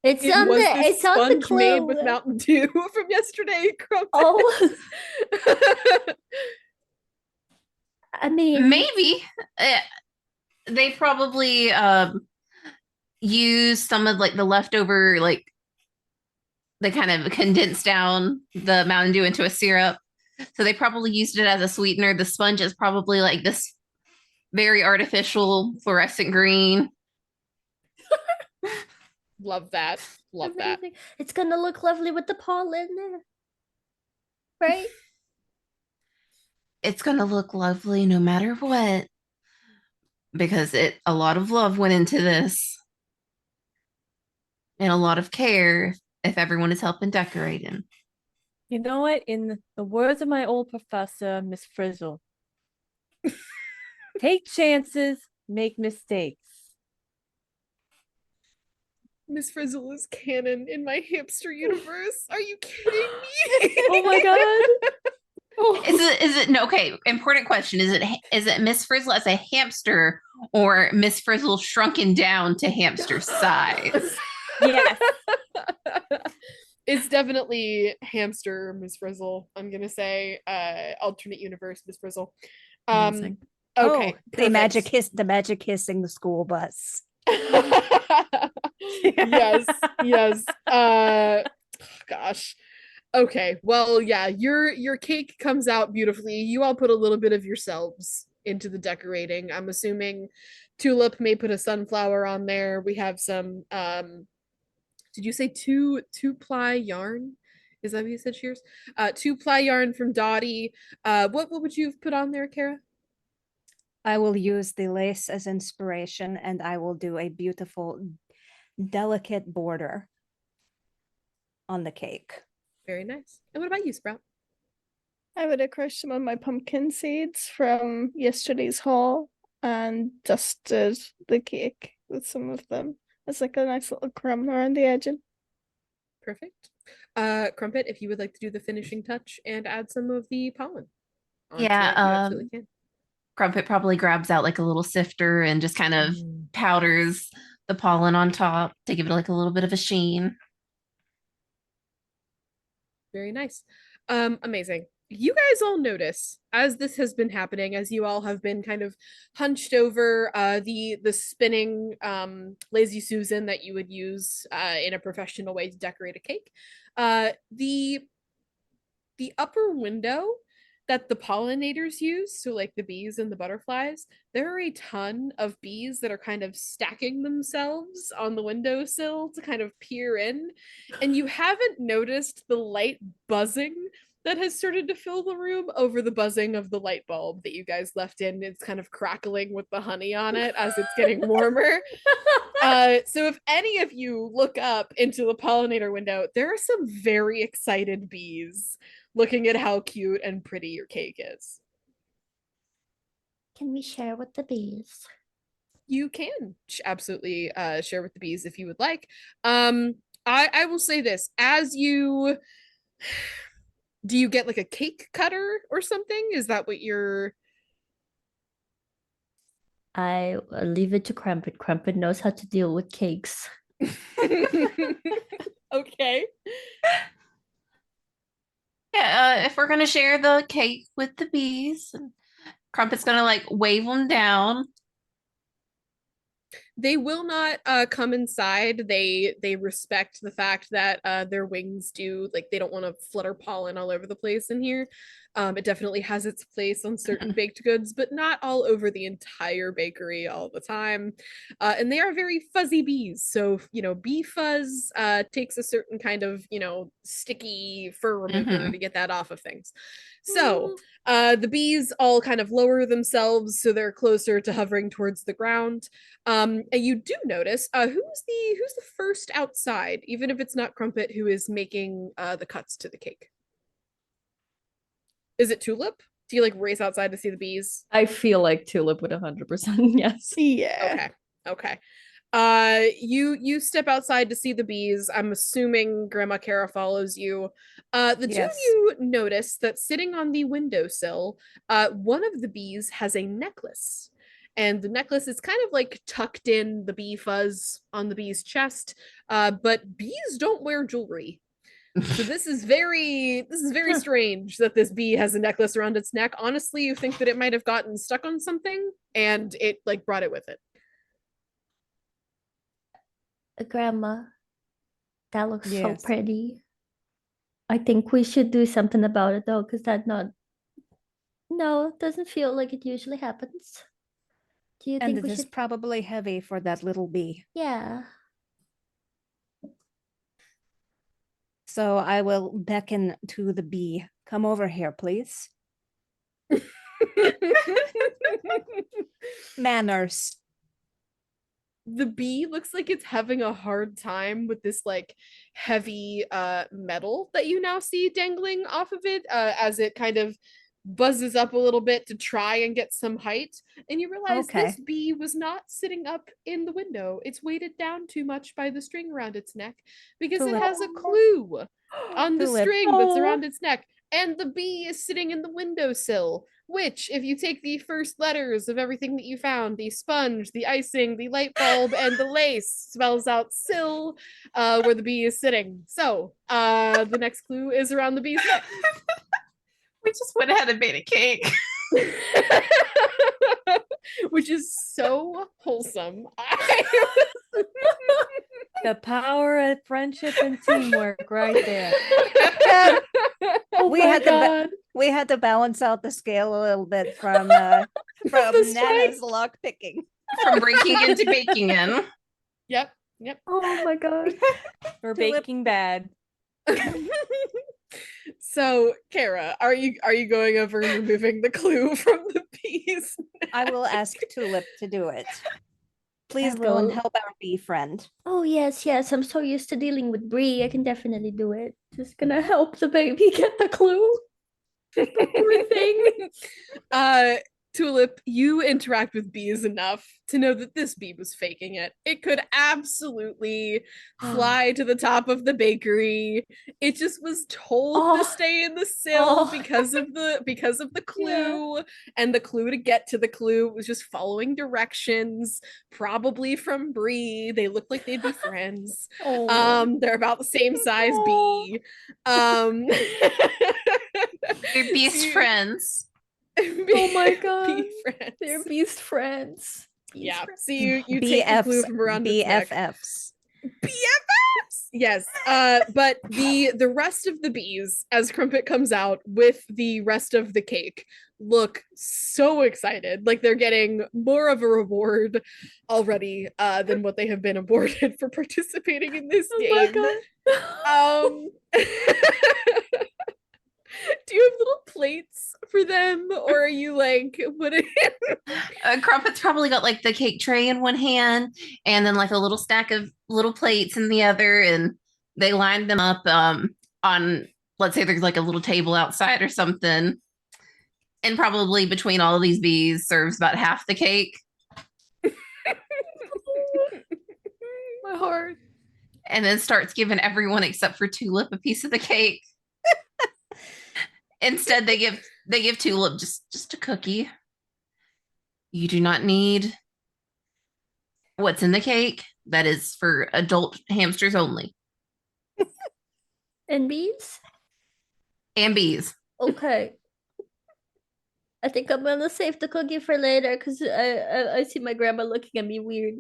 It's It on was the this it's on the sponge made with clue. Mountain Dew from yesterday, Crumpet. Oh, I mean, Maybe. They probably use some of like the leftover, like they kind of condensed down the Mountain Dew into a syrup. So they probably used it as a sweetener. The sponge is probably like this very artificial fluorescent green. Love that. Love that. amazing. It's gonna look lovely with the pollen, right? It's gonna look lovely no matter what. Because a lot of love went into this. And a lot of care if everyone is helping decorating. You know what? In the words of my old professor, Miss Frizzle, take chances, make mistakes. Miss Frizzle is canon in my hamster universe. Are you kidding me? Oh my god. Oh. Is it no, okay, important question. Is it Miss Frizzle as a hamster or Miss Frizzle shrunken down to hamster size? Yes. It's definitely hamster Miss Frizzle. I'm gonna say alternate universe Miss Frizzle. Amazing. Okay. The magic kissing the school bus. Yes. Gosh. Okay. Well, yeah, your cake comes out beautifully. You all put a little bit of yourselves into the decorating. I'm assuming Tulip may put a sunflower on there. We have some did you say two-ply yarn? Is that what you said, Shears? 2-ply yarn from Dottie. What would you have put on there, Kara? I will use the lace as inspiration and I will do a beautiful, delicate border on the cake. Very nice. And what about you, Sprout? I would have crushed some of my pumpkin seeds from yesterday's haul and dusted the cake with some of them. It's like a nice little crumb around the edging. Perfect. Crumpet, if you would like to do the finishing touch and add some of the pollen. Yeah, you absolutely can. Crumpet probably grabs out like a little sifter and just kind of powders the pollen on top to give it like a little bit of a sheen. Very nice. Amazing. you guys all notice as this has been happening, as you all have been kind of hunched over the spinning lazy Susan that you would use in a professional way to decorate a cake. The upper window that the pollinators use, so like the bees and the butterflies, there are a ton of bees that are kind of stacking themselves on the windowsill to kind of peer in. And you haven't noticed the light buzzing that has started to fill the room over the buzzing of the light bulb that you guys left in. It's kind of crackling with the honey on it as it's getting warmer. So if any of you look up into the pollinator window, there are some very excited bees looking at how cute and pretty your cake is. Can we share with the bees? You can absolutely share with the bees if you would like. I will say this, as you do, you get like a cake cutter or something? Is that what you're I leave it to Crumpet. Crumpet knows how to deal with cakes. okay? Yeah, if we're gonna share the cake with the bees, Crumpet's gonna like wave them down. They will not come inside. They respect the fact that their wings do, like, they don't want to flutter pollen all over the place in here. It definitely has its place on certain baked goods, but not all over the entire bakery all the time. And they are very fuzzy bees. So, bee fuzz takes a certain kind of, sticky fur remover to get that off of things. So the bees all kind of lower themselves so they're closer to hovering towards the ground. And you do notice who's the first outside, even if it's not Crumpet who is making the cuts to the cake. Is it Tulip? Do you like race outside to see the bees? I feel like Tulip would 100% yes. Yeah. Okay. You step outside to see the bees. I'm assuming Grandma Kara follows you. The two of Yes. you notice that sitting on the windowsill, one of the bees has a necklace. And the necklace is kind of like tucked in the bee fuzz on the bee's chest. But bees don't wear jewelry. So this is very strange that this bee has a necklace around its neck. Honestly, you think that it might have gotten stuck on something and it like brought it with it. Grandma, that looks so Yes. pretty. I think we should do something about it though, because no, it doesn't feel like it usually happens. Do you And think it we is should? probably heavy for that little bee. Yeah. So I will beckon to the bee. Come over here, please. Manners. The bee looks like it's having a hard time with this like heavy metal that you now see dangling off of it as it kind of buzzes up a little bit to try and get some height, and you realize this Okay. bee was not sitting up in the window. It's weighted down too much by the string around its neck because it Tulip. has a clue on the Tulip. string that's around its neck, and the bee is sitting in the windowsill, which, if you take the first letters of everything that you found, the sponge, the icing, the light bulb, and the lace, spells out sill, where the bee is sitting. So the next clue is around the bee's neck. We just went ahead and made a cake. Which is so wholesome. The power of friendship and teamwork right there. Oh we my had god. we had to balance out the scale a little bit from Nana's strength. lock picking. From breaking into baking in. Yep. Oh my god. For Tulip. Baking Bad. So, Kara, are you going over and removing the clue from the piece? I will ask Tulip to do it. Please go and will. help our bee friend. Oh yes, yes. I'm so used to dealing with Bree. I can definitely do it. Just gonna help the baby get the clue. Poor thing. Tulip, you interact with bees enough to know that this bee was faking it. It could absolutely fly to the top of the bakery. It just was told to stay in the sill because of the clue, and the clue to get to the clue was just following directions, probably from Bree. They look like they'd be friends. They're about the same size bee. They're beast friends. Oh my god. Bee friends. They're beast friends. Yeah. So you take the clue from around its neck. BFFs. BFFs. Yes. But the rest of the bees, as Crumpet comes out with the rest of the cake, look so excited. Like they're getting more of a reward already than what they have been awarded for participating in this game. Oh my god. Do you have little plates for them, or are you like what? Crumpet's probably got like the cake tray in one hand and then like a little stack of little plates in the other, and they lined them up on, let's say there's like a little table outside or something, and probably between all of these bees serves about half the cake. My heart. And then starts giving everyone except for Tulip a piece of the cake. Instead, they give Tulip just a cookie. You do not need what's in the cake. That is for adult hamsters only. And bees? And bees. Okay. I think I'm gonna save the cookie for later because I see my grandma looking at me weird.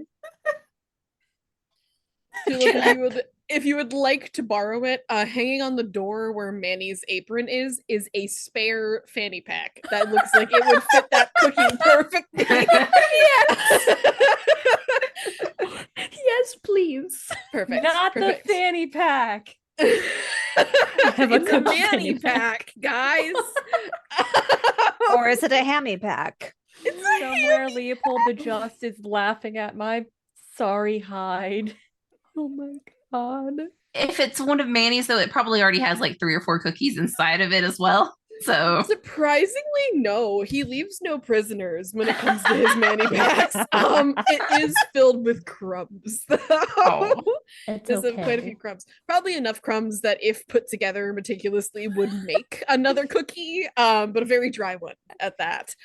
Tulip, if you would like to borrow it, hanging on the door where Manny's apron is a spare fanny pack that looks like it would fit that cookie perfectly. Yes, please. Perfect. Not perfect. the fanny pack. Have a It's a cookie fanny fanny pack, guys. Or is it a hammy pack? Somewhere Leopold the Just is laughing at my sorry hide. Oh my god. If it's one of Manny's, though, it probably already has like 3 or 4 cookies inside of it as well. So surprisingly, no. He leaves no prisoners when it comes to his Manny packs. It is filled with crumbs. Oh. It's There's okay. quite a few crumbs. Probably enough crumbs that, if put together meticulously, would make another cookie. But a very dry one at that.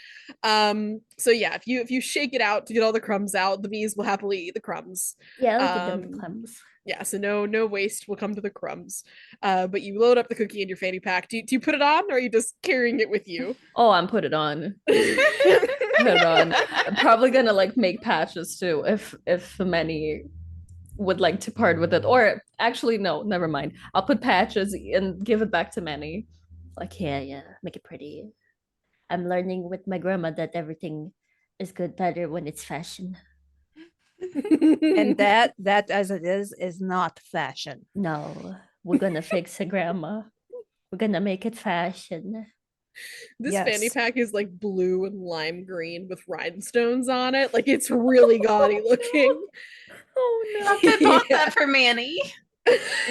So yeah, if you shake it out to get all the crumbs out, the bees will happily eat the crumbs. Yeah, I'll give them the crumbs. Yeah, so no waste will come to the crumbs. But you load up the cookie in your fanny pack. Do you put it on, or are you just carrying it with you? Oh, I'm put it on. Put it on. I'm probably gonna like make patches too if many would like to part with it. Or actually, no, never mind. I'll put patches and give it back to Manny. Like, yeah, make it pretty. I'm learning with my grandma that everything is good better when it's fashion. And that as it is not fashion. No, we're gonna fix it, grandma. We're gonna make it fashion. This Yes. fanny pack is like blue and lime green with rhinestones on it. Like, it's really gaudy looking. Oh no. I bought that for Manny.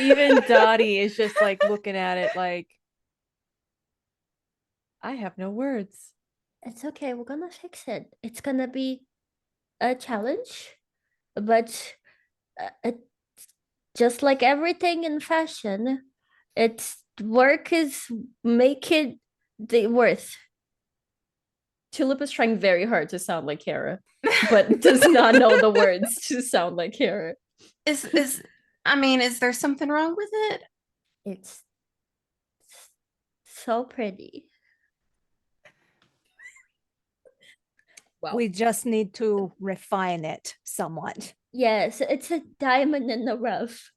Even Dottie is just like looking at it like, I have no words. It's okay, we're gonna fix it. It's gonna be a challenge, but just like everything in fashion, its work is make it the worth. Tulip is trying very hard to sound like Kara, but does not know the words to sound like Kara. Is there something wrong with it? It's so pretty. Well, We just need to refine it somewhat. Yes, it's a diamond in the rough.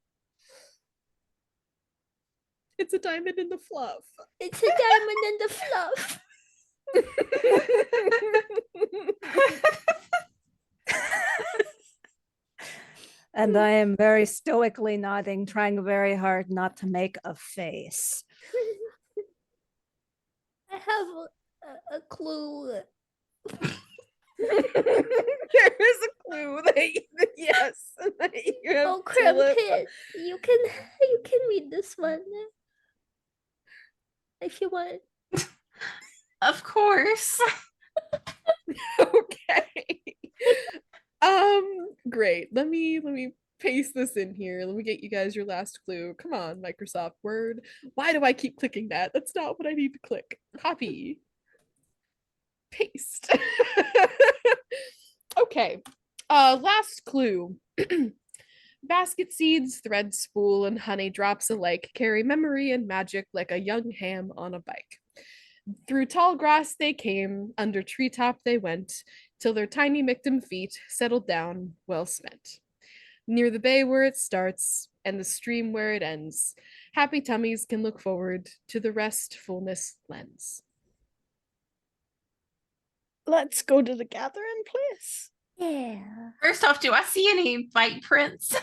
it's a diamond in the fluff. It's a diamond in the fluff. And I am very stoically nodding, trying very hard not to make a face. I have a clue. There is a clue that yes, that you have Oh, Tulip. Crumpet, you can read this one if you want. Of course. Okay. Great. Let me paste this in here. Let me get you guys your last clue. Come on, Microsoft Word. Why do I keep clicking that? That's not what I need to click. Copy. Paste. Okay. Last clue. Basket seeds, thread spool, and honey drops alike carry memory and magic like a young ham on a bike. Through tall grass they came, under treetop they went, till their tiny Michtim feet settled down, well spent. Near the bay where it starts, and the stream where it ends, happy tummies can look forward to the restfulness lens. Let's go to the gathering place. Yeah. First off, do I see any bite prints?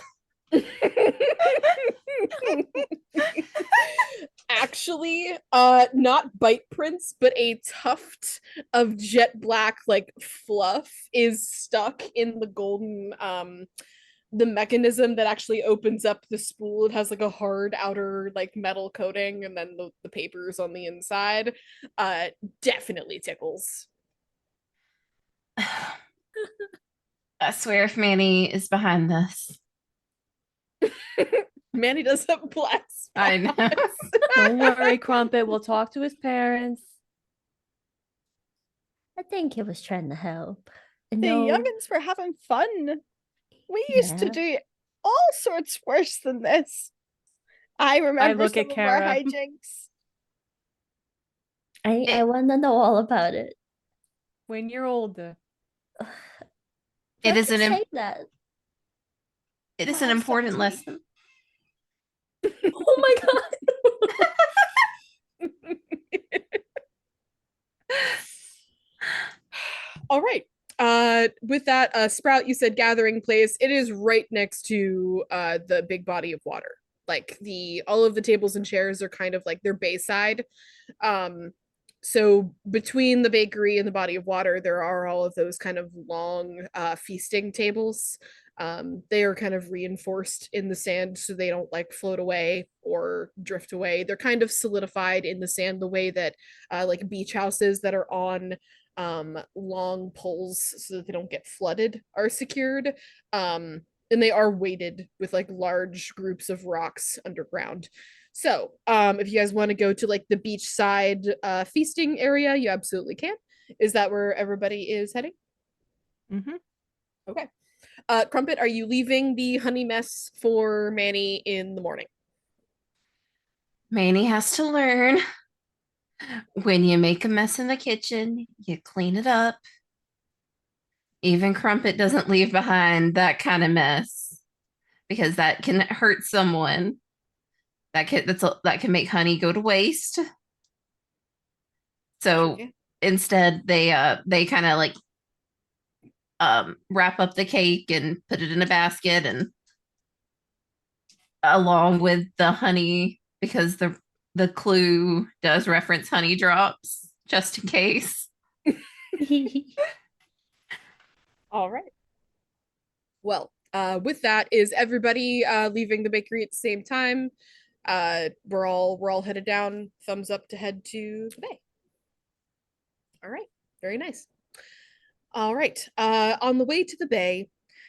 Actually, not bite prints, but a tuft of jet black like fluff is stuck in the golden the mechanism that actually opens up the spool. It has like a hard outer like metal coating, and then the papers on the inside. Definitely tickles. I swear if Manny is behind this. Manny does have black spots. I know. Don't worry, Crumpet. We'll talk to his parents. I think he was trying to help. The No, youngins were having fun. We used to Yeah. do all sorts worse than this. I remember look some at of our Kara. hijinks. I want to know all about it. When you're older. It Don't is you an say that. it is an important lesson. Oh my god. All right. With that, Sprout, you said gathering place. It is right next to the big body of water. Like all of the tables and chairs are kind of like they're bayside. Um, so between the bakery and the body of water, there are all of those kind of long feasting tables. They are kind of reinforced in the sand so they don't like float away or drift away. They're kind of solidified in the sand the way that like beach houses that are on long poles so that they don't get flooded are secured. And they are weighted with like large groups of rocks underground. So if you guys want to go to like the beachside feasting area, you absolutely can. Is that where everybody is heading? Mm-hmm. Okay. Crumpet, are you leaving the honey mess for Manny in the morning? Manny has to learn when you make a mess in the kitchen, you clean it up. Even Crumpet doesn't leave behind that kind of mess because that can hurt someone. That can make honey go to waste. So Okay. instead, they kind of like wrap up the cake and put it in a basket and along with the honey because the clue does reference honey drops just in case. All right. Well, with that, is everybody leaving the bakery at the same time? We're all headed down. Thumbs up to head to the bay. All right. Very nice. All right. On the way to the bay,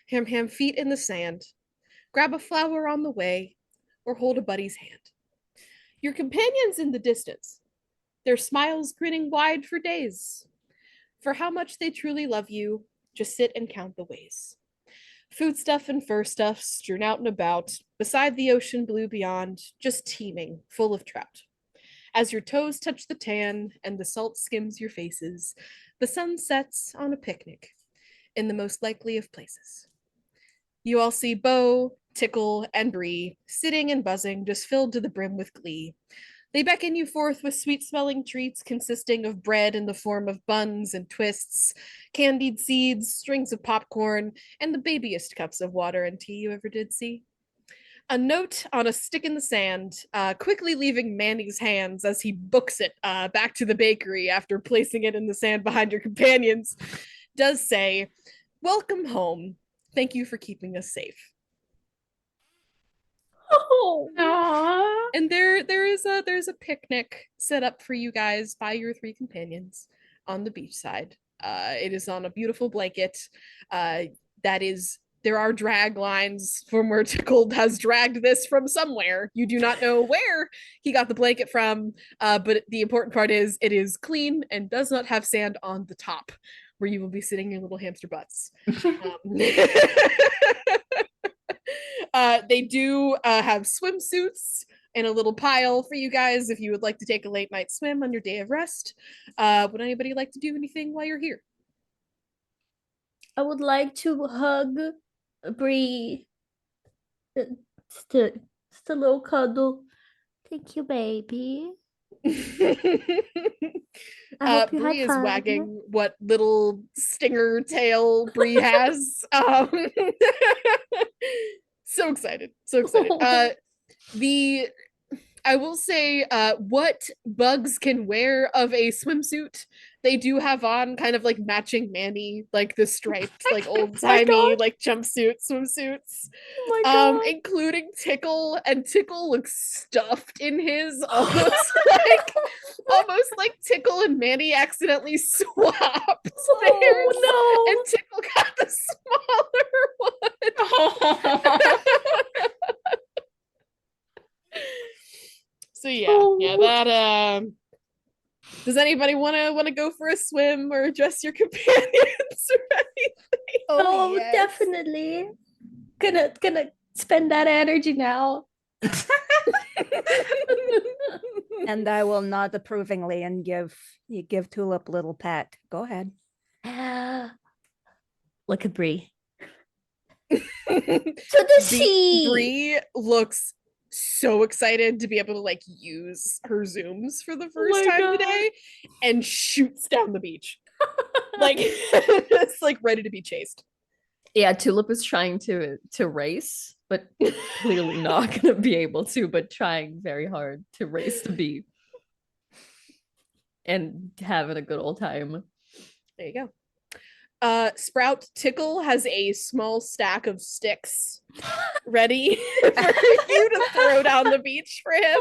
ham feet in the sand. Grab a flower on the way, or hold a buddy's hand. Your companions in the distance, their smiles grinning wide for days. For how much they truly love you, just sit and count the ways. Foodstuff and fur stuff strewn out and about, beside the ocean blue beyond, just teeming, full of trout. As your toes touch the tan and the salt skims your faces, the sun sets on a picnic in the most likely of places. You all see Bo, Tickle, and Bree sitting and buzzing, just filled to the brim with glee. They beckon you forth with sweet smelling treats consisting of bread in the form of buns and twists, candied seeds, strings of popcorn, and the babiest cups of water and tea you ever did see. A note on a stick in the sand, quickly leaving Manny's hands as he books it back to the bakery after placing it in the sand behind your companions, does say, "Welcome home. Thank you for keeping us safe." Oh. Aww. And there's a picnic set up for you guys by your three companions on the beachside. It is on a beautiful blanket. There are drag lines from where Tickle has dragged this from somewhere. You do not know where he got the blanket from, but the important part is it is clean and does not have sand on the top, where you will be sitting in little hamster butts. They do have swimsuits in a little pile for you guys if you would like to take a late night swim on your day of rest. Would anybody like to do anything while you're here? I would like to hug Bree. Just a little cuddle. Thank you, baby. I hope you Bree had is fun. wagging what little stinger tail Bree has. So excited. I will say what bugs can wear of a swimsuit. They do have on kind of like matching Manny, like the striped, like old timey, like jumpsuit swimsuits. Oh my god. Including Tickle, and Tickle looks stuffed in his almost like Tickle and Manny accidentally swapped theirs. Oh no. And Tickle got the smaller one. So yeah, that does anybody wanna go for a swim or address your companions or anything? Oh, yes. definitely. Gonna spend that energy now. And I will nod approvingly and give Tulip a little pat. Go ahead. Look at Bree. To the sea. Bree looks so excited to be able to like use her zooms for the first time today and shoots down the beach. Like it's like ready to be chased. Yeah, Tulip is trying to race, but clearly not gonna be able to, but trying very hard to race to beat. And having a good old time. There you go. Sprout Tickle has a small stack of sticks ready for you to throw down the beach for him.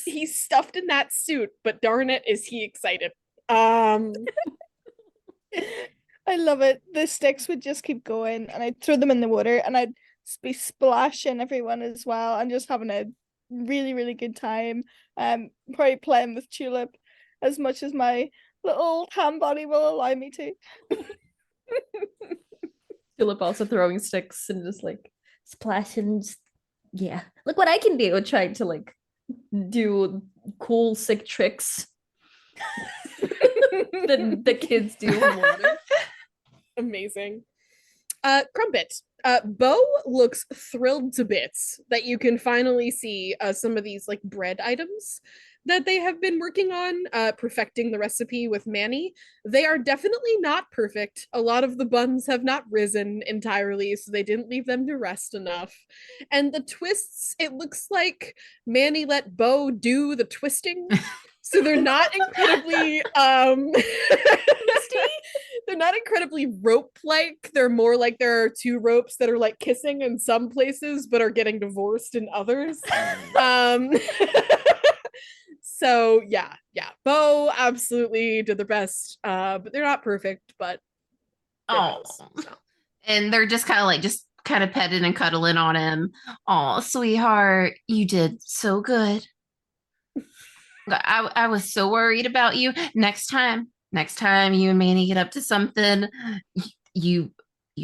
He's stuffed in that suit, but darn it, is he excited. I love it. The sticks would just keep going, and I'd throw them in the water, and I'd be splashing everyone as well, and just having a really, really good time. Probably playing with Tulip as much as my little hand body will allow me to. Tulip also throwing sticks and just like splashing. Yeah, look what I can do. Trying to like do cool, sick tricks that the kids do in water. Amazing. Crumpet. Bo looks thrilled to bits that you can finally see some of these like bread items that they have been working on, perfecting the recipe with Manny. They are definitely not perfect. A lot of the buns have not risen entirely, so they didn't leave them to rest enough. And the twists, it looks like Manny let Bo do the twisting. So they're not incredibly they're not incredibly rope-like. They're more like there are two ropes that are like kissing in some places but are getting divorced in others. So yeah. Bo absolutely did their best, but they're not perfect, but and they're just kind of petting and cuddling on him. Oh, sweetheart, you did so good. I was so worried about you. Next time you and Manny get up to something, you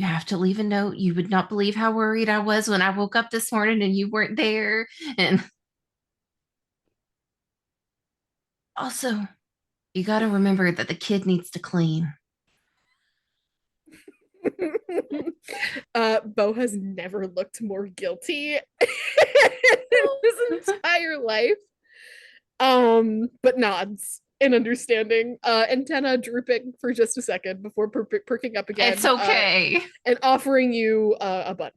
have to leave a note. You would not believe how worried I was when I woke up this morning and you weren't there. And also, you got to remember that the kid needs to clean. Bo has never looked more guilty in his entire life. But nods in understanding, antenna drooping for just a second before perking up again. It's okay. And offering you a bun.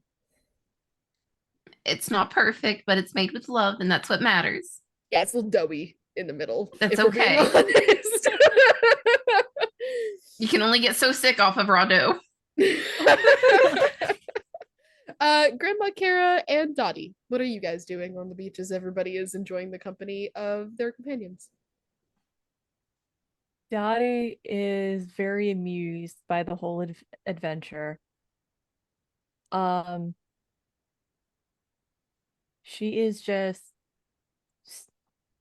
It's not perfect, but it's made with love, and that's what matters. Yeah, it's a little doughy in the middle. That's okay. You can only get so sick off of raw dough. Grandma Kara and Dottie, what are you guys doing on the beach as everybody is enjoying the company of their companions? Dottie is very amused by the whole adventure. Um, she is just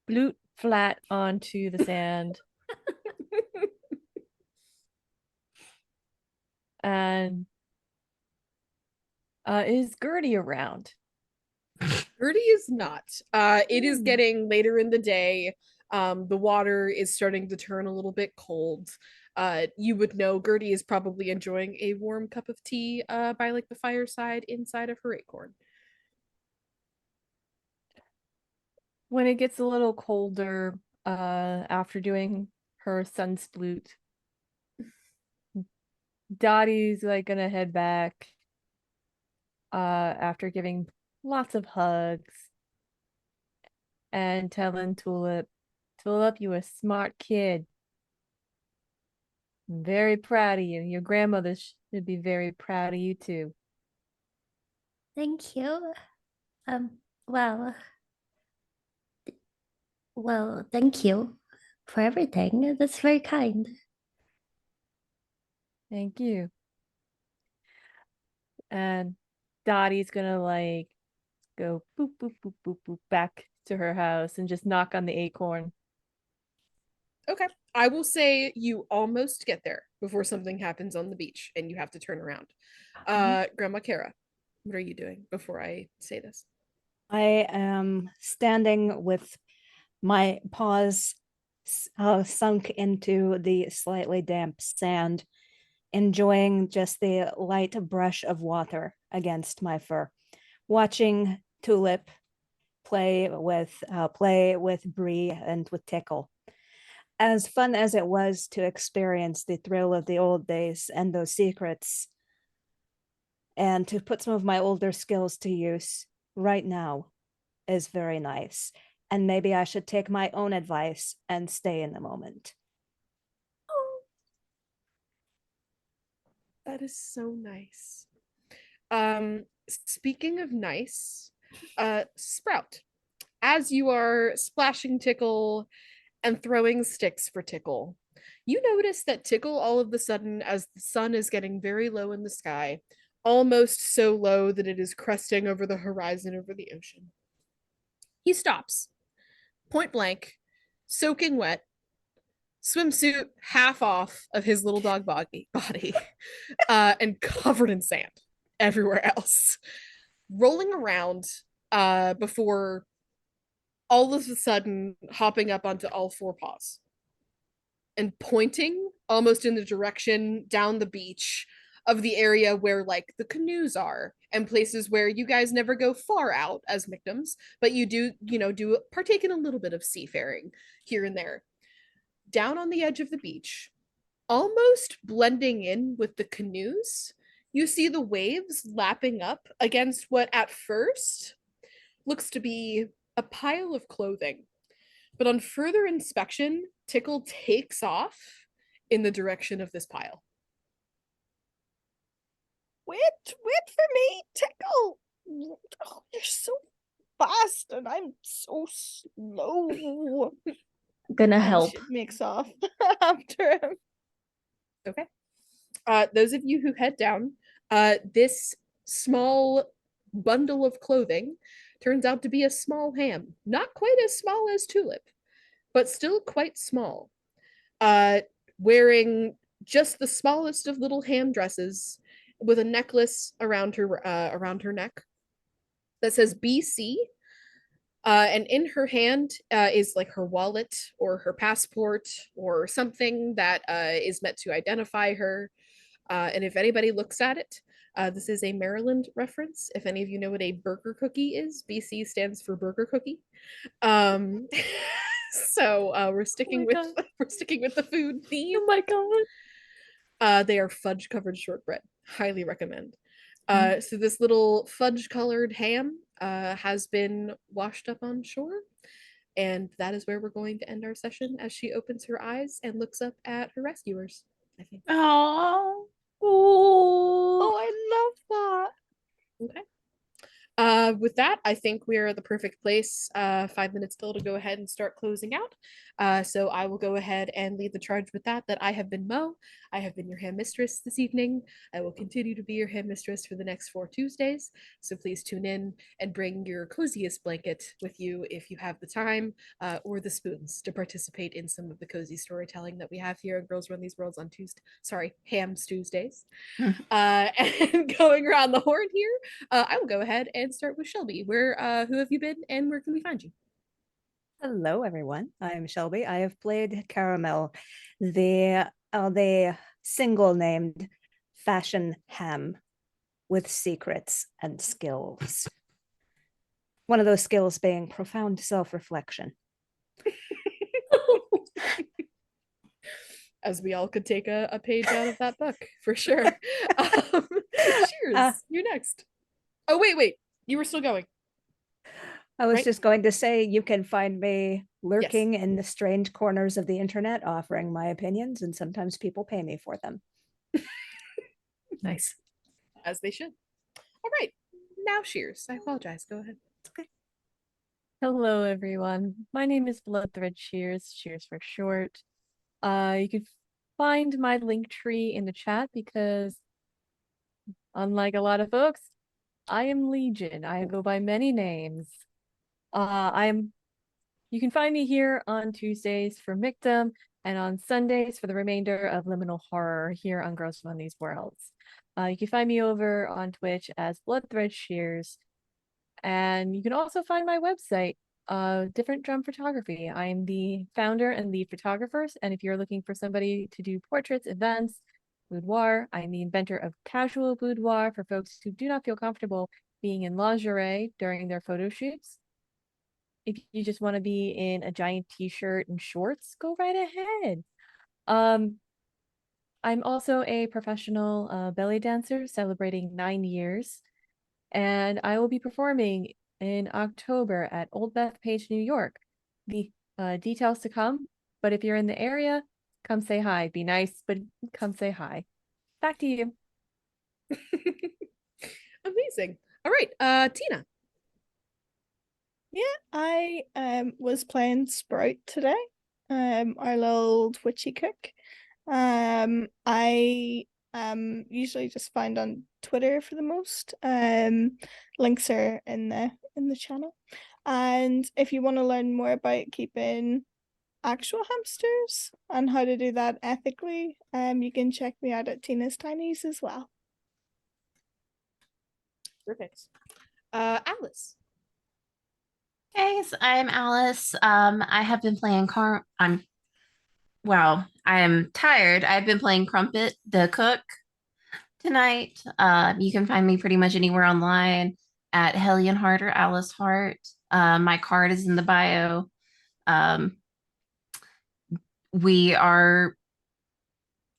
sploot flat onto the sand. And is Gertie around? Gertie is not. It is getting later in the day. The water is starting to turn a little bit cold. You would know Gertie is probably enjoying a warm cup of tea by like the fireside inside of her acorn. When it gets a little colder, after doing her sun sploot, Dottie's like gonna head back, after giving lots of hugs and telling Tulip, you a smart kid. I'm very proud of you. Your grandmother should be very proud of you too. Thank you. Um, well, thank you for everything. That's very kind. Thank you. And Dottie's gonna like go boop boop boop boop boop back to her house and just knock on the acorn. Okay. I will say you almost get there before something happens on the beach and you have to turn around. Grandma Kara, what are you doing before I say this? I am standing with my paws sunk into the slightly damp sand, enjoying just the light brush of water against my fur, watching Tulip play with Bree and with Tickle. As fun as it was to experience the thrill of the old days and those secrets, and to put some of my older skills to use right now is very nice. And maybe I should take my own advice and stay in the moment. That is so nice. Speaking of nice, Sprout, as you are splashing Tickle and throwing sticks for Tickle, you notice that Tickle all of a sudden, as the sun is getting very low in the sky, almost so low that it is cresting over the horizon over the ocean, he stops, point blank, soaking wet, swimsuit half off of his little dog body, and covered in sand everywhere else, rolling around before all of a sudden hopping up onto all four paws and pointing almost in the direction down the beach of the area where like the canoes are and places where you guys never go far out as Michtims, but you do, do partake in a little bit of seafaring here and there. Down on the edge of the beach, almost blending in with the canoes, you see the waves lapping up against what at first looks to be a pile of clothing. But on further inspection, Tickle takes off in the direction of this pile. Wait for me, Tickle. Oh, you're so fast and I'm so slow. Gonna And help. she makes off after him. Okay. Those of you who head down, this small bundle of clothing turns out to be a small ham. Not quite as small as Tulip, but still quite small. Wearing just the smallest of little ham dresses with a necklace around her neck that says BC. And in her hand is like her wallet or her passport or something that is meant to identify her. And if anybody looks at it, this is a Maryland reference. If any of you know what a burger cookie is, BC stands for burger cookie. So we're sticking with we're sticking with the food theme. Oh my god. They are fudge covered shortbread. Highly recommend. So this little fudge colored ham has been washed up on shore. And that is where we're going to end our session as she opens her eyes and looks up at her rescuers, I think. Oh. Oh, I love that. Okay. With that, I think we're the perfect place, 5 minutes still, to go ahead and start closing out. So I will go ahead and lead the charge with that I have been Mo. I have been your hand mistress this evening. I will continue to be your hand mistress for the next 4 Tuesdays. So please tune in and bring your coziest blanket with you if you have the time, or the spoons to participate in some of the cozy storytelling that we have here at Girls Run These Worlds on Hams Tuesdays. And going around the horn here, I will go ahead and start with Shelby. Who have you been, and where can we find you? Hello, everyone. I'm Shelby. I have played Caramel, the single-named fashion ham with secrets and skills. One of those skills being profound self-reflection. As we all could take a page out of that book, for sure. Cheers. You're next. Oh, wait. You were still going. I was Right? just going to say, you can find me lurking in the strange corners of the internet, offering my opinions, and sometimes people pay me for them. Nice. As they should. All right. Now, Shears. I apologize. Go ahead. Okay. Hello, everyone. My name is Bloodthread Shears, Shears for short. You can find my link tree in the chat because, unlike a lot of folks, I am Legion. I go by many names. You can find me here on Tuesdays for Michtim and on Sundays for the remainder of Liminal Horror here on Girls Run These Worlds. You can find me over on Twitch as Bloodthread Shears. And you can also find my website, Different Drum Photography. I am the founder and lead photographers. And if you're looking for somebody to do portraits, events, boudoir, I'm the inventor of casual boudoir for folks who do not feel comfortable being in lingerie during their photo shoots. If you just want to be in a giant t-shirt and shorts, go right ahead. I'm also a professional belly dancer celebrating 9 years, and I will be performing in October at Old Bethpage, New York. The details to come, but if you're in the area, come say hi. Be nice, but come say hi. Back to you. Amazing. All right. Tina. Yeah, I was playing Sprout today. Our little witchy cook. I usually just find on Twitter for the most. Links are in the channel. And if you want to learn more about keeping actual hamsters and how to do that ethically, you can check me out at Tina's Tinies as well. Perfect. Alice. Guys, I'm Alice. I have been playing I am tired. I've been playing Crumpet, the cook, tonight. You can find me pretty much anywhere online at Hellion Heart or Alice Hart. My card is in the bio. I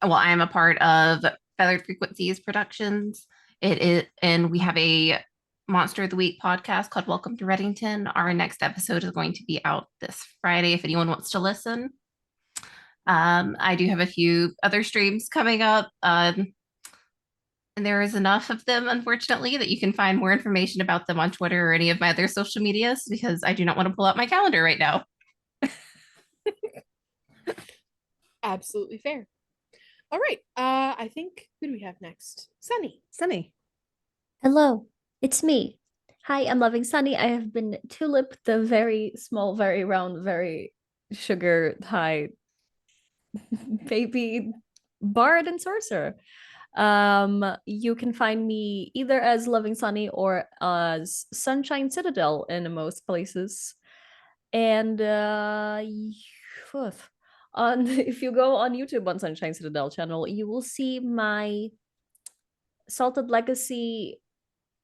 am a part of Feathered Frequencies Productions. And we have a Monster of the Week podcast called Welcome to Reddington. Our next episode is going to be out this Friday if anyone wants to listen. I do have a few other streams coming up. And there is enough of them, unfortunately, that you can find more information about them on Twitter or any of my other social medias, because I do not want to pull out my calendar right now. Absolutely fair. All right. I think, who do we have next? Sunny. Hello, it's me. Hi, I'm Loving Sunny. I have been Tulip, the very small, very round, very sugar high baby bard and sorcerer. You can find me either as Loving Sunny or as Sunshine Citadel in most places. And if you go on YouTube on Sunshine Citadel channel, you will see my Salted Legacy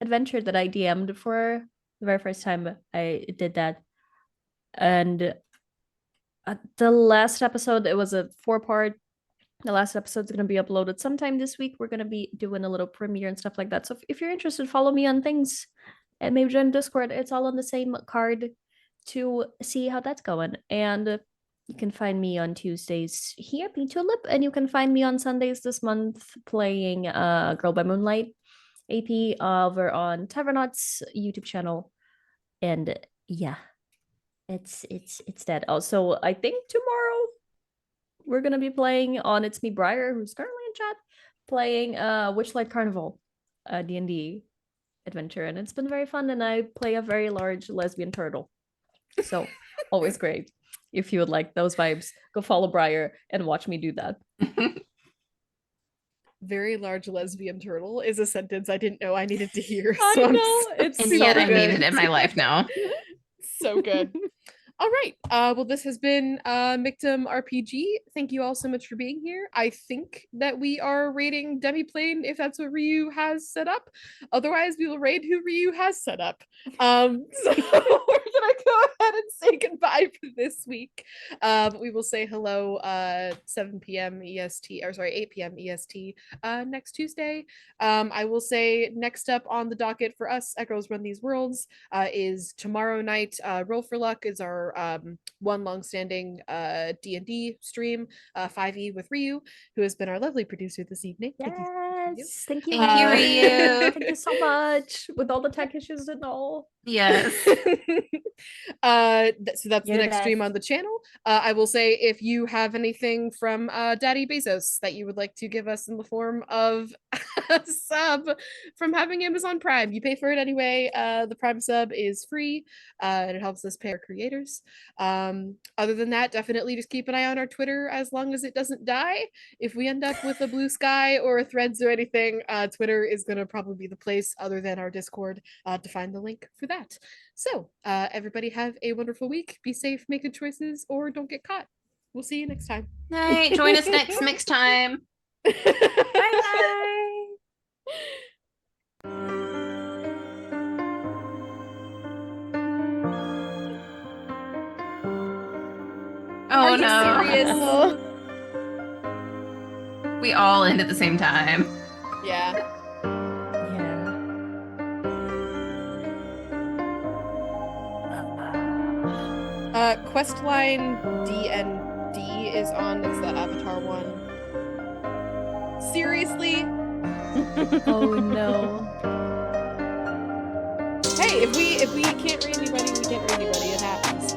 adventure that I DM'd for the very first time I did that. And the last episode, it was a 4-part. The last episode is going to be uploaded sometime this week. We're going to be doing a little premiere and stuff like that. So if you're interested, follow me on things and maybe join Discord. It's all on the same card to see how that's going. And you can find me on Tuesdays here, P Tulip, and you can find me on Sundays this month playing Girl by Moonlight. AP over on Tavernot's YouTube channel. And yeah, it's that. Also, I think tomorrow we're gonna be playing on It's Me Briar, who's currently in chat, playing Witchlight Carnival, D&D adventure, and it's been very fun. And I play a very large lesbian turtle, so always great. If you would like those vibes, go follow Briar and watch me do that. Very large lesbian turtle is a sentence I didn't know I needed to hear. I So I'm know, so it's And so yet I good. need it in my life now. so good. All right. Well, this has been Michtim RPG. Thank you all so much for being here. I think that we are raiding Demiplane if that's what Ryu has set up. Otherwise, we will raid who Ryu has set up. So we're gonna go ahead and say goodbye for this week. But we will say hello 7 p.m. EST, or sorry, 8 p.m. EST next Tuesday. I will say next up on the docket for us, Echoes Run These Worlds, is tomorrow night. Roll for Luck is our one long-standing D&D stream, 5e with Ryu, who has been our lovely producer this evening. Yes, Thank you. thank you, Thank you, Ryu. Thank you so much. With all the tech issues and all. Yes. So that's You're the the next stream best. on the channel. I will say if you have anything from Daddy Bezos that you would like to give us in the form of a sub from having Amazon Prime, you pay for it anyway. The Prime sub is free, and it helps us pay our creators. Other than that, definitely just keep an eye on our Twitter as long as it doesn't die. If we end up with a blue sky or a Threads or anything, Twitter is going to probably be the place other than our Discord to find the link for that. So everybody have a wonderful week. Be safe, make good choices, or don't get caught. We'll see you next time. Night. Join us next mix time. Bye. Oh Are you no. serious? We all end at the same time. Yeah. Yeah. Questline D&D is on. It's the Avatar one. Seriously? Oh no. Hey, if we can't read anybody, we can't read anybody. It happens.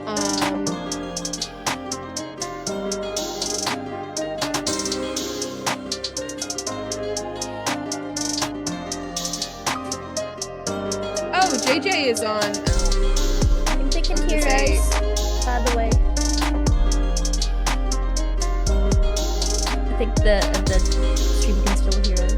Oh, JJ is on. I think they can hear Say- us, by the way. I think the stream can still hear us.